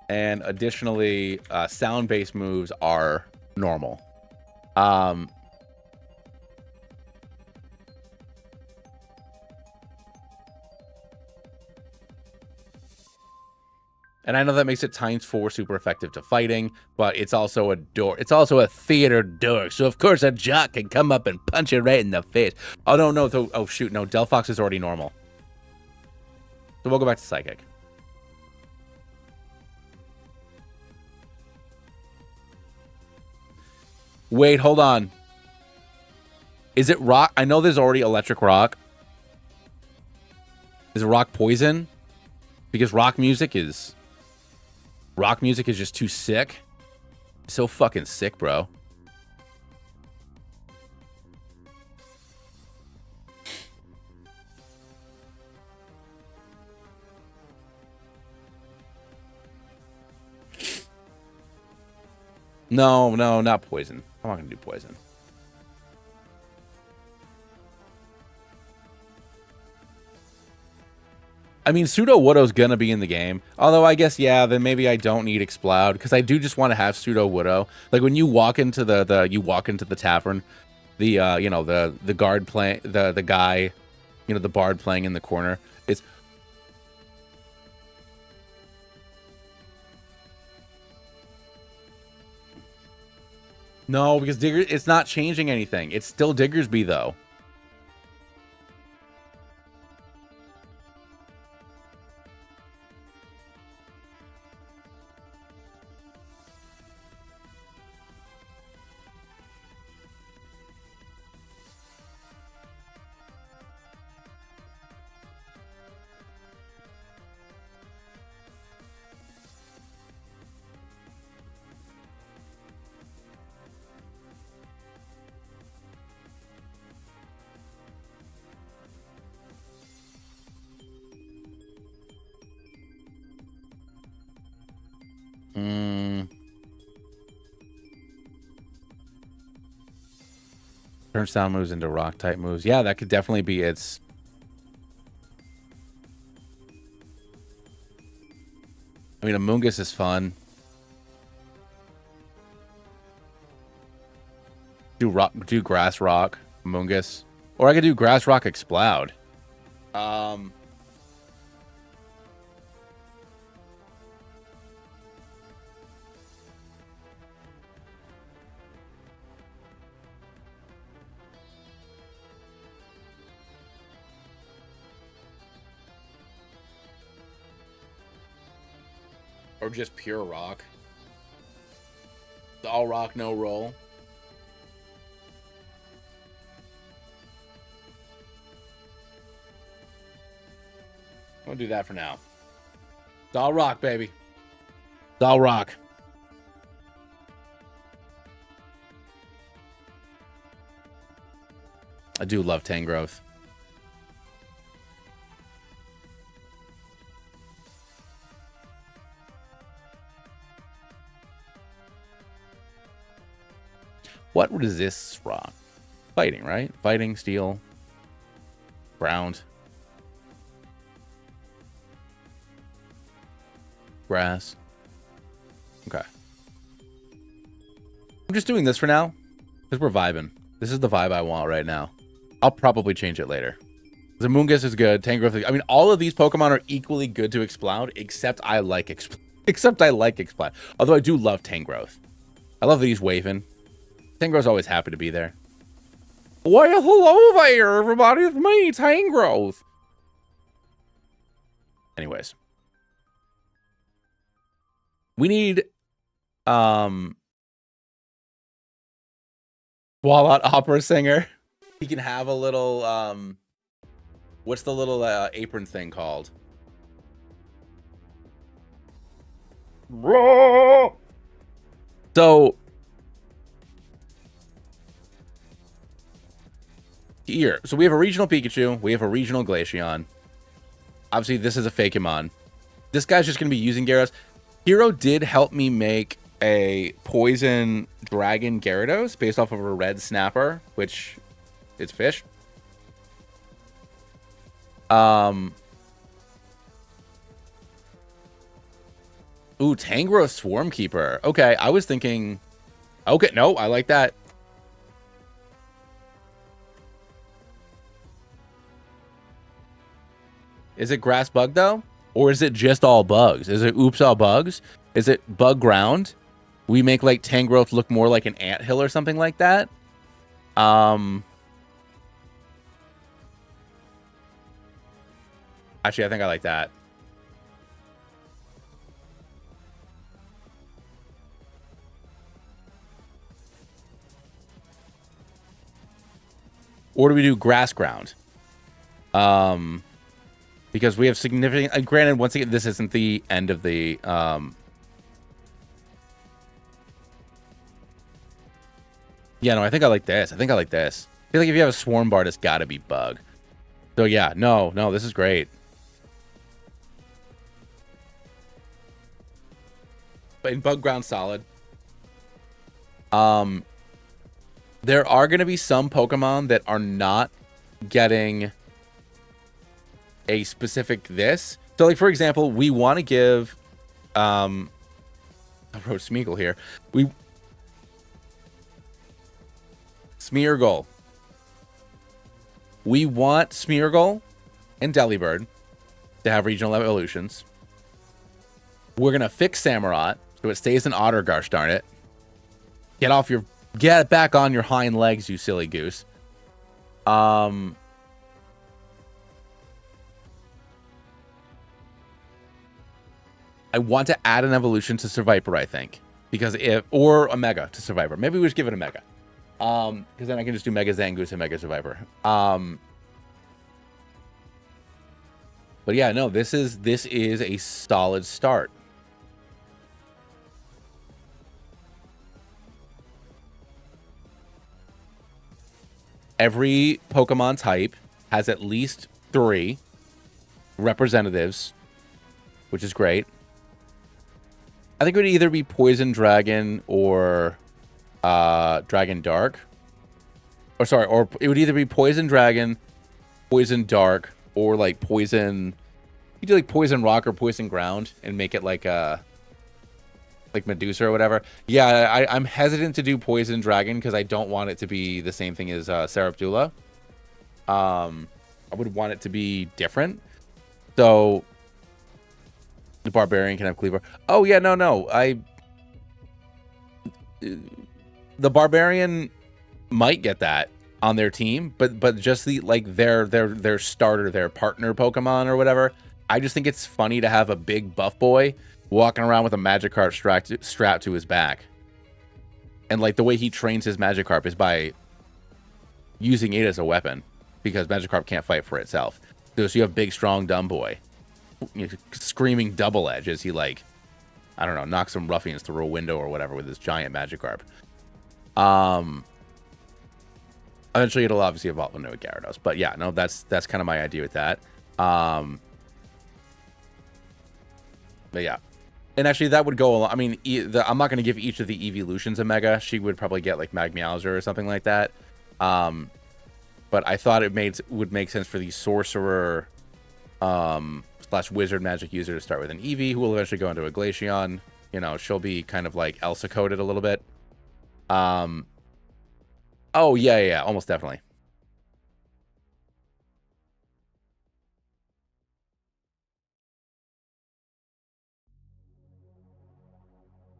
and additionally, sound-based moves are normal. And I know that makes it ×4 super effective to fighting, but it's also a door. It's also a theater door. So of course a jock can come up and punch you right in the face. Oh no. Oh shoot, no. Delphox is already normal. So we'll go back to Psychic. Wait, hold on. Is it rock? I know there's already electric rock. Is it rock poison? Because rock music is just too sick. So fucking sick, bro. No, not poison. I'm not gonna do poison. I mean, Pseudo Widow's gonna be in the game. Although I guess, yeah, then maybe I don't need Explode because I do just want to have Pseudo Widow. Like when you walk into the tavern, the guard playing the guy, the bard playing in the corner. It's no, because Digger, it's not changing anything. It's still Diggersby though. Turn sound moves into rock type moves. Yeah, that could definitely be its. I mean, Amoonguss is fun. Do grass rock, Amoonguss. Or I could do grass rock explode. Or just pure rock. All rock, no roll. I'm gonna do that for now. It's all rock, baby. It's all rock. I do love Tangrowth. What is this rock? Fighting, right? Fighting, steel, ground, grass. Okay. I'm just doing this for now because we're vibing. This is the vibe I want right now. I'll probably change it later. The Amoonguss is good. Tangrowth. I mean, all of these Pokemon are equally good to Explode, except I like Explode. Although I do love Tangrowth. I love that he's waving. Tangrowth's always happy to be there. Why, hello there, everybody. It's me, Tangrowth. Anyways. We need, Swalot opera singer. He can have a little, what's the little apron thing called? So, here. So we have a regional Pikachu. We have a regional Glaceon. Obviously, this is a Fakemon. This guy's just going to be using Gyarados. Hero did help me make a Poison Dragon Gyarados based off of a red Snapper, which is fish. Ooh, Tangrowth Swarmkeeper. Okay, I was thinking... Okay, no, I like that. Is it grass bug, though? Or is it just all bugs? Is it oops all bugs? Is it bug ground? We make, like, Tangrowth look more like an anthill or something like that? Actually, I think I like that. Or do we do grass ground? Because we have significant... granted, once again, this isn't the end of the... Yeah, no, I think I like this. I think I like this. I feel like if you have a Swarm Bard, it's got to be bug. So, yeah, no, this is great. But in bug ground, solid. There are going to be some Pokemon that are not getting a specific this. So, like, for example, we want to give... I wrote Smeagol here. Smeargle. We want Smeargle and Delibird to have regional evolutions. We're going to fix Samurott so it stays an Otter, gosh darn it. Get back on your hind legs, you silly goose. I want to add an evolution to Survivor, I think. Or a Mega to Survivor. Maybe we just give it a Mega. Because then I can just do Mega Zangoose and Mega Survivor. But yeah, no, this is a solid start. Every Pokemon type has at least 3 representatives, which is great. I think it would either be Poison Dragon or Dragon Dark. Or sorry, or it would either be poison dragon, poison dark, or like poison. You do like poison rock or poison ground and make it like Medusa or whatever. Yeah, I'm hesitant to do poison dragon because I don't want it to be the same thing as Serapdula. I would want it to be different. So the barbarian can have cleaver. Oh yeah, no. The barbarian might get that on their team, but just the like their starter, their partner Pokemon or whatever. I just think it's funny to have a big buff boy walking around with a Magikarp strapped to his back. And like the way he trains his Magikarp is by using it as a weapon, because Magikarp can't fight for itself. So you have big, strong, dumb boy, screaming double edge as he, like, I don't know, knocks some ruffians through a window or whatever with his giant Magikarp. Eventually it'll obviously evolve into a Gyarados, but yeah, no, that's kind of my idea with that. But yeah, and actually that would go along. I mean, I'm not going to give each of the Evolutions a Mega. She would probably get like Magmeowser or something like that. But I thought it would make sense for the Sorcerer / Wizard Magic user to start with an Eevee, who will eventually go into a Glaceon. You know, she'll be kind of like Elsa coded a little bit. Oh yeah, almost definitely.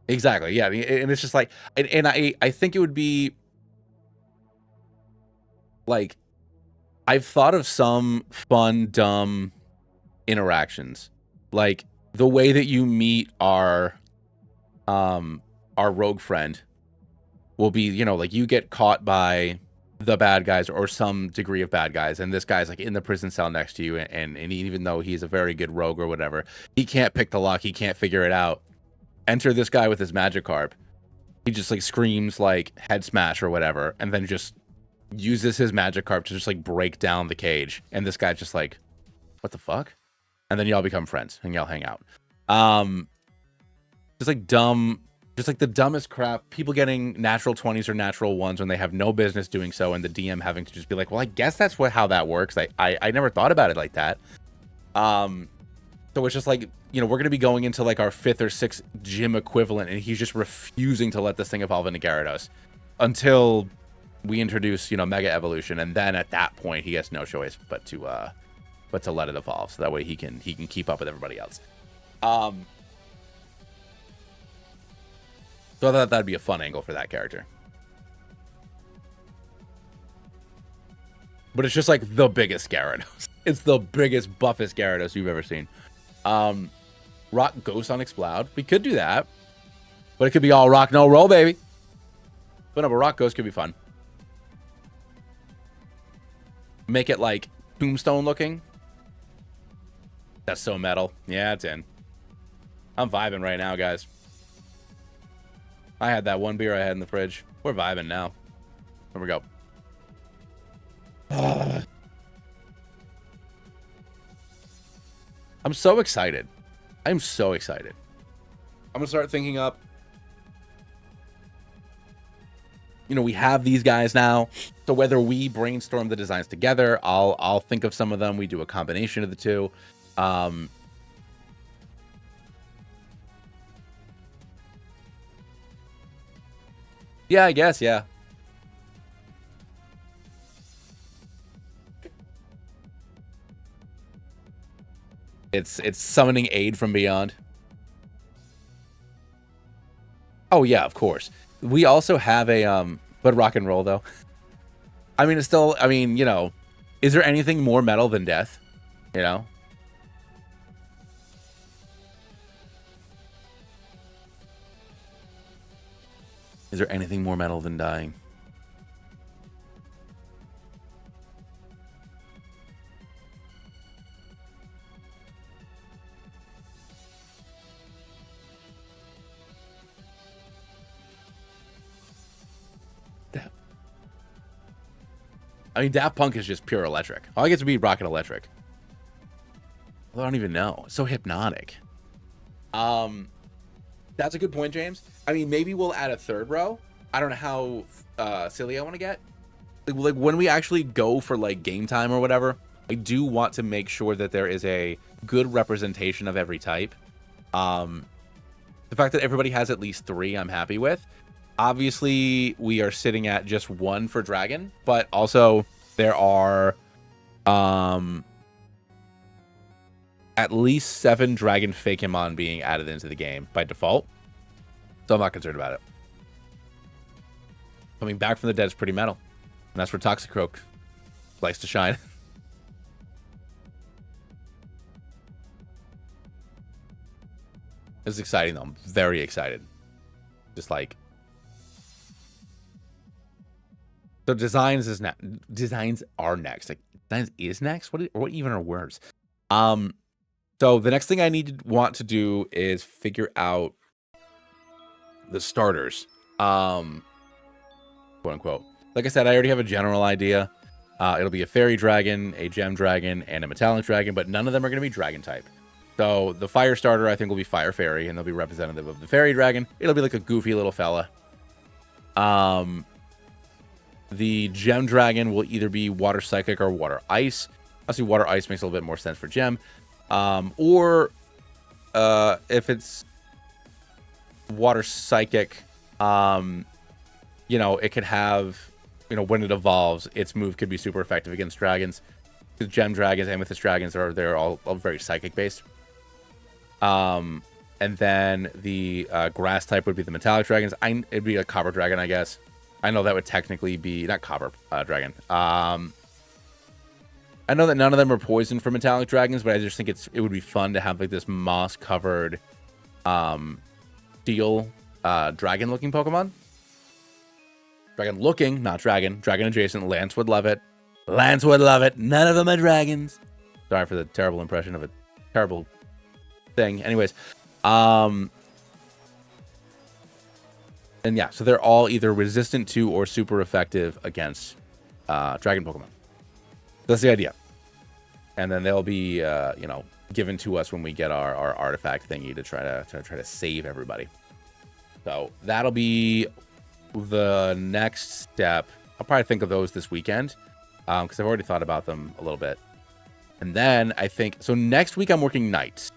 Exactly, yeah. And it's just like, and I think it would be like, I've thought of some fun, dumb interactions, like the way that you meet our rogue friend will be, you know, like you get caught by the bad guys or some degree of bad guys, and this guy's like in the prison cell next to you, and even though he's a very good rogue or whatever, he can't pick the lock, he can't figure it out. Enter this guy with his Magikarp. He just like screams like head smash or whatever, and then just uses his Magikarp to just like break down the cage, and this guy's just like, what the fuck? And then y'all become friends and y'all hang out. Just like dumb, just like the dumbest crap, people getting natural 20s or natural 1s when they have no business doing so, and the DM having to just be like, well, I guess that's how that works. I never thought about it like that. So it's just like, you know, we're going to be going into like our 5th or 6th gym equivalent, and he's just refusing to let this thing evolve into Gyarados until we introduce, you know, Mega Evolution, and then at that point he has no choice but to let it evolve, so that way he can keep up with everybody else. So I thought that'd be a fun angle for that character. But it's just like the biggest Gyarados. It's the biggest, buffest Gyarados you've ever seen. Rock Ghost on Exploud. We could do that. But it could be all rock, no roll, baby. But no, but Rock Ghost could be fun. Make it like Tombstone looking. That's so metal. Yeah, it's in. I'm vibing right now, guys. I had that one beer I had in the fridge. We're vibing now. Here we go. I'm so excited. I'm so excited. I'm gonna start thinking up. You know, we have these guys now, so whether we brainstorm the designs together, I'll think of some of them. We do a combination of the two. Yeah, I guess, yeah. It's summoning aid from beyond. Oh yeah, of course. We also have a but rock and roll though. I mean, it's still, I mean, you know, is there anything more metal than death? You know? Is there anything more metal than dying? I mean, Daft Punk is just pure electric. All I get to be Rocket Electric. Well, I don't even know. It's so hypnotic. That's a good point, James. I mean, maybe we'll add a third row. I don't know how silly I want to get. like when we actually go for like game time or whatever, I do want to make sure that there is a good representation of every type. The fact that everybody has at least 3, I'm happy with. Obviously, we are sitting at just 1 for dragon, but also there are at least 7 dragon Fakemon being added into the game by default. So I'm not concerned about it. Coming back from the dead is pretty metal. And that's where Toxicroak likes to shine. It's exciting though. I'm very excited. Just like, so designs is designs are next. Like designs is next. What even are words? So the next thing I want to do is figure out the starters. Quote unquote. Like I said, I already have a general idea. It'll be a fairy dragon, a gem dragon, and a metallic dragon, but none of them are going to be dragon type. So the fire starter, I think, will be fire fairy, and they'll be representative of the fairy dragon. It'll be like a goofy little fella. The gem dragon will either be water psychic or water ice. Obviously, water ice makes a little bit more sense for gem. Or if it's water psychic, you know, it could have, you know, when it evolves, its move could be super effective against dragons. Because gem dragons, amethyst dragons they're all very psychic based. And then the grass type would be the metallic dragons. It'd be a copper dragon, I guess. I know that would technically be not copper dragon. I know that none of them are poisoned for metallic dragons, but I just think it would be fun to have like this moss covered steel dragon looking Pokemon. Dragon looking, not dragon. Dragon adjacent. Lance would love it. Lance would love it. None of them are dragons. Sorry for the terrible impression of a terrible thing. Anyways, and yeah, so they're all either resistant to or super effective against dragon Pokemon. That's the idea. And then they'll be, you know, given to us when we get our artifact thingy to try to save everybody. So that'll be the next step. I'll probably think of those this weekend because I've already thought about them a little bit. And then I think, so next week I'm working nights.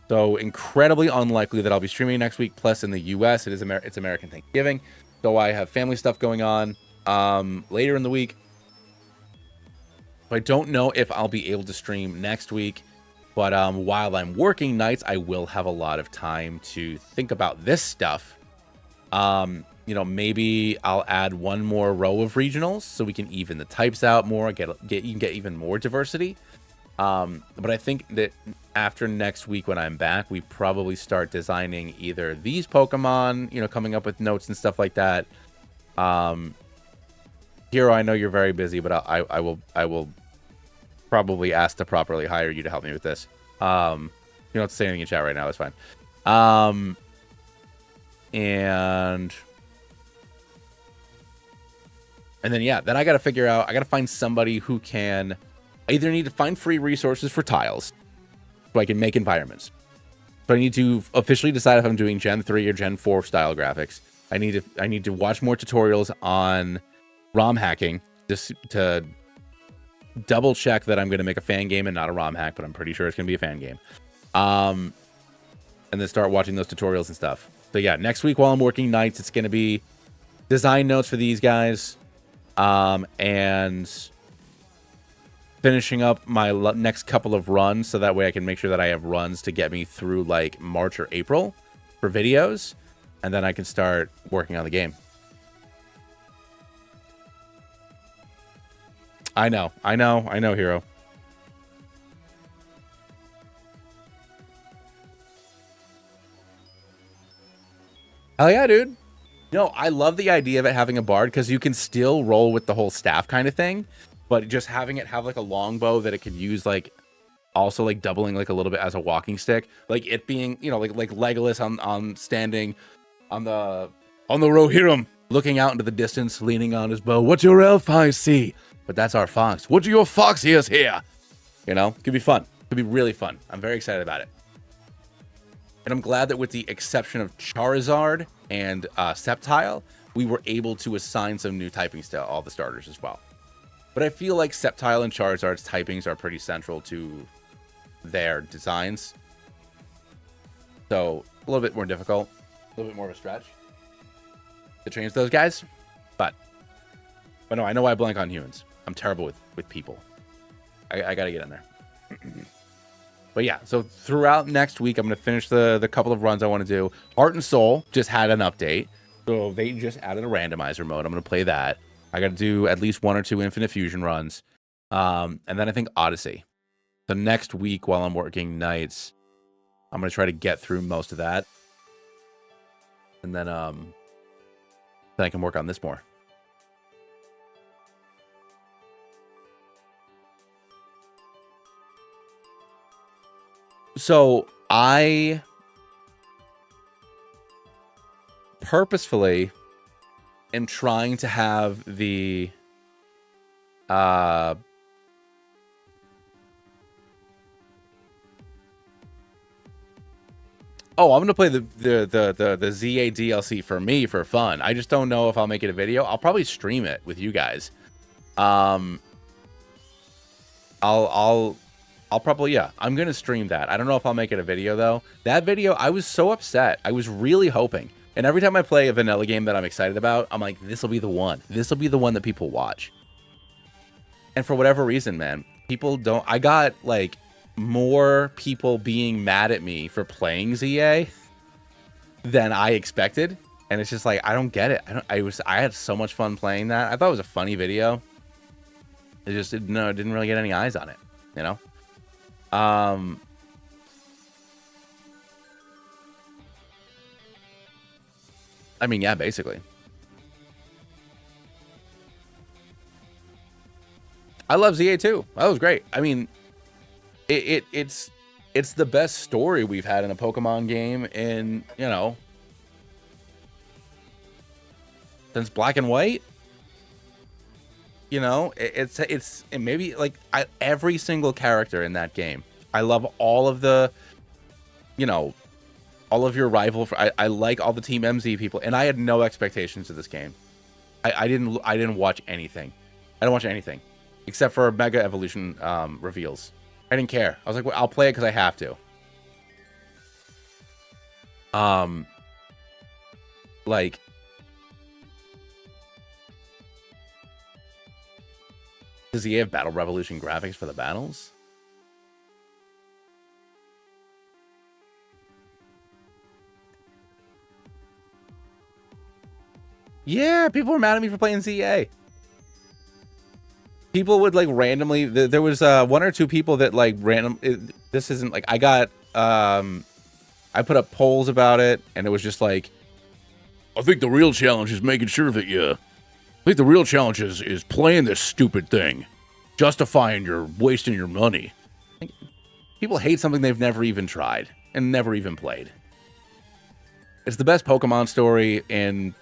So incredibly unlikely that I'll be streaming next week. Plus in the US, it's American Thanksgiving. So I have family stuff going on later in the week. So I don't know if I'll be able to stream next week. But while I'm working nights, I will have a lot of time to think about this stuff. You know, maybe I'll add one more row of regionals so we can even the types out more, get even more diversity. But I think that after next week when I'm back, we probably start designing either these Pokemon, you know, coming up with notes and stuff like that. Hero, I know you're very busy, but I will probably ask to properly hire you to help me with this. You don't have to say anything in chat right now, that's fine. And then, yeah, then I got to figure out, I got to find somebody who can, I either need to find free resources for tiles so I can make environments. So I need to officially decide if I'm doing Gen 3 or Gen 4 style graphics. I need to watch more tutorials on ROM hacking just to double check that I'm going to make a fan game and not a ROM hack, but I'm pretty sure it's going to be a fan game. And then start watching those tutorials and stuff. So yeah, next week while I'm working nights, it's going to be design notes for these guys. And finishing up my next couple of runs so that way I can make sure that I have runs to get me through like March or April for videos, and then I can start working on the game. I know, Hero. Hell yeah, dude. No, I love the idea of it having a bard because you can still roll with the whole staff kind of thing, but just having it have like a longbow that it could use, like also like doubling like a little bit as a walking stick, like it being, you know, like Legolas on standing on the Rohirrim, looking out into the distance, leaning on his bow. What your elf eyes see? But that's our fox. What do your fox ears hear? You know, could be fun. Could be really fun. I'm very excited about it. And I'm glad that with the exception of Charizard and Sceptile, we were able to assign some new typings to all the starters as well. But I feel like Sceptile and Charizard's typings are pretty central to their designs. So a little bit more difficult, a little bit more of a stretch to change those guys. But no, I know I blank on humans. I'm terrible with people. I got to get in there. But yeah, so throughout next week, I'm going to finish the couple of runs I want to do. Heart and Soul just had an update. So they just added a randomizer mode. I'm going to play that. I got to do at least 1 or 2 Infinite Fusion runs. And then I think Odyssey. The next week while I'm working nights, I'm going to try to get through most of that. And then I can work on this more. So I purposefully am trying to have the oh, I'm gonna play the ZA DLC for me for fun. I just don't know if I'll make it a video. I'll probably stream it with you guys. I'll probably, yeah, I'm gonna stream that. I don't know if I'll make it a video though. That video, I was so upset. I was really hoping. And every time I play a vanilla game that I'm excited about, I'm like, this will be the one. This will be the one that people watch. And for whatever reason, man, people don't. I got like more people being mad at me for playing ZA than I expected. And it's just like, I don't get it. I had so much fun playing that. I thought it was a funny video. It just it didn't really get any eyes on it, you know? I mean, yeah, basically. I love ZA too. That was great. I mean, it's the best story we've had in a Pokemon game in, you know, since Black and White. You know, it's maybe like every single character in that game. I love all of the, you know, all of your rival. I like all the Team MZ people, and I had no expectations of this game. I didn't watch anything. I don't watch anything except for Mega Evolution reveals. I didn't care. I was like, well, I'll play it because I have to. Like, does he have Battle Revolution graphics for the battles? Yeah, people were mad at me for playing ZA. People would like randomly. There was 1 or 2 people that like this isn't like I got. I put up polls about it, and it was just like, I think the real challenge is making sure that you. I think the real challenge is playing this stupid thing, justifying your wasting your money. People hate something they've never even tried and never even played. It's the best Pokemon story in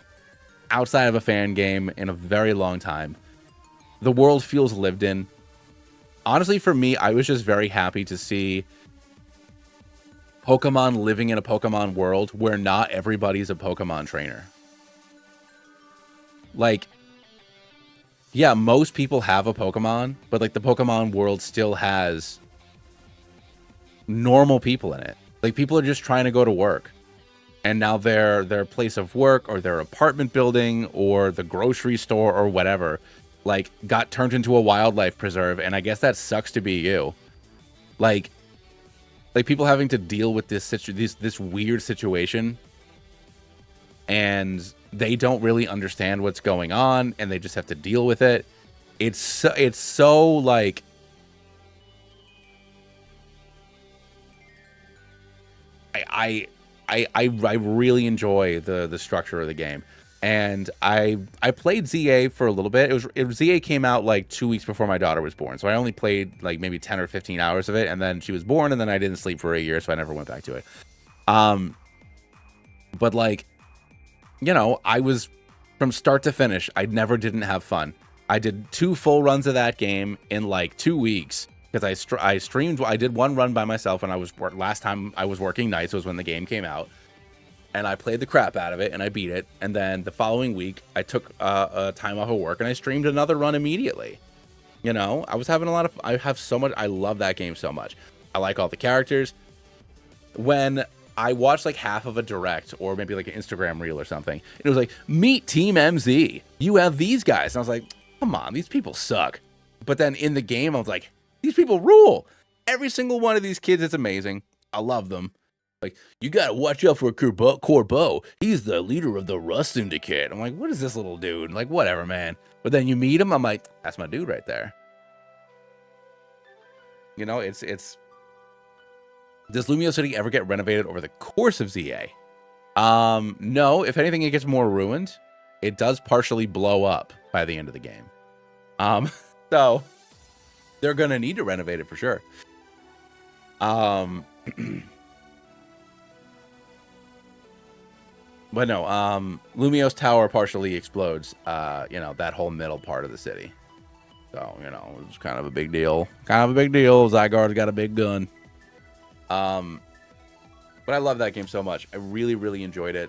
outside of a fan game in a very long time. The world feels lived in. Honestly, for me, I was just very happy to see Pokemon living in a Pokemon world where not everybody's a Pokemon trainer. Like, yeah, most people have a Pokemon, but like the Pokemon world still has normal people in it. Like, people are just trying to go to work. And now their place of work or their apartment building or the grocery store or whatever, like, got turned into a wildlife preserve. And I guess that sucks to be you. Like people having to deal with this weird situation, and they don't really understand what's going on, and they just have to deal with it. It's so like, I really enjoy the structure of the game, and I played ZA for a little bit. ZA came out like 2 weeks before my daughter was born, so I only played like maybe 10 or 15 hours of it, and then she was born, and then I didn't sleep for a year, so I never went back to it. But like, you know, I was from start to finish, I never didn't have fun. I did 2 full runs of that game in like 2 weeks. Because I streamed, I did 1 run by myself, and last time I was working nights was when the game came out, and I played the crap out of it, and I beat it, and then the following week I took a time off of work, and I streamed another run immediately, You know, I was having a lot of, I have so much, I love that game so much. I like all the characters. When I watched like half of a direct or maybe like an Instagram reel or something, it was like, meet Team MZ. You have these guys. And I was like, come on, these people suck. But then in the game, I was like, these people rule. Every single one of these kids is amazing. I love them. Like, you gotta watch out for Corbeau. He's the leader of the Rust Syndicate. I'm like, what is this little dude? Like, whatever, man. But then you meet him, I'm like, that's my dude right there. You know, it's does Lumio City ever get renovated over the course of ZA? No, if anything, it gets more ruined. It does partially blow up by the end of the game. So they're gonna need to renovate it for sure. But no, Lumio's tower partially explodes, you know, that whole middle part of the city. So, you know, it's kind of a big deal. Zygarde's got a big gun. But I love that game so much. I really, really enjoyed it.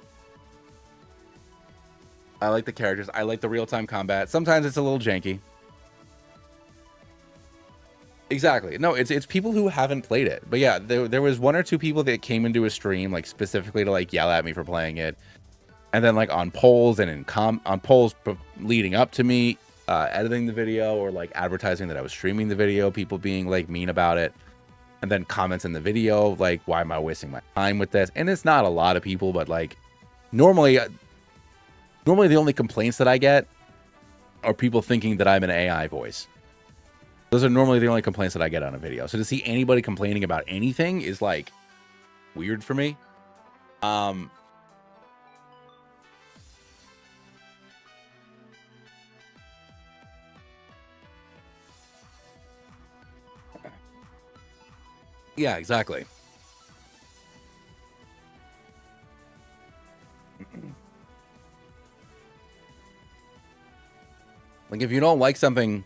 I like the characters. I like the real-time combat. Sometimes it's a little janky. Exactly. No, it's people who haven't played it. But yeah, there was one or two people that came into a stream like specifically to like yell at me for playing it. And then like on polls and on polls leading up to me editing the video or like advertising that I was streaming the video, people being like mean about it. And then comments in the video like, why am I wasting my time with this? And it's not a lot of people, but like normally the only complaints that I get are people thinking that I'm an AI voice. Those are normally the only complaints that I get on a video. So to see anybody complaining about anything is like weird for me. Yeah, exactly. Like if you don't like something,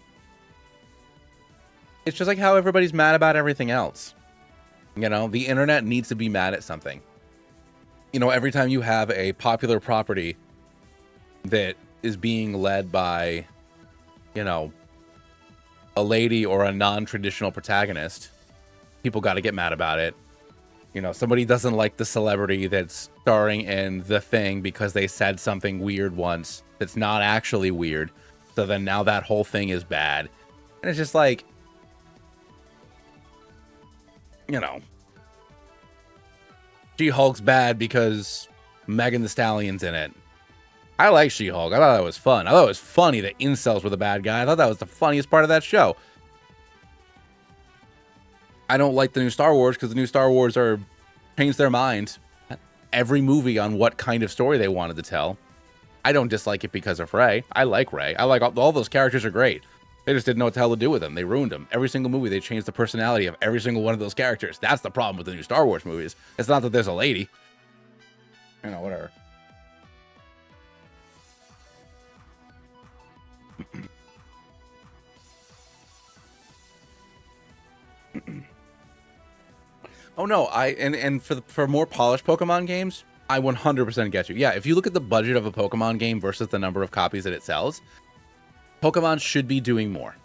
it's just like how everybody's mad about everything else. You know, the internet needs to be mad at something. You know, every time you have a popular property that is being led by, you know, a lady or a non-traditional protagonist, people got to get mad about it. You know, somebody doesn't like the celebrity that's starring in The Thing because they said something weird once that's not actually weird. So then now that whole thing is bad. And it's just like, you know, She-Hulk's bad because Megan Thee Stallion's in it. I like She-Hulk. I thought that was fun. I thought it was funny that incels were the bad guy. I thought that was the funniest part of that show. I don't like the new Star Wars because the new Star Wars are changed their mind every movie on what kind of story they wanted to tell. I don't dislike it because of Rey. I like Rey. I like all those characters are great. They just didn't know what the hell to do with them. They ruined them. Every single movie, they changed the personality of every single one of those characters. That's the problem with the new Star Wars movies. It's not that there's a lady. You know, whatever. Oh no, and for more polished Pokemon games, I 100% get you. Yeah, if you look at the budget of a Pokemon game versus the number of copies that it sells, Pokemon should be doing more.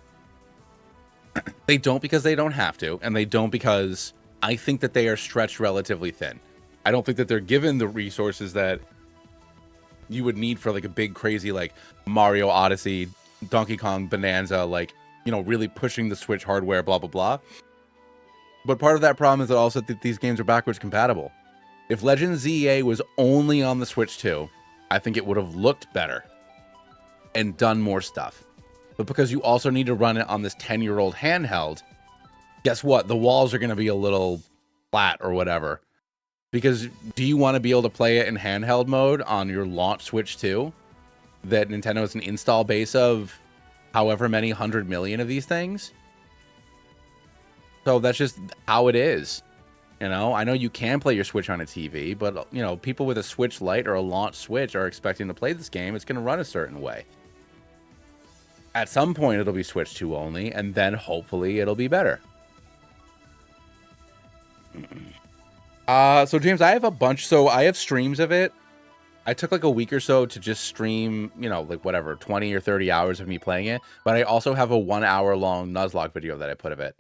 They don't because they don't have to, and they don't because I think that they are stretched relatively thin. I don't think that they're given the resources that you would need for like a big crazy like Mario Odyssey, Donkey Kong Bonanza, like, you know, really pushing the Switch hardware, blah blah blah. But part of that problem is that also that these games are backwards compatible. If Legends ZA was only on the Switch 2, I think it would have looked better and done more stuff. But because you also need to run it on this 10-year-old handheld, guess what? The walls are going to be a little flat or whatever. Because do you want to be able to play it in handheld mode on your launch Switch 2? That Nintendo has an install base of however many 100 million of these things? So that's just how it is. You know, I know you can play your Switch on a TV, but, you know, people with a Switch Lite or a launch Switch are expecting to play this game. It's going to run a certain way. At some point, it'll be Switch 2 only, and then hopefully it'll be better. So, James, I have a bunch. So, I have streams of it. I took like a week or so to just stream, you know, like whatever, 20 or 30 hours of me playing it. But I also have a 1 hour long Nuzlocke video that I put of it.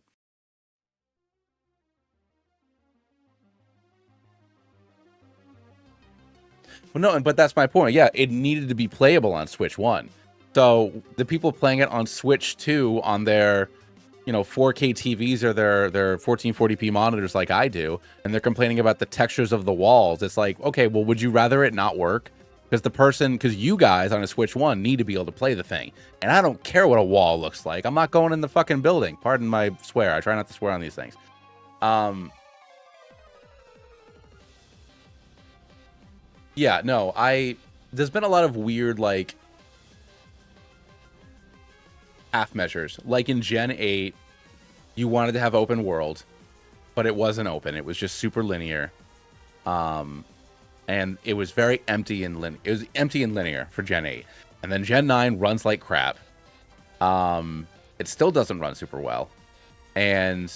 Well, no, but that's my point. Yeah, it needed to be playable on Switch 1. So the people playing it on Switch 2 on their, you know, 4K TVs or their 1440p monitors like I do, and they're complaining about the textures of the walls. It's like, okay, well, would you rather it not work? Because you guys on a Switch 1 need to be able to play the thing. And I don't care what a wall looks like. I'm not going in the fucking building. Pardon my swear. I try not to swear on these things. Yeah, no, there's been a lot of weird, like, half measures. Like in Gen 8, you wanted to have open world, but it wasn't open. It was just super linear. And it was very empty and it was empty and linear for Gen 8. And then Gen 9 runs like crap. It still doesn't run super well. And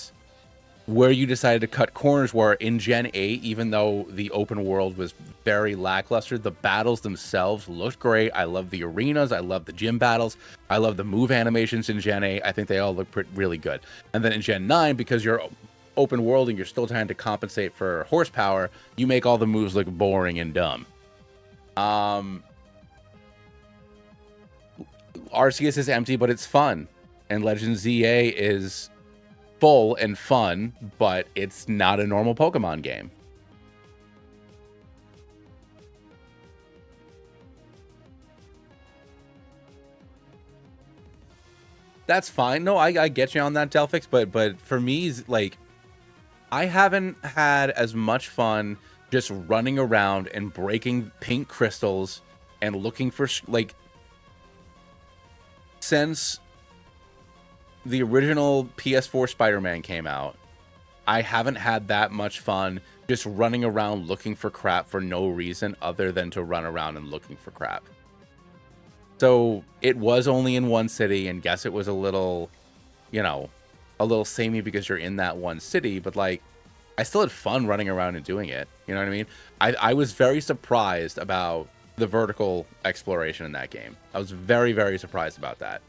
where you decided to cut corners were in Gen 8, even though the open world was very lackluster, the battles themselves looked great. I love the arenas. I love the gym battles. I love the move animations in Gen 8. I think they all look really good. And then in Gen 9, because you're open world and you're still trying to compensate for horsepower, you make all the moves look boring and dumb. Arceus is empty, but it's fun. And Legends ZA is full and fun, but it's not a normal Pokemon game. That's fine. No, I get you on that, Delphix, but for me, like, I haven't had as much fun just running around and breaking pink crystals and looking for, like, since the original PS4 Spider-Man came out, I haven't had that much fun just running around looking for crap for no reason other than to run around and looking for crap. So it was only in one city, and guess it was a little, you know, a little samey because you're in that one city, but like, I still had fun running around and doing it. You know what I mean? I was very surprised about the vertical exploration in that game. I was very, very surprised about that.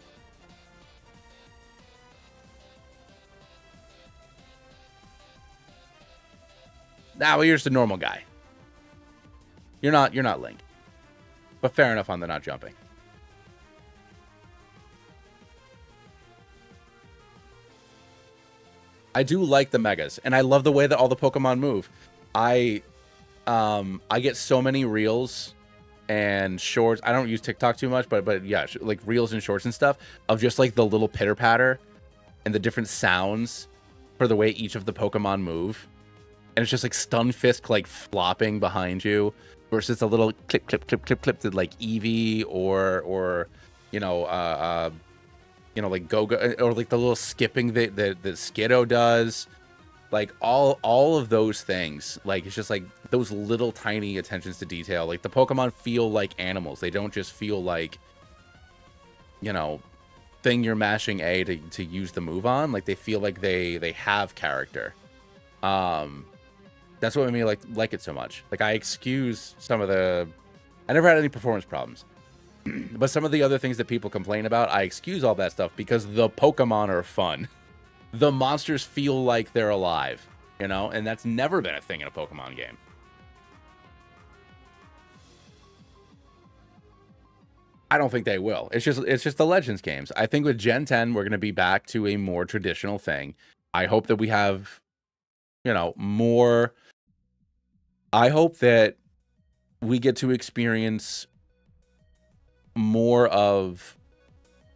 Nah, well, you're just a normal guy. You're not Link. But fair enough on the not jumping. I do like the megas, and I love the way that all the Pokemon move. I get so many reels and shorts. I don't use TikTok too much, but yeah, like reels and shorts and stuff of just like the little pitter patter and the different sounds for the way each of the Pokemon move. And it's just like Stunfisk like flopping behind you versus a little clip that like Eevee or you know like Go-Go, or like the little skipping that Skiddo does. Like all of those things, like it's just like those little tiny attentions to detail. Like the Pokemon feel like animals. They don't just feel like, you know, thing you're mashing A to use the move on. Like they feel like they have character. That's what made me like it so much. Like I excuse some of the, I never had any performance problems, but some of the other things that people complain about, I excuse all that stuff because the Pokemon are fun. The monsters feel like they're alive, you know, and that's never been a thing in a Pokemon game. I don't think they will. It's just the Legends games. I think with Gen 10, we're going to be back to a more traditional thing. I hope that we have, you know, more. I hope that we get to experience more of,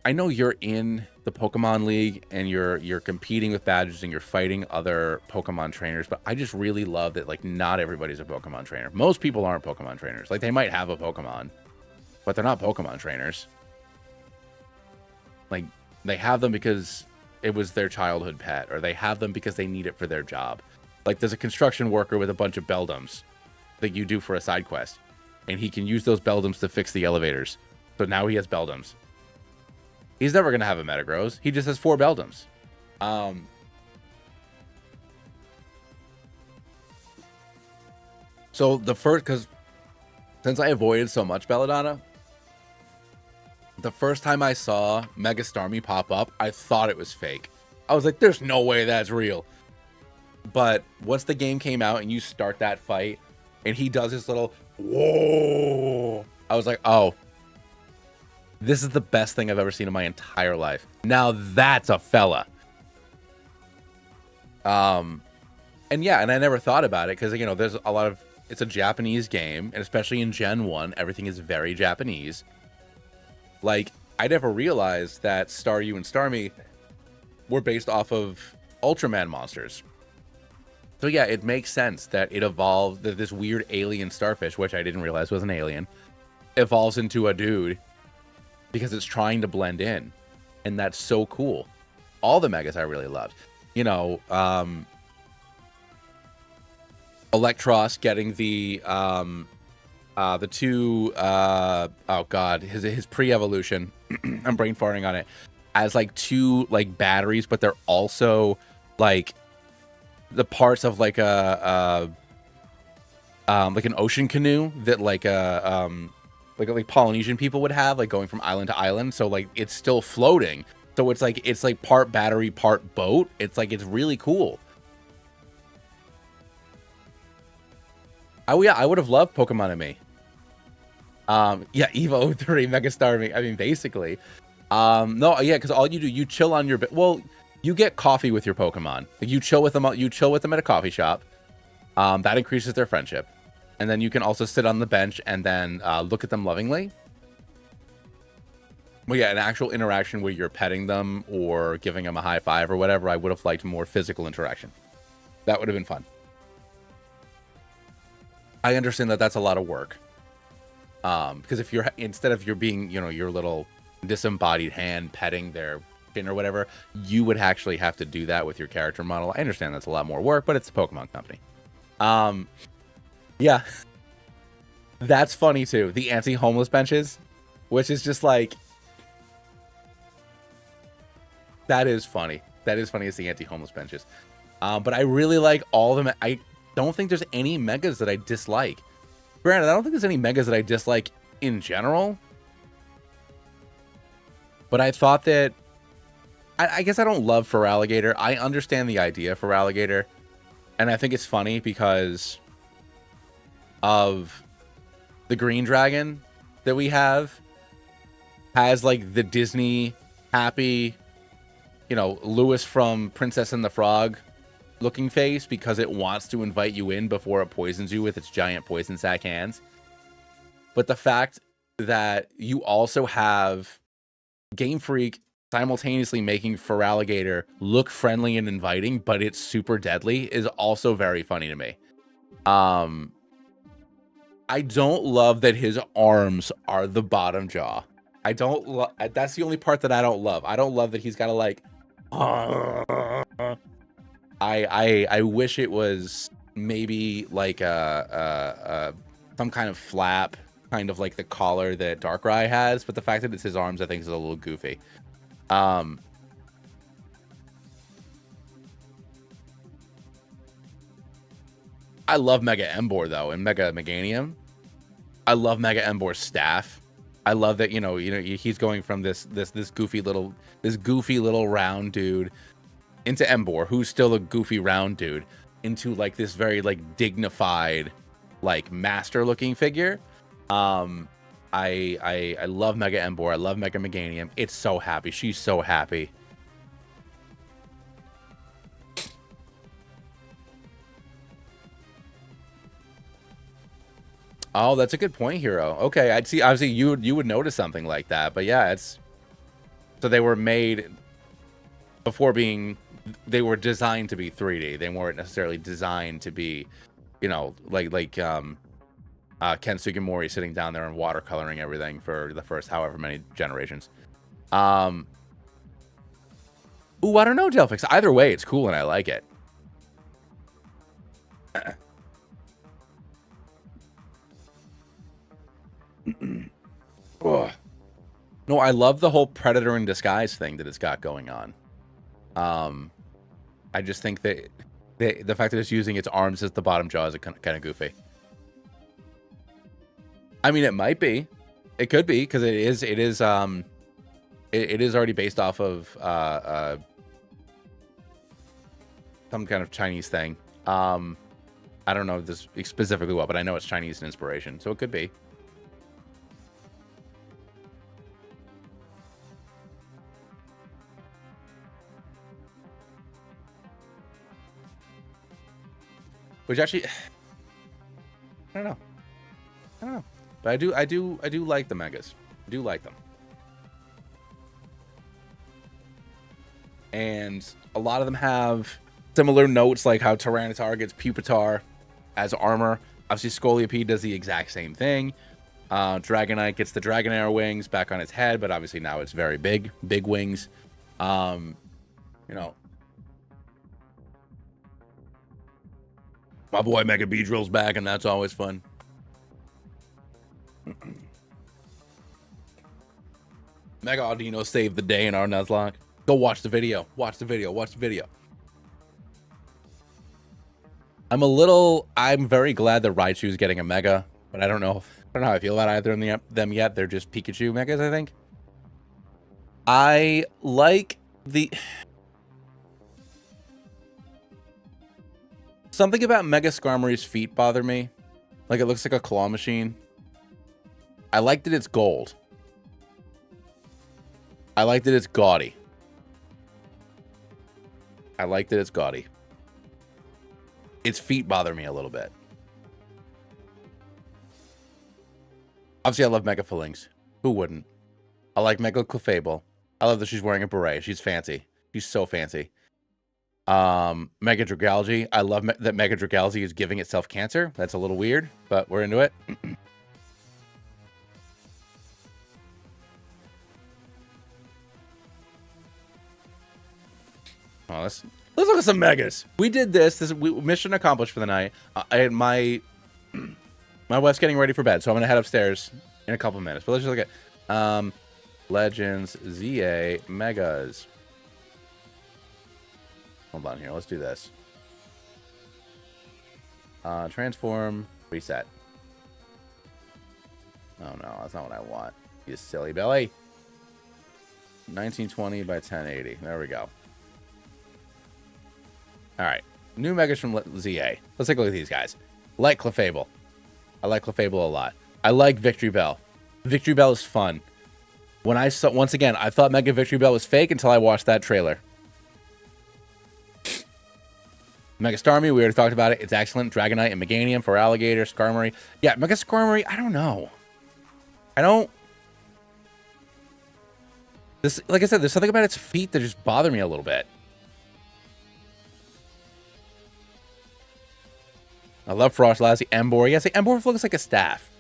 I know you're in the Pokemon League and you're competing with badges and you're fighting other Pokemon trainers, but I just really love that like not everybody's a Pokemon trainer. Most people aren't Pokemon trainers. Like they might have a Pokemon, but they're not Pokemon trainers. Like they have them because it was their childhood pet, or they have them because they need it for their job. Like there's a construction worker with a bunch of Beldums that you do for a side quest, and he can use those Beldums to fix the elevators. So now he has Beldums. He's never going to have a Metagross. He just has 4 Beldums. So the first, because Since I avoided so much Belladonna, the first time I saw Mega Starmie pop up, I thought it was fake. I was like, there's no way that's real. But once the game came out and you start that fight and he does his little whoa, I was like, oh, this is the best thing I've ever seen in my entire life. Now that's a fella. And yeah, and I never thought about it because, you know, there's a lot of, it's a Japanese game, and especially in Gen 1, everything is very Japanese. Like, I never realized that Staryu and Starmie were based off of Ultraman monsters. So yeah, it makes sense that it evolved, that this weird alien starfish, which I didn't realize was an alien, evolves into a dude because it's trying to blend in. And that's so cool. All the megas I really loved. You know, Electros getting the two oh god, his pre-evolution, I'm brain farting on it, as like two like batteries, but they're also like the parts of like a like an ocean canoe that like like Polynesian people would have, like going from island to island. So like it's still floating. So it's like part battery, part boat. It's like, it's really cool. Oh yeah, I would have loved Pokemon and Me. Yeah, Evo 3, Mega Starmie. I mean, basically. No, yeah, because all you do, you chill on your well, you get coffee with your Pokemon. Like, you chill with them at a coffee shop. That increases their friendship. And then you can also sit on the bench and then look at them lovingly. Well, yeah, an actual interaction where you're petting them or giving them a high five or whatever. I would have liked more physical interaction. That would have been fun. I understand that that's a lot of work. Because if you're, instead of your being, you know, your little disembodied hand petting their chin or whatever, you would actually have to do that with your character model. I understand that's a lot more work, but it's a Pokemon company. Yeah. That's funny too. The anti-homeless benches, which is just like, that is funny. That is funny as the anti-homeless benches. But I really like all of them. I don't think there's any megas that I dislike. Granted, I don't think there's any megas that I dislike in general. But I thought that, I guess I don't love Feraligatr. I understand the idea for Feraligatr. And I think it's funny because of the green dragon that we have has like the Disney happy, you know, Lewis from Princess and the Frog looking face, because it wants to invite you in before it poisons you with its giant poison sac hands. But the fact that you also have Game Freak simultaneously making Feraligatr look friendly and inviting, but it's super deadly, is also very funny to me. I don't love that his arms are the bottom jaw. I don't love, that's the only part that I don't love. I don't love that he's got to like, I wish it was maybe like some kind of flap, kind of like the collar that Darkrai has, but the fact that it's his arms, I think, is a little goofy. I love Mega Emboar though, and Mega Meganium. I love Mega Emboar's staff. I love that, you know, he's going from this goofy little round dude into Emboar, who's still a goofy round dude, into like this very like dignified, like master looking figure. I love Mega Emboar. I love Mega Meganium. It's so happy. She's so happy. Oh, that's a good point, Hero. Okay, I'd see. Obviously, you would notice something like that, but yeah, it's, so they were made before being, they were designed to be 3D. They weren't necessarily designed to be, you know, like Ken Sugimori sitting down there and watercoloring everything for the first however many generations. Ooh, I don't know, Delphix. Either way, it's cool and I like it. No, I love the whole predator in disguise thing that it's got going on. I just think that the fact that it's using its arms as the bottom jaw is kind of goofy. I mean, it might be. It could be, because it is already based off of some kind of Chinese thing. I don't know this specifically what, but I know it's Chinese in inspiration, so it could be. Which actually, I don't know. But I do like the megas. I do like them. And a lot of them have similar notes, like how Tyranitar gets Pupitar as armor. Obviously, Scolipede does the exact same thing. Dragonite gets the Dragonair wings back on its head, but obviously now it's very big wings. You know, my boy Mega Beedrill's back, and that's always fun. Mega Audino saved the day in our Nuzlocke. Go watch the video. Watch the video. I'm very glad that Raichu's getting a Mega, but I don't know how I feel about either of them yet. They're just Pikachu Megas, I think. I like the... Something about Mega Skarmory's feet bother me. Like, it looks like a claw machine. I like that it's gold. I like that it's gaudy. Its feet bother me a little bit. Obviously, I love Mega Phalanx. Who wouldn't? I like Mega Clefable. I love that she's wearing a beret. She's fancy. She's so fancy. Mega Dragalge. I love that Mega Dragalge is giving itself cancer. That's a little weird, but we're into it. Oh, let's look at some megas. We did this. Mission accomplished for the night. My wife's getting ready for bed, so I'm gonna head upstairs in a couple minutes. But let's just look at Legends ZA Megas. Hold on here. Let's do this. Transform, reset. Oh no, that's not what I want. You silly belly. 1920 by 1080. There we go. All right, new megas from ZA. Let's take a look at these guys. Like Clefable. I like Clefable a lot. I like Victory Bell. Victory Bell is fun. When I saw, once again, I thought Mega Victory Bell was fake until I watched that trailer. Mega Starmie, we already talked about it. It's excellent. Dragonite and Meganium for Alligator. Skarmory. Yeah, Mega Skarmory, I don't know. Like I said, there's something about its feet that just bother me a little bit. I love Frost Lassie. Emboar. Yeah, see, Emboar looks like a staff.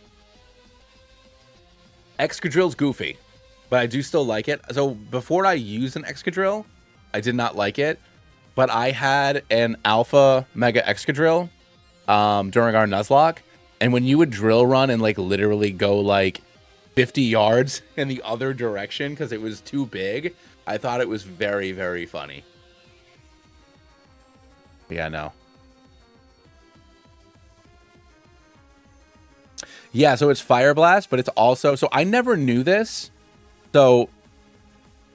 Excadrill's goofy, but I do still like it. So before I used an Excadrill, I did not like it, but I had an Alpha Mega Excadrill during our Nuzlocke, and when you would drill run and like literally go like 50 yards in the other direction because it was too big, I thought it was very, very funny. Yeah, no. Yeah, so it's Fire Blast, but it's also... So I never knew this. So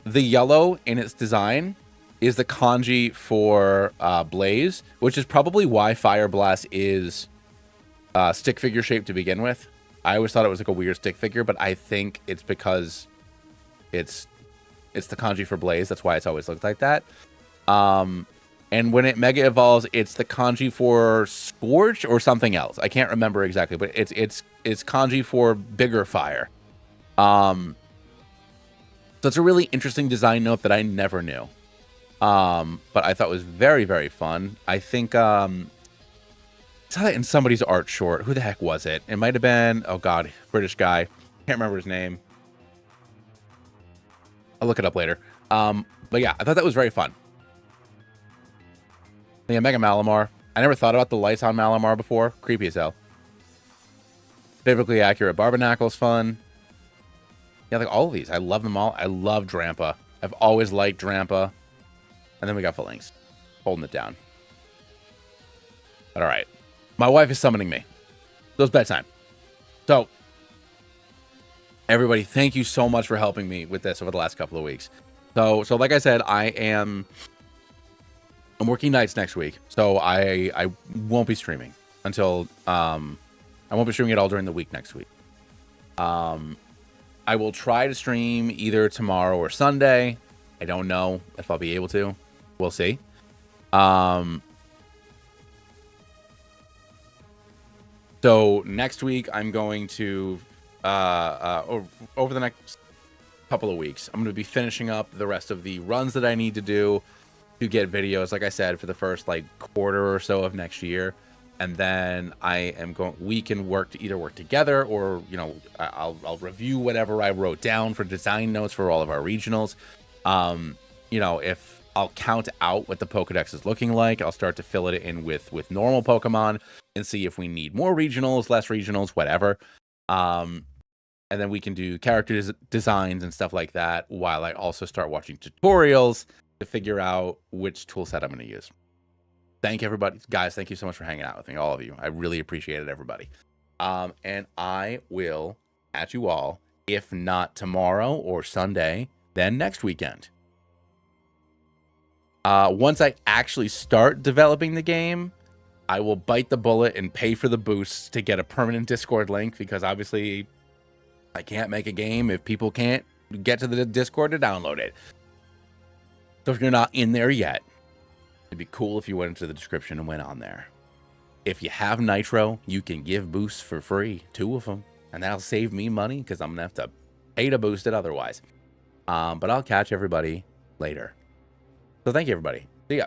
the yellow in its design is the kanji for Blaze, which is probably why Fire Blast is stick figure shaped to begin with. I always thought it was like a weird stick figure, but I think it's because it's the kanji for Blaze. That's why it's always looked like that. And when it Mega Evolves, it's the kanji for Scorch or something else. I can't remember exactly, but it's kanji for bigger fire. So it's a really interesting design note that I never knew. But I thought was very, very fun. I think I saw that in somebody's art short. Who the heck was it? It might have been, oh god, British guy. Can't remember his name. I'll look it up later. But yeah, I thought that was very fun. Yeah, Mega Malamar. I never thought about the lights on Malamar before. Creepy as hell. Biblically accurate Barbernackle's fun. Yeah, like all of these. I love them all. I love Drampa. I've always liked Drampa. And then we got Phalanx. Holding it down. But alright. My wife is summoning me. So it's bedtime. So, everybody, thank you so much for helping me with this over the last couple of weeks. So like I said, I'm working nights next week, so I won't be streaming until I won't be streaming at all during the week next week. I will try to stream either tomorrow or Sunday. I don't know if I'll be able to. We'll see. So next week I'm going to over the next couple of weeks, I'm going to be finishing up the rest of the runs that I need to do to get videos, like I said, for the first like quarter or so of next year. And then we can work together, or, you know, I'll review whatever I wrote down for design notes for all of our regionals. You know, if I'll count out what the Pokedex is looking like, I'll start to fill it in with normal Pokemon and see if we need more regionals, less regionals, whatever. And then we can do character designs and stuff like that, while I also start watching tutorials to figure out which tool set I'm going to use. Thank everybody. Guys, thank you so much for hanging out with me, all of you. I really appreciate it, everybody. And I will catch you all, if not tomorrow or Sunday, then next weekend. Once I actually start developing the game, I will bite the bullet and pay for the boosts to get a permanent Discord link, because obviously I can't make a game if people can't get to the Discord to download it. So if you're not in there yet, it'd be cool if you went into the description and went on there. If you have Nitro, you can give boosts for free, 2 of them, and that'll save me money, because I'm gonna have to pay to boost it otherwise. But I'll catch everybody later. So thank you, everybody. See ya.